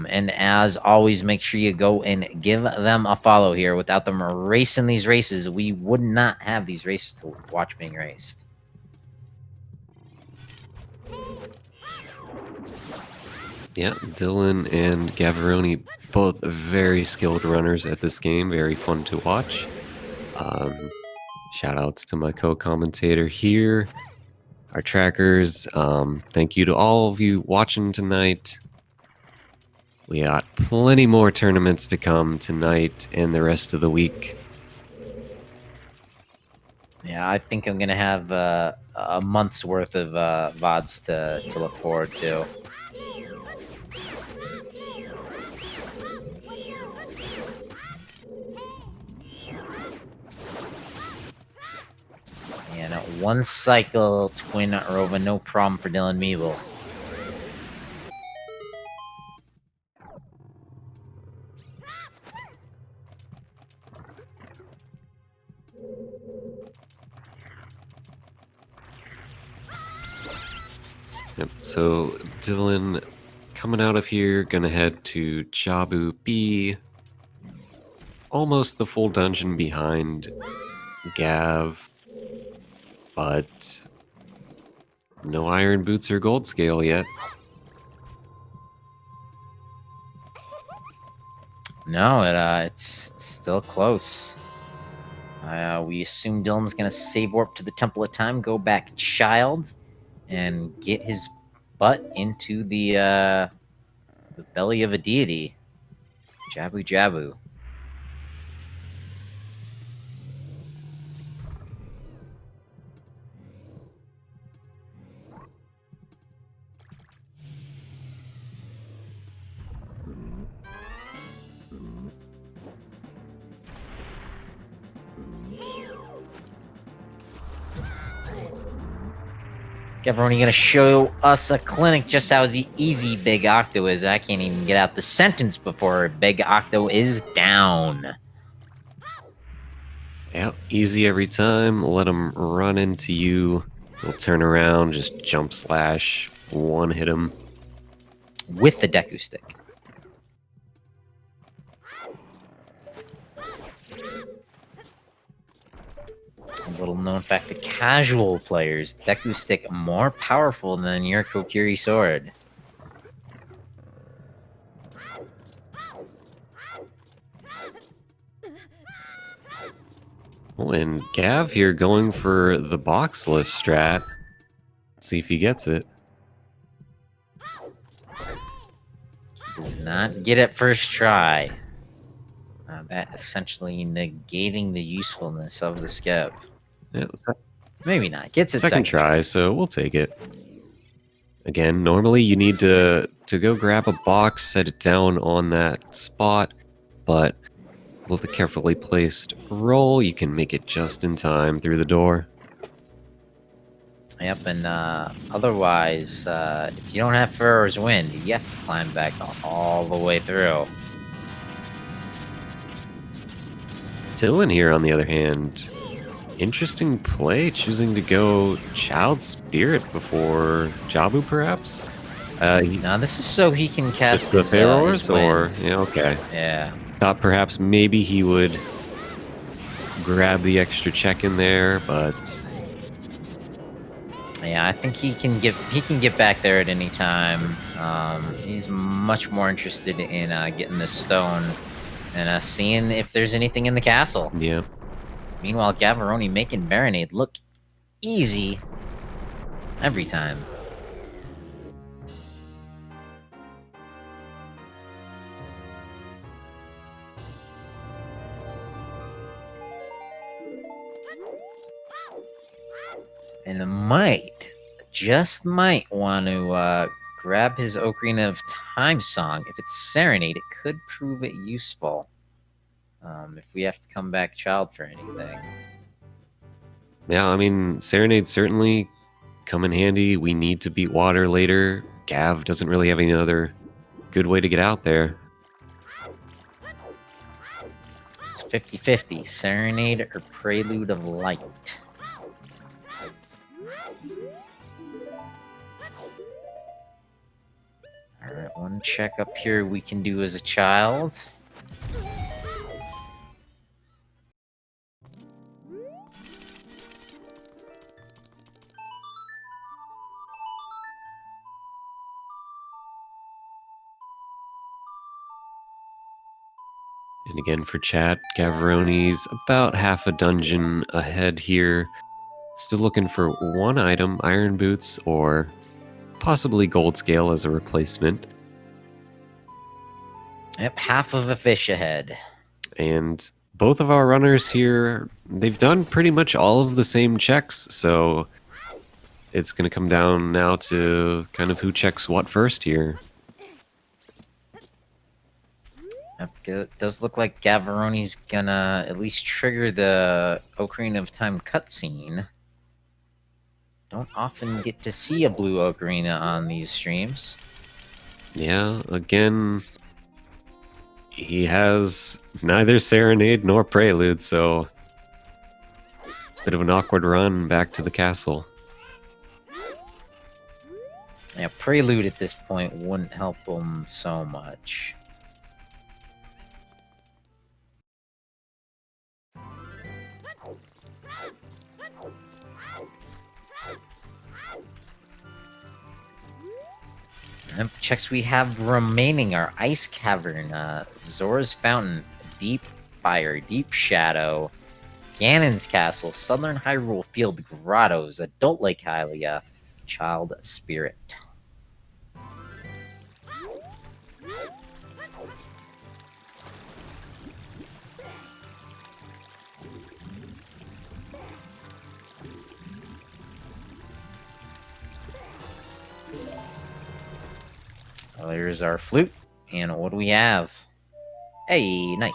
And as always, make sure you go and give them a follow here. Without them racing these races, we would not have these races to watch being raced. Yeah, Dylan and Gavaroni, both very skilled runners at this game. Very fun to watch. Shout outs to my co-commentator here, our trackers. Thank you to all of you watching tonight. We got plenty more tournaments to come tonight and the rest of the week. Yeah, I think I'm gonna have a month's worth of VODs to look forward to. And one cycle twin Rova, no problem for DylanMeeble. Yep, so Dylan coming out of here, gonna head to Jabu B. Almost the full dungeon behind Gav, but no iron boots or gold scale yet. No, it's still close. We assume Dylan's gonna save warp to the Temple of Time, go back child, and get his butt into the belly of a deity. Jabu Jabu. Gavaroni gonna show us a clinic just how easy Big Octo is. I can't even get out the sentence before Big Octo is down. Yep, easy every time. Let him run into you. He'll turn around, just jump slash, one hit him. With the Deku Stick. A little known fact to casual players, Deku Stick more powerful than your Kokiri Sword. Well, and Gav here going for the boxless strat. Let's see if he gets it. Does not get it first try. That essentially negating the usefulness of the skip. Yeah, Maybe not. Gets it second try, so we'll take it. Again, normally you need to go grab a box, set it down on that spot, but with a carefully placed roll, you can make it just in time through the door. Yep, and otherwise, if you don't have Pharaoh's Wind, you have to climb back all the way through. Dylan here, on the other hand, interesting play, choosing to go Child Spirit before Jabu, perhaps? Now, this is so he can cast the his, Pharaohs, his wind. or... Yeah, okay. Yeah. Thought perhaps maybe he would grab the extra check in there, but... Yeah, I think he can get back there at any time. He's much more interested in getting this stone and seeing if there's anything in the castle. Yeah. Meanwhile, Gavaroni making Baronade look easy every time. just might want to grab his Ocarina of Time song. If it's Serenade, it could prove it useful. If we have to come back child for anything. Yeah, I mean, Serenade certainly come in handy. We need to beat water later. Gav doesn't really have any other good way to get out there. It's 50-50, Serenade or Prelude of Light. Alright, one check up here we can do as a child. And again for chat, Gavaroni's about half a dungeon ahead here. Still looking for one item, iron boots, or possibly gold scale as a replacement. Yep, half of a fish ahead. And both of our runners here, they've done pretty much all of the same checks, so it's going to come down now to kind of who checks what first here. Yep, it does look like Gavaroni's gonna at least trigger the Ocarina of Time cutscene. Don't often get to see a blue Ocarina on these streams. Yeah, again, he has neither Serenade nor Prelude, so it's a bit of an awkward run back to the castle. Yeah, Prelude at this point wouldn't help him so much. And the checks we have remaining are Ice Cavern, Zora's Fountain, Deep Fire, Deep Shadow, Ganon's Castle, Southern Hyrule Field Grottos, Adult Lake Hylia, Child Spirit. Well, here's our flute, and what do we have? Hey, nice.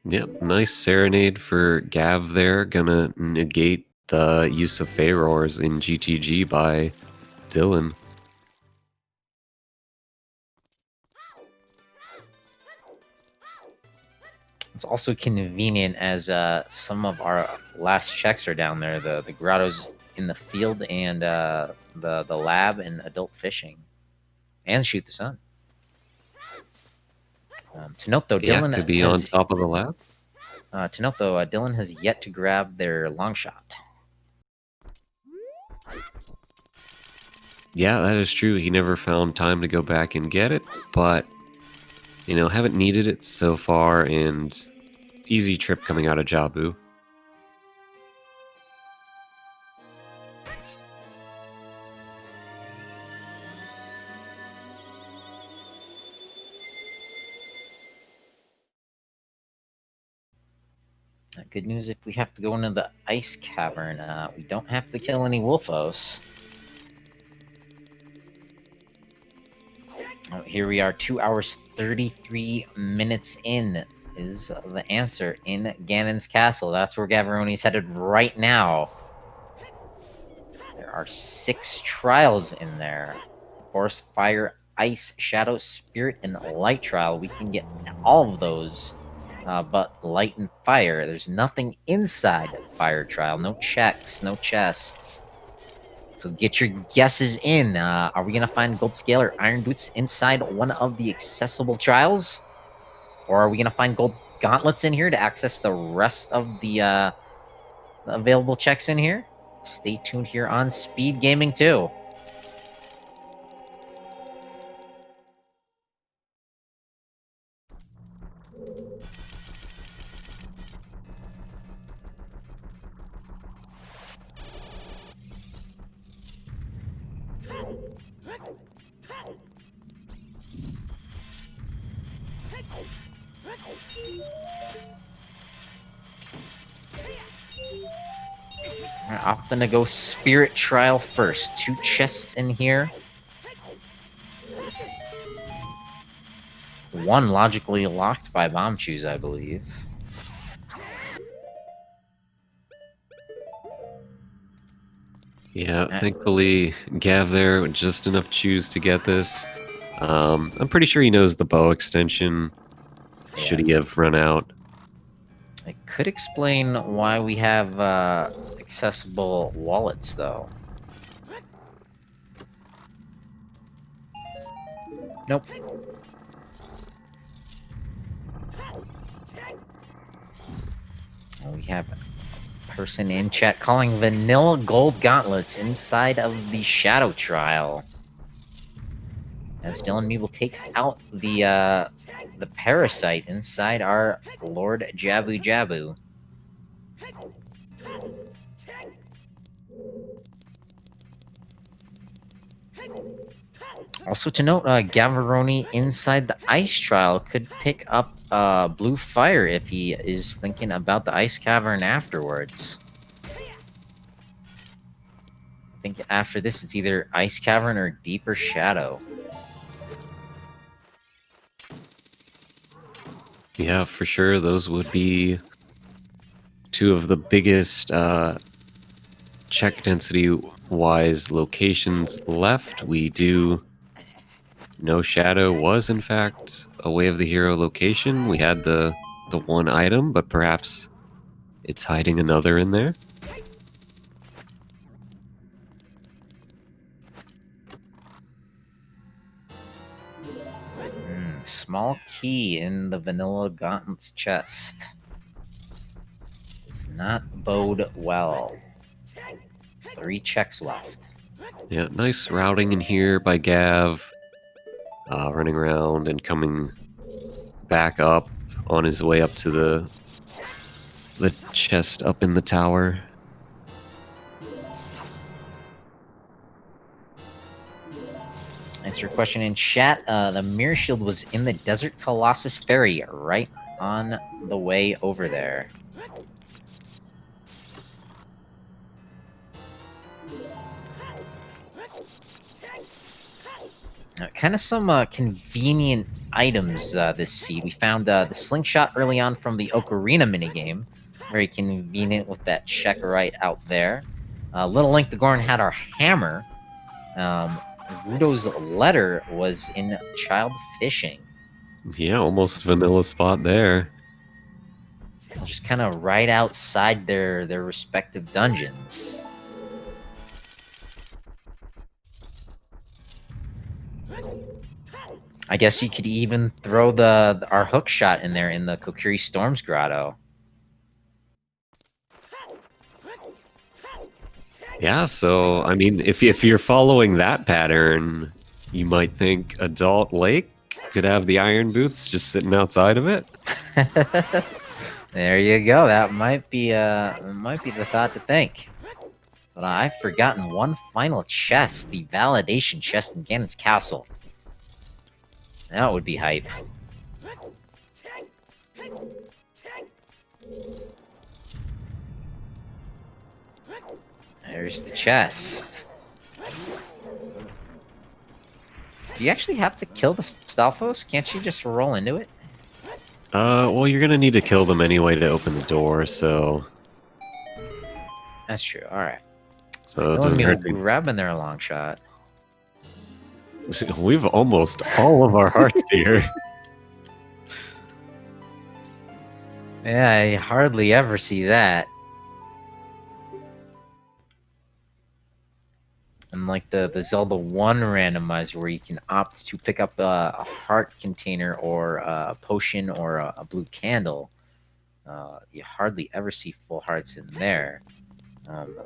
Yep, nice Serenade for Gav there. Gonna negate the use of Pharaohs in GTG by Dylan. It's also convenient as some of our last checks are down there. The grottos in the field and the lab and adult fishing. And shoot the sun. To note though, Yeah, Dylan could be has, on top of the lab. To note though, Dylan has yet to grab their long shot. Yeah, that is true. He never found time to go back and get it, but, you know, haven't needed it so far, and easy trip coming out of Jabu. Good news if we have to go into the ice cavern, we don't have to kill any Wolfos. Oh, here we are, 2 hours 33 minutes in is the answer in Ganon's Castle. That's where Gavaroni's headed right now. There are 6 trials in there. Force, Fire, Ice, Shadow, Spirit, and Light trial. We can get all of those, but Light and Fire. There's nothing inside Fire trial. No checks, no chests. So get your guesses in. Are we gonna find gold scale or iron boots inside one of the accessible trials? Or are we gonna find gold gauntlets in here to access the rest of the available checks in here? Stay tuned here on Speed Gaming 2. opting to go Spirit Trial first. 2 chests in here. 1 logically locked by Bomb Chews, I believe. Yeah, thankfully Gav there with just enough chews to get this. I'm pretty sure he knows the bow extension. Should he have run out? It could explain why we have accessible wallets, though. Nope. We have a person in chat calling vanilla gold gauntlets inside of the Shadow Trial. As DylanMeeble takes out the parasite inside our Lord Jabu Jabu. Also to note, Gavaroni inside the Ice Trial could pick up Blue Fire if he is thinking about the Ice Cavern afterwards. I think after this it's either Ice Cavern or Deeper Shadow. Yeah, for sure. Those would be 2 of the biggest check density-wise locations left. We do know Shadow was, in fact, a Way of the Hero location. We had the 1 item, but perhaps it's hiding another in there. Small key in the Vanilla Gauntlet's chest. Does not bode well. 3 checks left. Yeah, nice routing in here by Gav. Running around and coming back up on his way up to the chest up in the tower. Thanks for your question in chat. The Mirror Shield was in the Desert Colossus Ferry, right on the way over there. Kind of some convenient items this seed. We found the slingshot early on from the Ocarina minigame. Very convenient with that check right out there. Little Link the Goron had our hammer. Rudo's letter was in child fishing. Yeah, almost vanilla spot there. Just kind of right outside their respective dungeons. I guess you could even throw our hook shot in there in the Kokiri Storms Grotto. Yeah, so, I mean, if you're following that pattern, you might think Adult Lake could have the iron boots just sitting outside of it. There you go. That might be the thought to think. But I've forgotten one final chest, the validation chest in Ganon's castle. That would be hype. There's the chest. Do you actually have to kill the Stalfos? Can't you just roll into it? Well, you're gonna need to kill them anyway to open the door, so... That's true, alright. So it doesn't hurt to... grabbing their long shot. We've almost all of our hearts here. Yeah, I hardly ever see that. Unlike the Zelda 1 randomizer, where you can opt to pick up a heart container or a potion or a blue candle, you hardly ever see full hearts in there.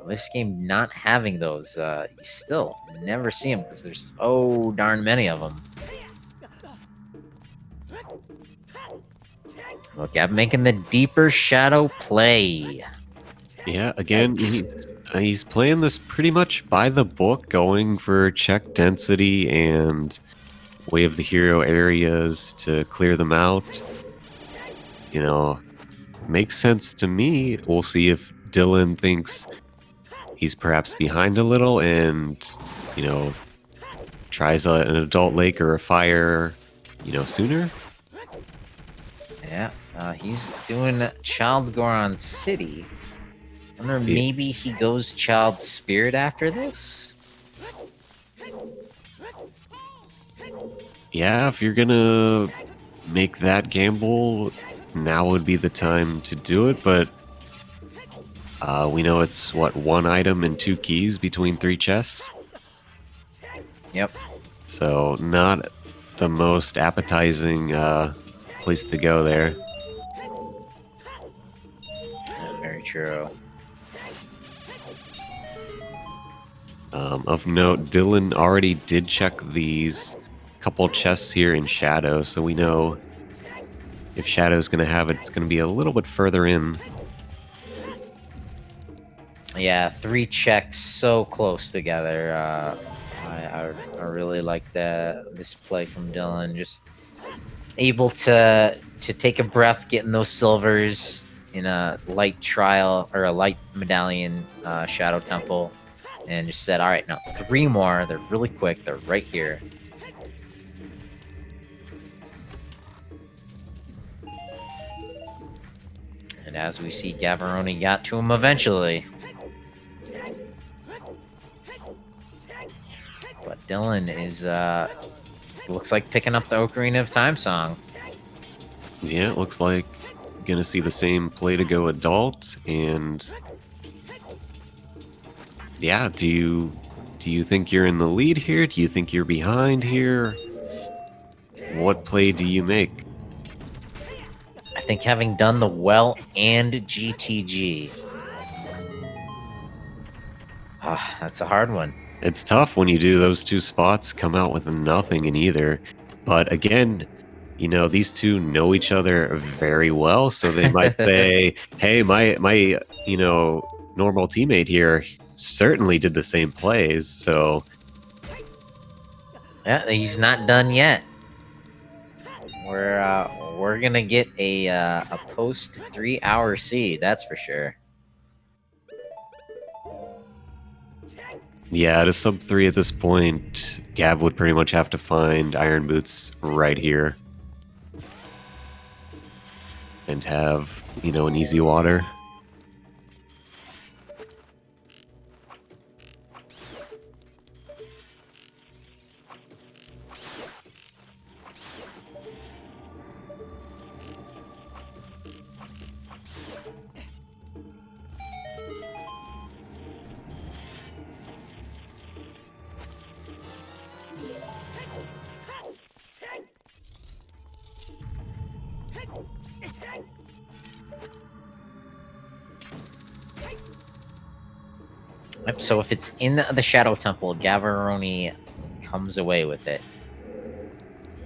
This game not having those, you still never see them because there's so darn many of them. Look at making the deeper shadow play. Yeah, again, he's playing this pretty much by the book, going for check density and Way of the Hero areas to clear them out. You know, makes sense to me. We'll see if Dylan thinks he's perhaps behind a little and, you know, tries an adult lake or a fire, you know, sooner. Yeah, he's doing Child Goron City. I wonder, Yeah. maybe he goes Child Spirit after this? Yeah, if you're gonna make that gamble, now would be the time to do it, but we know it's, what, 1 item and 2 keys between 3 chests? Yep. So not the most appetizing place to go there. Very true. Of note, Dylan already did check these couple chests here in Shadow, so we know if Shadow's going to have it, it's going to be a little bit further in. Yeah, 3 checks so close together. I really like this play from Dylan. Just able to take a breath, getting those silvers in a light trial or a light medallion Shadow Temple, and just said, all right, now 3 more. They're really quick. They're right here. And as we see, Gavaroni got to him eventually. But Dylan is, looks like picking up the Ocarina of Time song. Yeah, it looks like gonna see the same play to go adult, and yeah, do you think you're in the lead here? Do you think you're behind here? What play do you make? I think having done the well and GTG. That's a hard one. It's tough when you do those 2 spots, come out with nothing in either. But again, you know, these 2 know each other very well, so they might say, "Hey, my you know, normal teammate here certainly did the same plays." So Yeah, he's not done yet. We're gonna get a post 3-hour seed, that's for sure. yeah, at a sub 3 at this point, Gav would pretty much have to find Iron Boots right here and have, you know, an easy water. Yep, so if it's in the Shadow Temple, Gavaroni comes away with it.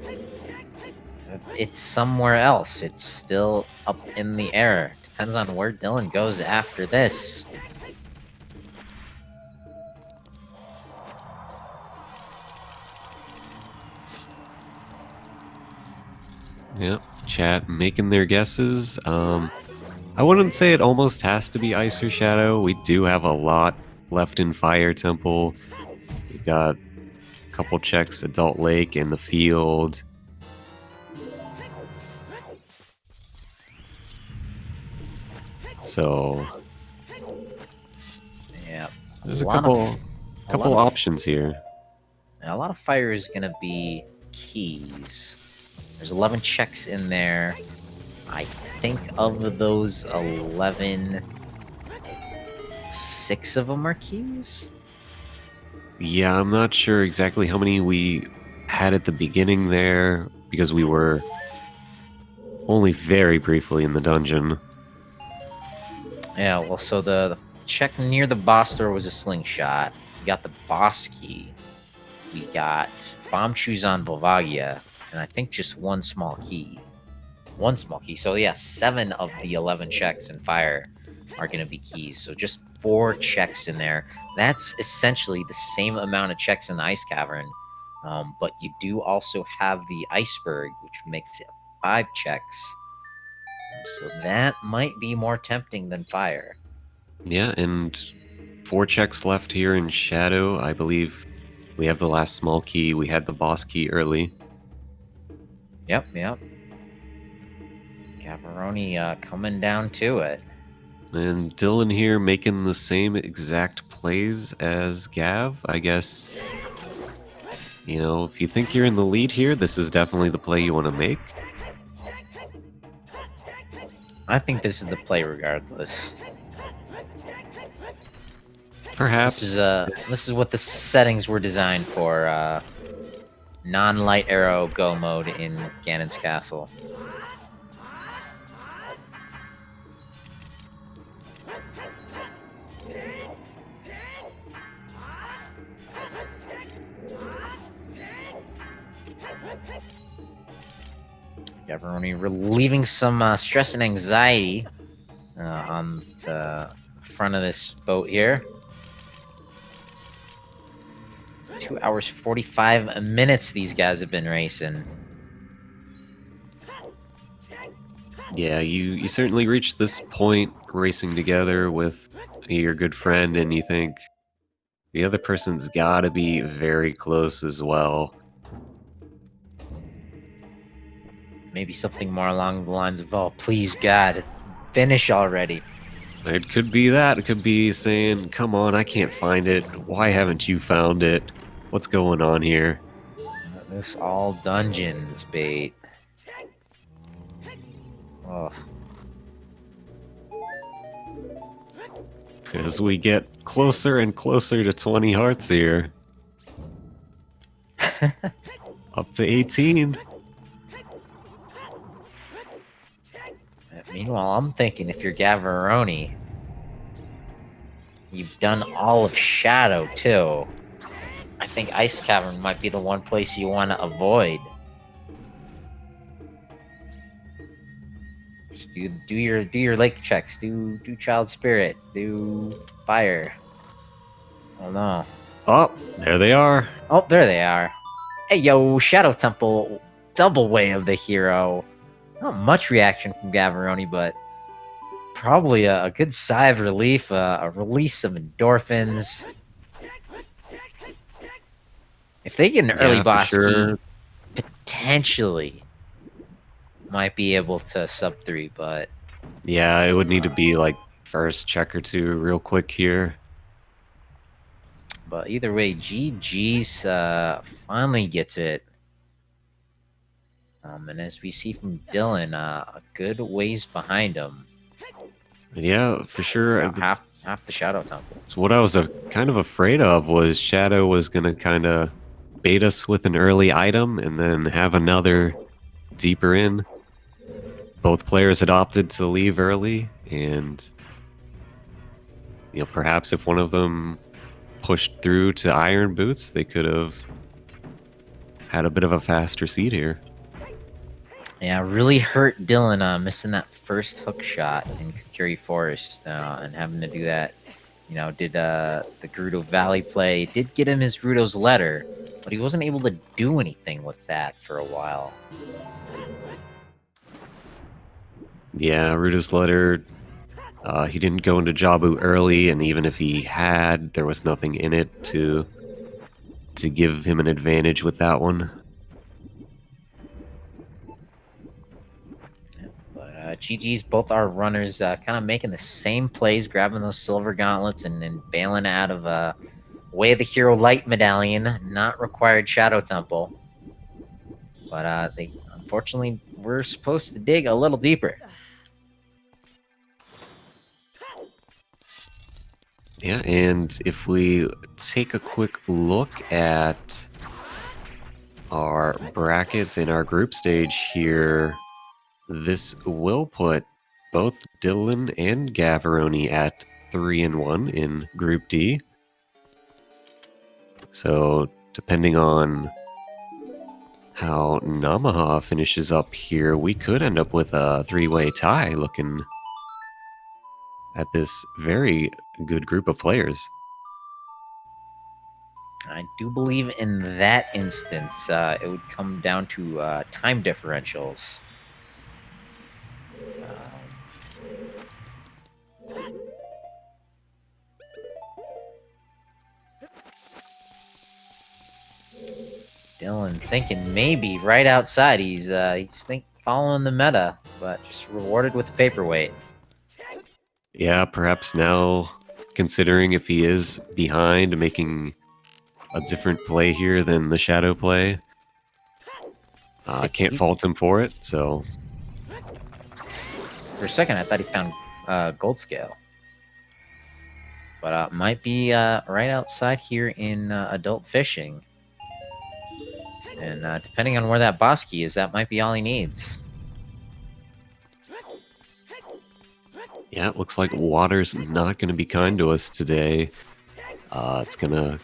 If it's somewhere else, it's still up in the air. Depends on where Dylan goes after this. Yep, chat making their guesses. I wouldn't say it almost has to be Ice or Shadow. We do have a lot left in Fire Temple. We've got a couple checks, Adult Lake in the field. So Yeah, there's a couple options here. a lot of fire is gonna be keys. There's 11 checks in there. I think of those 11, 6 of them are keys. Yeah, I'm not sure exactly how many we had at the beginning there because we were only very briefly in the dungeon. Yeah, well, so the check near the boss door was a slingshot. We got the boss key. We got bomb shoes on Volvagia, and I think just one small key. One small key. So yeah, 7 of the 11 checks in fire are going to be keys. So just 4 checks in there. That's essentially the same amount of checks in the ice cavern. But you do also have the iceberg, which makes it 5 checks. So that might be more tempting than fire. Yeah, and 4 checks left here in Shadow. I believe we have the last small key. We had the boss key early. Yep. Gavaroni coming down to it. And Dylan here making the same exact plays as Gav. I guess, you know, if you think you're in the lead here, this is definitely the play you want to make. I think this is the play regardless. Perhaps. This is what the settings were designed for. Non-light arrow go mode in Ganon's castle. Gavaroni relieving some stress and anxiety on the front of this boat here. 2 hours 45 minutes these guys have been racing. Yeah, you certainly reached this point racing together with your good friend, and you think the other person's got to be very close as well. Maybe something more along the lines of, oh, please, God, finish already. It could be that. It could be saying, come on, I can't find it. Why haven't you found it? What's going on here? This all dungeons bait. Oh. As we get closer and closer to 20 hearts here. Up to 18. Meanwhile, I'm thinking if you're Gavaroni, you've done all of Shadow too. I think Ice Cavern might be the one place you want to avoid. Just do your lake checks. Do Child Spirit. Do Fire. Oh no. Oh, there they are. Oh, there they are. Hey yo, Shadow Temple, double way of the hero. Not much reaction from Gavaroni, but probably a good sigh of relief, a release of endorphins. If they get an early boss key, potentially might be able to sub 3, but yeah, it would need to be like first check or two real quick here. But either way, GG's finally gets it. And as we see from Dylan, a good ways behind him. Yeah, for sure. Half the Shadow Temple. It's what I was kind of afraid of, was Shadow was going to kind of bait us with an early item and then have another deeper in. Both players had opted to leave early, and you know, perhaps if one of them pushed through to Iron Boots, they could have had a bit of a faster seed here. Yeah, really hurt Dylan missing that first hook shot in Kukuri Forest and having to do that. You know, did the Gerudo Valley play, did get him his Gerudo's letter, but he wasn't able to do anything with that for a while. Yeah, Gerudo's letter, he didn't go into Jabu early, and even if he had, there was nothing in it to give him an advantage with that one. GG's, both our runners kind of making the same plays, grabbing those silver gauntlets and bailing out of Way of the Hero Light Medallion, not required Shadow Temple. But they unfortunately were supposed to dig a little deeper. Yeah, and if we take a quick look at our brackets in our group stage here, this will put both Dylan and Gavaroni at 3-1 in Group D. So, depending on how Namaha finishes up here, we could end up with a 3-way tie, looking at this very good group of players. I do believe in that instance, it would come down to time differentials. Dylan thinking maybe right outside. He's following the meta, but just rewarded with a paperweight. Yeah, perhaps now, considering if he is behind, making a different play here than the shadow play. I can't fault him for it, so... For a second, I thought he found gold scale. But might be right outside here in adult fishing. And depending on where that boss key is, that might be all he needs. Yeah, it looks like water's not going to be kind to us today. It's going to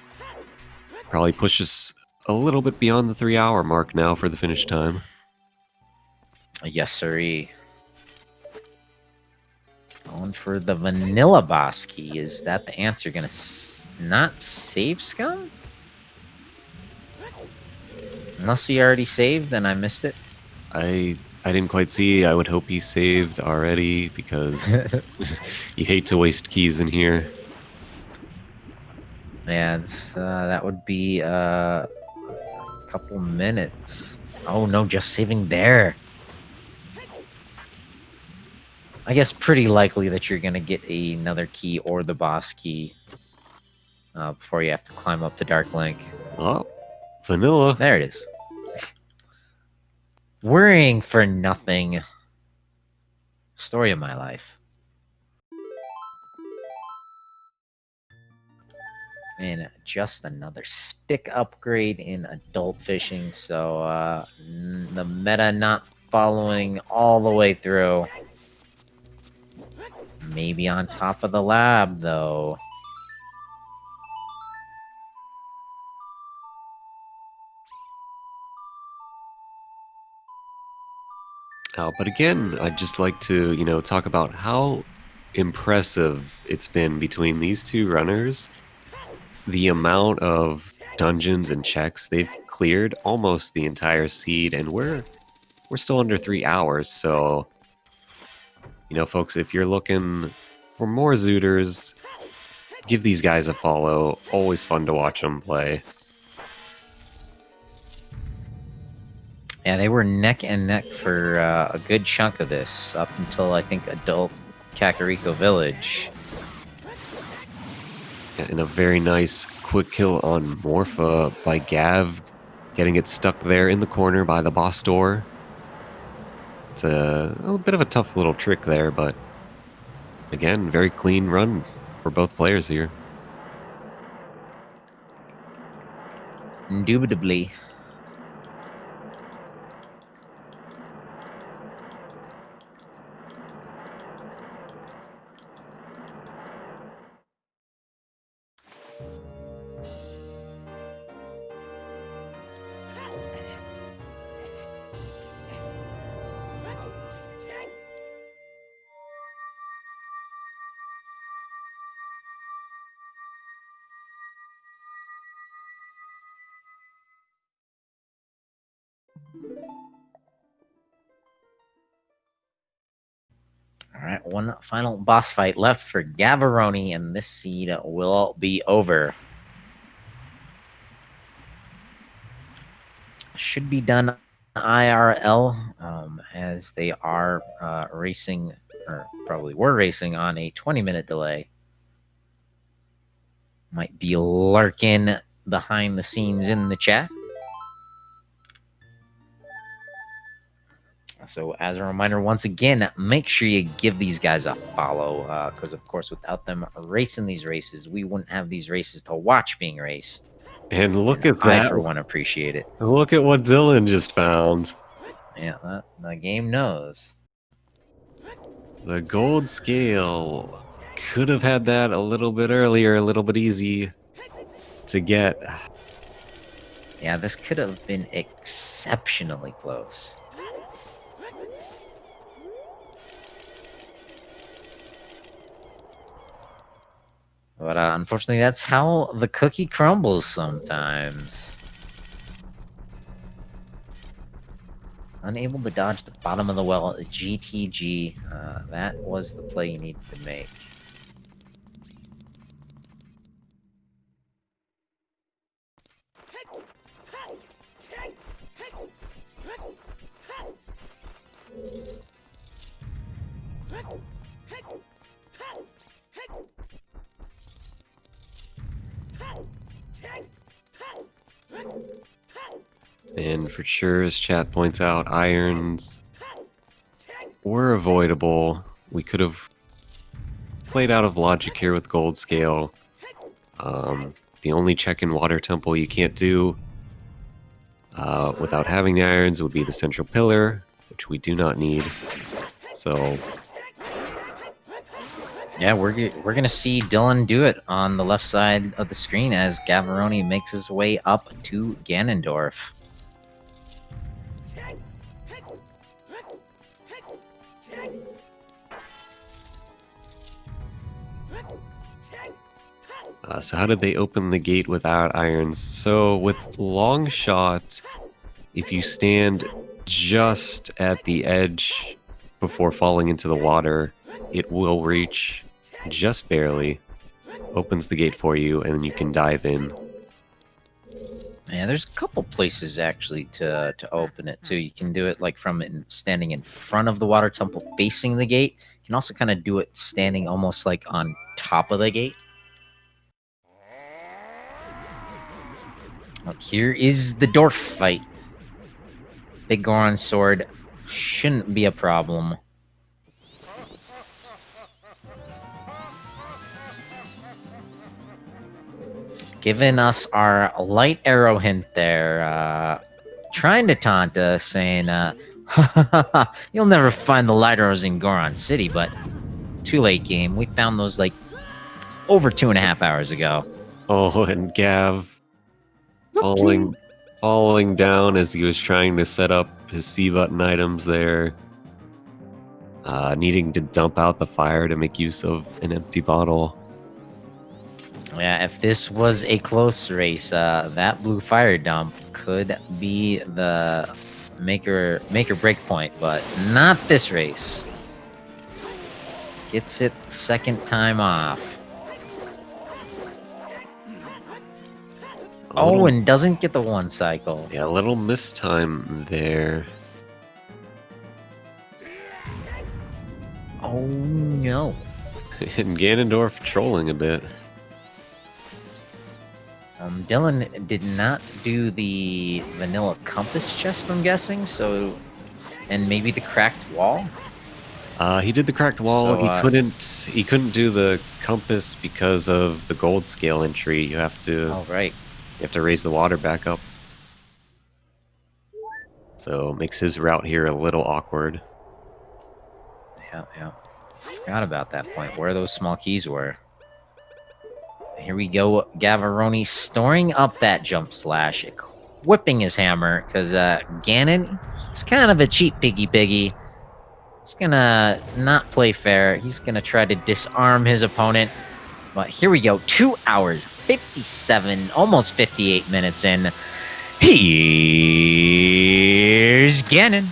probably push us a little bit beyond the 3-hour mark now for the finish time. Yes, sirree. Going for the vanilla boss key. Is that the answer? Gonna not save Scum? Unless he already saved and I missed it. I didn't quite see. I would hope he saved already because you hate to waste keys in here. Yeah, that would be a couple minutes. Oh no, just saving there. I guess pretty likely that you're gonna get another key or the boss key before you have to climb up the Dark Link. Oh, vanilla. There it is. Worrying for nothing. Story of my life. And just another stick upgrade in adult fishing, so the meta not following all the way through. Maybe on top of the lab, though. But again, I'd just like to, talk about how impressive it's been between these two runners. The amount of dungeons and checks they've cleared almost the entire seed, and we're still under 3 hours. So, folks, if you're looking for more Zooters, give these guys a follow. Always fun to watch them play. Yeah, they were neck and neck for a good chunk of this, up until I think adult Kakariko Village. And a very nice quick kill on Morpha by Gav, getting it stuck there in the corner by the boss door. It's a bit of a tough little trick there, but again, very clean run for both players here. Indubitably. Alright, one final boss fight left for Gavaroni, and this seed will be over. Should be done IRL, as they are racing, or probably were racing on a 20-minute delay. Might be lurking behind the scenes in the chat. So as a reminder, once again, make sure you give these guys a follow, because of course, without them racing these races, we wouldn't have these races to watch being raced. And look at that. I, for one, appreciate it. Look at what Dylan just found. Yeah, the game knows. The gold scale. Could have had that a little bit earlier, a little bit easy to get. Yeah, this could have been exceptionally close. But unfortunately, that's how the cookie crumbles sometimes. Unable to dodge the bottom of the well, GTG. That was the play you needed to make. And for sure, as chat points out, irons were avoidable. We could have played out of logic here with gold scale. The only check in water temple you can't do without having the irons would be the central pillar, which we do not need. So yeah, we're gonna see Dylan do it on the left side of the screen as Gavaroni makes his way up to Ganondorf. So how did they open the gate without irons? So with long shot, if you stand just at the edge before falling into the water, it will reach just barely, opens the gate for you, and then you can dive in. Yeah, there's a couple places actually to open it too. You can do it like from standing in front of the water temple facing the gate. You can also kind of do it standing almost like on top of the gate. Look, here is the dwarf fight. Big Goron sword shouldn't be a problem. Giving us our light arrow hint there, trying to taunt us, saying, you'll never find the light arrows in Goron City, but too late game. We found those like over 2.5 hours ago. Oh, and Gav falling down as he was trying to set up his C button items there. Needing to dump out the fire to make use of an empty bottle. Yeah, if this was a close race, that blue fire dump could be the make or break point, but not this race. Gets it second time off. And doesn't get the one cycle. Yeah, a little mistime there. Oh no. And Ganondorf trolling a bit. Dylan did not do the vanilla compass chest, I'm guessing, so... And maybe the cracked wall? He did the cracked wall. So, he couldn't do the compass because of the gold scale entry. You have to... Oh, right. You have to raise the water back up. So it makes his route here a little awkward. Yeah. Forgot about that point, where those small keys were. Here we go, Gavaroni storing up that jump slash, equipping his hammer, because Ganon, he's kind of a cheap piggy. He's gonna not play fair. He's gonna try to disarm his opponent. But here we go, 2 hours, 57, almost 58 minutes in. Here's Ganon.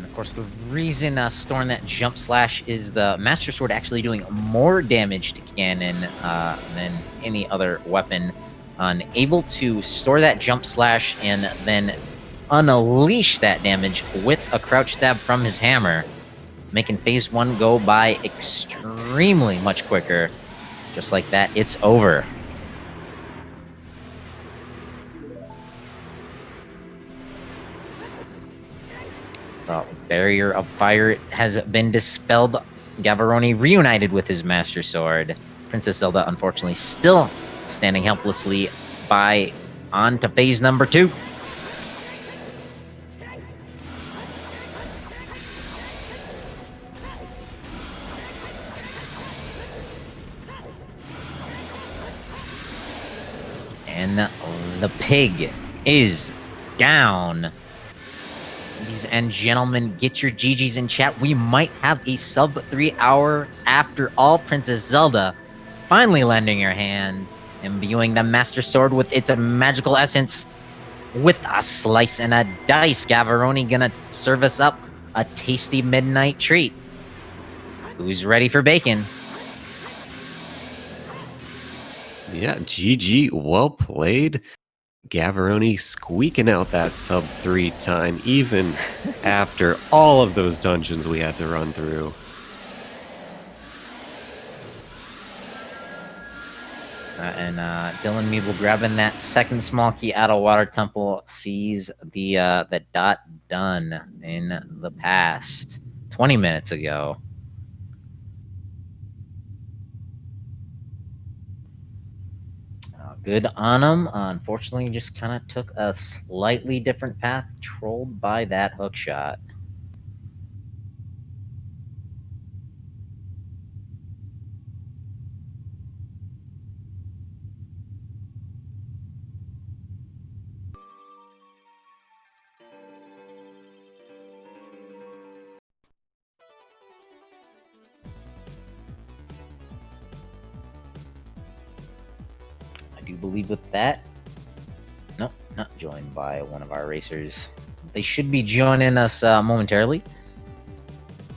Of course, the reason storing that jump slash is the Master Sword actually doing more damage to Ganon than any other weapon. Able to store that jump slash and then unleash that damage with a crouch stab from his hammer, making phase 1 go by extremely much quicker. Just like that, it's over. The barrier of fire has been dispelled. Gavaroni reunited with his Master Sword. Princess Zelda, unfortunately, still standing helplessly by on to phase number 2. And the pig is down. Ladies and gentlemen, get your GGs in chat. We might have a sub 3 hour after all. Princess Zelda finally lending her hand, imbuing the Master Sword with its magical essence. With a slice and a dice, Gavaroni gonna serve us up a tasty midnight treat. Who's ready for bacon? Yeah, GG, well played. Gavaroni squeaking out that sub 3 time, even after all of those dungeons we had to run through. And DylanMeeble grabbing that second small key out of Water Temple sees the dot done in the past 20 minutes ago. Good on him. Unfortunately, just kind of took a slightly different path, trolled by that hook shot. I do believe with that, nope, not joined by one of our racers. They should be joining us momentarily.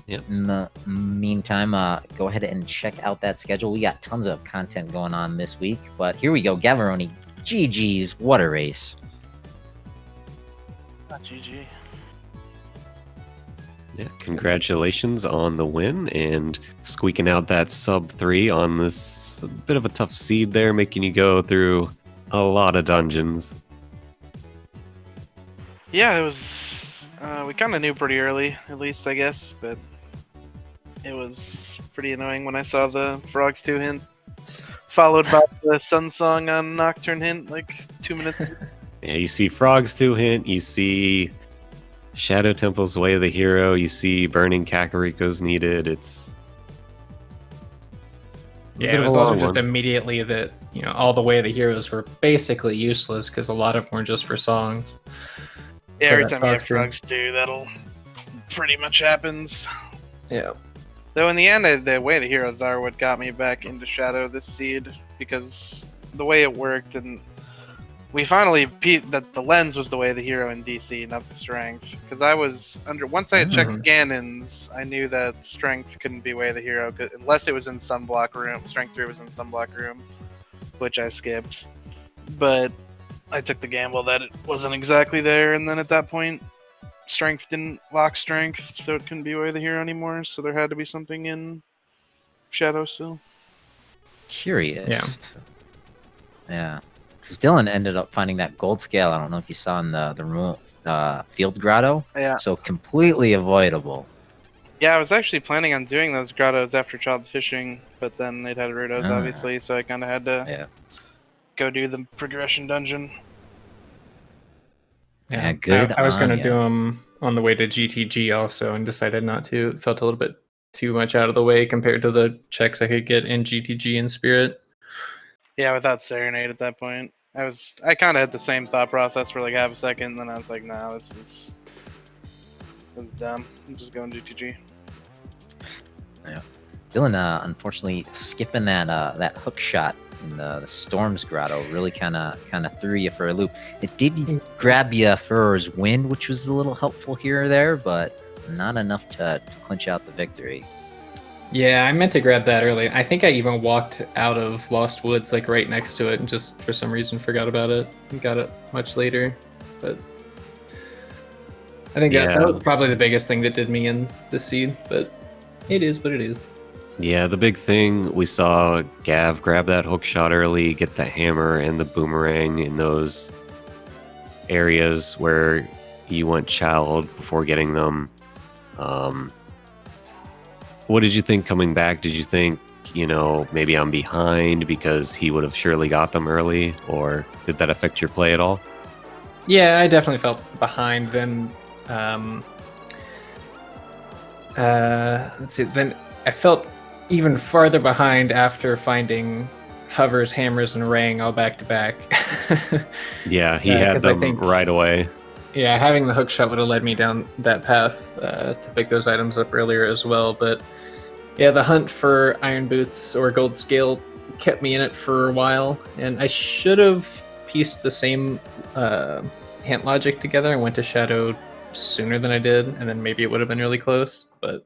Yep. In the meantime, go ahead and check out that schedule. We got tons of content going on this week, but here we go. Gavaroni, GG's, what a race. GG. Yeah, congratulations on the win and squeaking out that sub 3 on this bit of a tough seed there, making you go through a lot of dungeons. Yeah, it was. We kind of knew pretty early, at least I guess, but it was pretty annoying when I saw the Frogs 2 hint, followed by the Sun Song on Nocturne hint, like 2 minutes. Yeah, you see Frogs 2 hint, you see Shadow Temple's Way of the Hero, you see Burning Kakariko's needed. It's yeah, it was also just immediately that all the Way of the Heroes were basically useless because a lot of them were just for songs. Yeah, every time you have Frogs 2, that'll pretty much happens. Yeah. Though in the end, the Way of the Heroes are what got me back into Shadow this seed, because the way it worked, and we finally that the lens was the Way of the Hero in DC, not the strength. Because I was once I had checked Ganon's, I knew that strength couldn't be Way of the Hero unless it was in Sunblock Room. Strength 3 was in Sunblock Room, which I skipped. But I took the gamble that it wasn't exactly there, and then at that point, strength didn't lock strength, so it couldn't be Way of the Hero anymore, so there had to be something in Shadow still. Curious. Yeah. Yeah. Because Dylan ended up finding that gold scale. I don't know if you saw in the remote field grotto. Yeah. So completely avoidable. Yeah, I was actually planning on doing those grottos after Child Fishing, but then it had Rudos, obviously, so I kind of had to go do the progression dungeon. Yeah, good. I was going to do them on the way to GTG also and decided not to. It felt a little bit too much out of the way compared to the checks I could get in GTG and Spirit. Yeah, without Serenade at that point. I kind of had the same thought process for like half a second, and then I was like, nah, this is dumb. I'm just going GTG. Yeah. Dylan, unfortunately, skipping that hook shot in the Storm's Grotto really kind of threw you for a loop. It did grab you for his wind, which was a little helpful here or there, but not enough to clinch out the victory. Yeah, I meant to grab that early. I think I even walked out of Lost Woods like right next to it and just for some reason forgot about it and got it much later. But I think that was probably the biggest thing that did me in this seed, but it is what it is. Yeah, the big thing, we saw Gav grab that hook shot early, get the hammer and the boomerang in those areas where you went child before getting them. What did you think coming back? Did you think, maybe I'm behind because he would have surely got them early, or did that affect your play at all? Yeah, I definitely felt behind. Then, let's see. Then I felt even farther behind after finding hovers, hammers, and rang all back to back. Yeah, he had them right away. Yeah, having the hook shot would have led me down that path to pick those items up earlier as well. But yeah, the hunt for iron boots or gold scale kept me in it for a while, and I should have pieced the same hint logic together and went to Shadow sooner than I did, and then maybe it would have been really close, but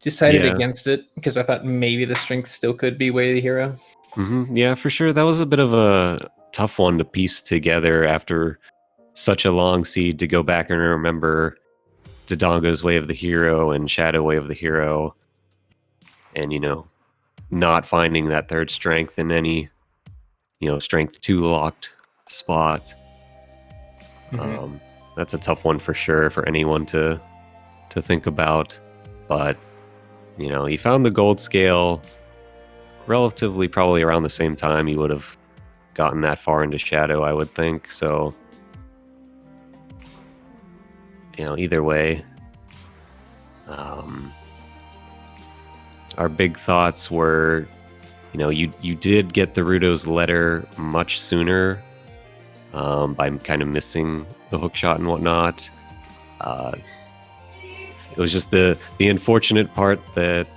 decided against it because I thought maybe the strength still could be Way of the Hero. Yeah, for sure. That was a bit of a tough one to piece together after such a long seed to go back and remember Dodongo's Way of the Hero and Shadow Way of the Hero, and not finding that third strength in any strength 2 locked spot. That's a tough one for sure for anyone to think about, but he found the gold scale relatively probably around the same time he would have gotten that far into Shadow, I would think. So either way, our big thoughts were you did get the Rudo's letter much sooner, by kind of missing the hook shot and whatnot. It was just the unfortunate part that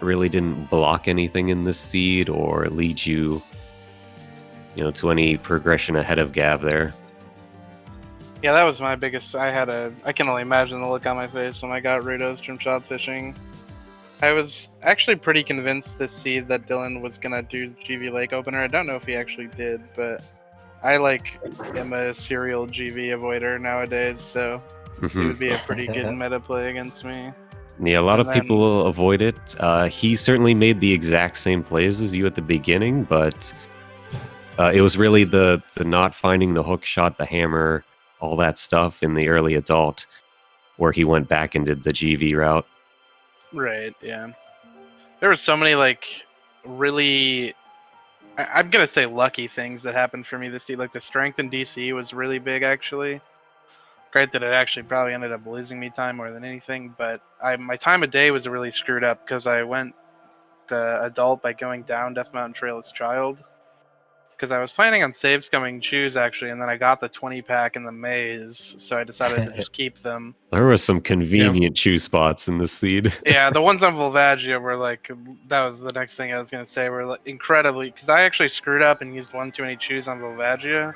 really didn't block anything in this seed or lead you to any progression ahead of Gav there. Yeah, that was my biggest. I can only imagine the look on my face when I got Rudo's trim shot fishing. I was actually pretty convinced this seed that Dylan was gonna do GV Lake Opener. I don't know if he actually did, but I am a serial GV avoider nowadays, so it would be a pretty good meta play against me. Yeah, a lot of people avoid it. He certainly made the exact same plays as you at the beginning, but it was really the not finding the hook shot, the hammer, all that stuff in the early adult where he went back and did the GV route. Right, yeah. There were so many, really... I'm gonna say lucky things that happened for me this seed. Like, the strength in DC was really big, actually. Granted, it actually probably ended up losing me time more than anything, but my time of day was really screwed up because I went adult by going down Death Mountain Trail as child. Because I was planning on save scumming chews, actually, and then I got the 20-pack in the maze, so I decided to just keep them. There were some convenient chew spots in the seed. Yeah, the ones on Volvagia were that was the next thing I was going to say, were incredibly, because I actually screwed up and used one too many chews on Volvagia,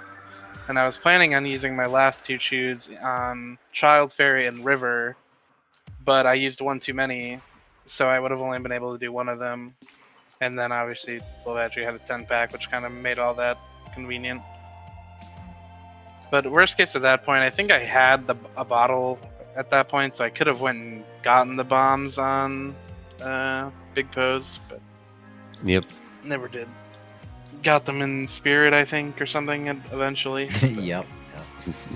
and I was planning on using my last 2 chews on Child Fairy and River, but I used one too many, so I would have only been able to do one of them. And then obviously Volvagia had a 10-pack, which kind of made all that convenient. But worst case at that point, I think I had a bottle at that point, so I could have went and gotten the bombs on Big Pose, but Yep. Never did. Got them in Spirit, I think, or something eventually. Yep.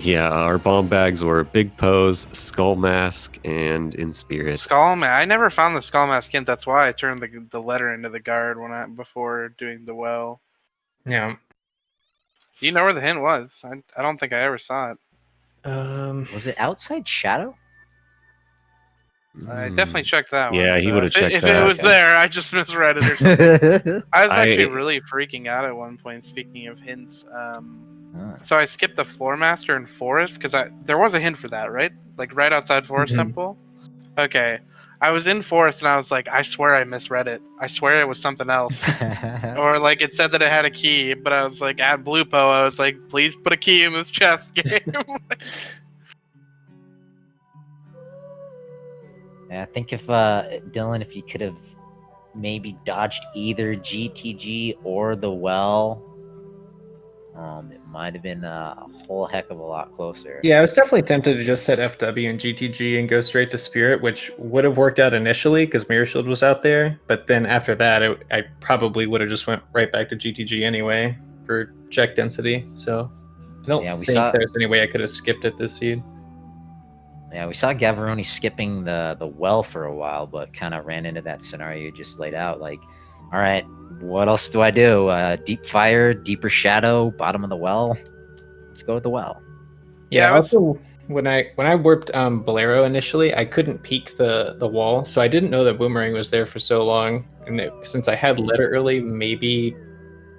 Yeah, our bomb bags were Big Pose, Skull Mask, and in Spirit. Skull Mask. I never found the Skull Mask hint. That's why I turned the letter into the guard before doing the well. Yeah. Do you know where the hint was? I don't think I ever saw it. Was it outside Shadow? I definitely checked that one. Yeah, he would have checked if that. it was there, I just misread it or something. I was actually really freaking out at one point, speaking of hints. So I skipped the Floor Master and Forest, because there was a hint for that, right? Like right outside Forest Temple? Okay. I was in Forest and I was like, I swear I misread it. I swear it was something else. Or like it said that it had a key, but I was like, at Blue Po, I was like, please put a key in this chest game. I think if Dylan, if you could have maybe dodged either GTG or the well, it might have been a whole heck of a lot closer. Yeah, I was definitely tempted to just set FW and GTG and go straight to Spirit, which would have worked out initially because Mirror Shield was out there. But then after that, I probably would have just went right back to GTG anyway for check density. So I don't think there's any way I could have skipped it this seed. Yeah, we saw Gavaroni skipping the well for a while, but kind of ran into that scenario you just laid out. Like, all right, what else do I do? Deep Fire, Deeper Shadow, bottom of the well. Let's go with the well. Yeah, also when I warped Bolero initially, I couldn't peek the wall, so I didn't know that Boomerang was there for so long. And since I had letter early, maybe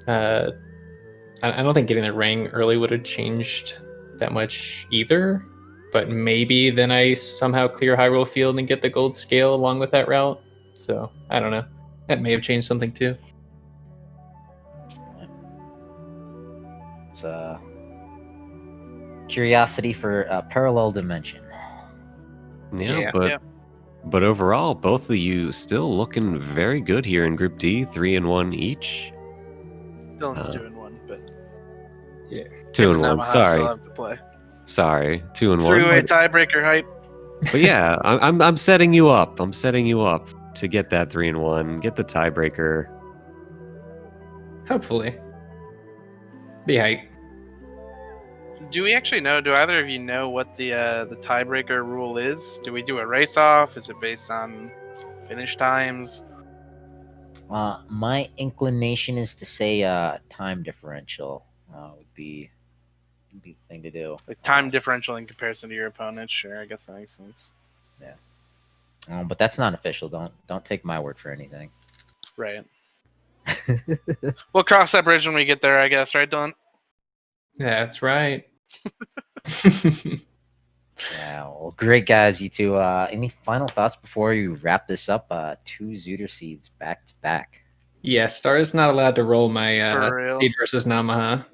I don't think getting the ring early would have changed that much either. But maybe then I somehow clear Hyrule Field and get the gold scale along with that route. So, I don't know. That may have changed something too. It's curiosity for a parallel dimension. But overall, both of you still looking very good here in Group D, 3-1 each. Dylan's doing one, but 2 Him and 1. Namaha still Sorry. have to play. Sorry. 2 and 1. Three-way tiebreaker hype. But yeah, I'm setting you up. I'm setting you up to get that 3 and 1, get the tiebreaker. Hopefully. Be hype. Do we actually know? Do either of you know what the tiebreaker rule is? Do we do a race off? Is it based on finish times? My inclination is to say time differential would be the thing to do. Like time differential in comparison to your opponent? Sure, I guess that makes sense. But that's not official. Don't take my word for anything. Right. We'll cross that bridge when we get there, I guess. Right, Dylan? That's right. Yeah, well, great guys, you two. Any final thoughts before you wrap this up? 2 Zooter seeds back to back. Yeah, Star is not allowed to roll my For real? seed versus Namaha.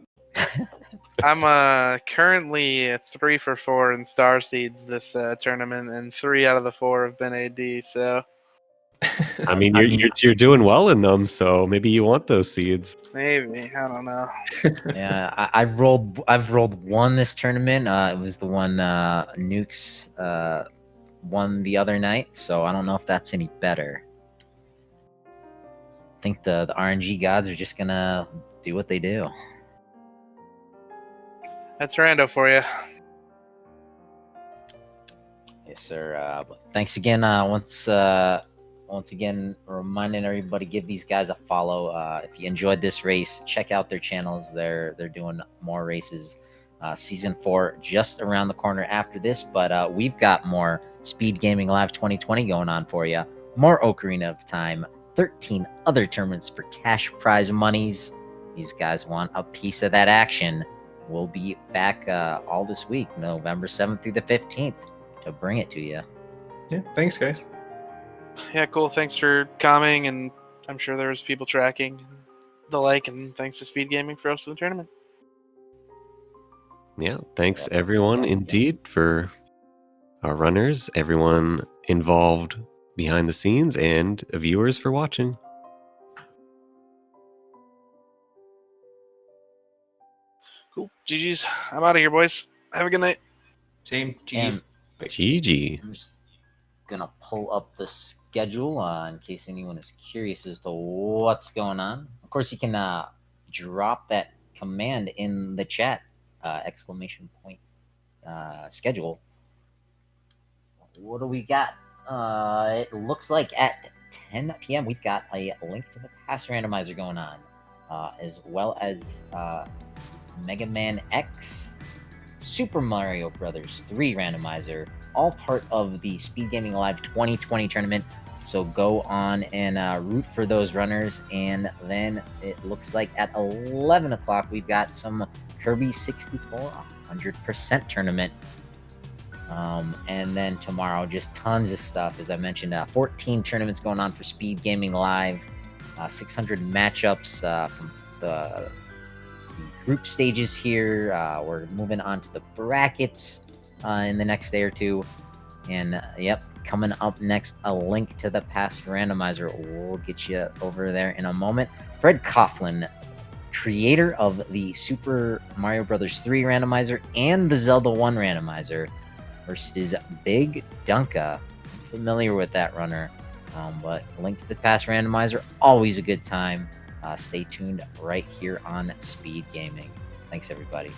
I'm currently 3 for 4 in star seeds this tournament, and 3 out of the 4 have been AD. So I mean, you're doing well in them, so maybe you want those seeds. maybe, I don't know. Yeah, I've rolled 1 this tournament. It was the one Nukes won the other night, so I don't know if that's any better. I think the RNG gods are just gonna do what they do. That's Rando for you. Yes, sir. But thanks again. Once again, reminding everybody, give these guys a follow. If you enjoyed this race, check out their channels. They're doing more races. Season 4 just around the corner after this, but we've got more Speed Gaming Live 2020 going on for you. More Ocarina of Time. 13 other tournaments for cash prize monies. These guys want a piece of that action. We'll be back all this week, November 7th through the 15th, to bring it to you. Yeah, thanks, guys. Yeah, cool. Thanks for coming, and I'm sure there was people tracking the like, and thanks to Speed Gaming for hosting the tournament. Yeah, thanks everyone indeed for our runners, everyone involved behind the scenes, and viewers for watching. Cool. GG's. I'm out of here, boys. Have a good night. Same. And GG. I'm just gonna pull up the schedule in case anyone is curious as to what's going on. Of course, you can drop that command in the chat, ! Schedule. What do we got? It looks like at 10 p.m. we've got a link to the pass randomizer going on, as well as Mega Man X, Super Mario Brothers 3 randomizer, all part of the Speed Gaming Live 2020 tournament. So go on and root for those runners. And then it looks like at 11 o'clock we've got some Kirby 64 100% tournament. And then tomorrow, just tons of stuff. As I mentioned, 14 tournaments going on for Speed Gaming Live, 600 matchups from the group stages here. We're moving on to the brackets in the next day or two. And yep, coming up next, a link to the past randomizer. We'll get you over there in a moment. Fred Coughlin, creator of the Super Mario Brothers 3 randomizer and the Zelda 1 randomizer, versus Big Dunka. I'm familiar with that runner, but link to the past randomizer, always a good time. Stay tuned right here on Speed Gaming. Thanks, everybody.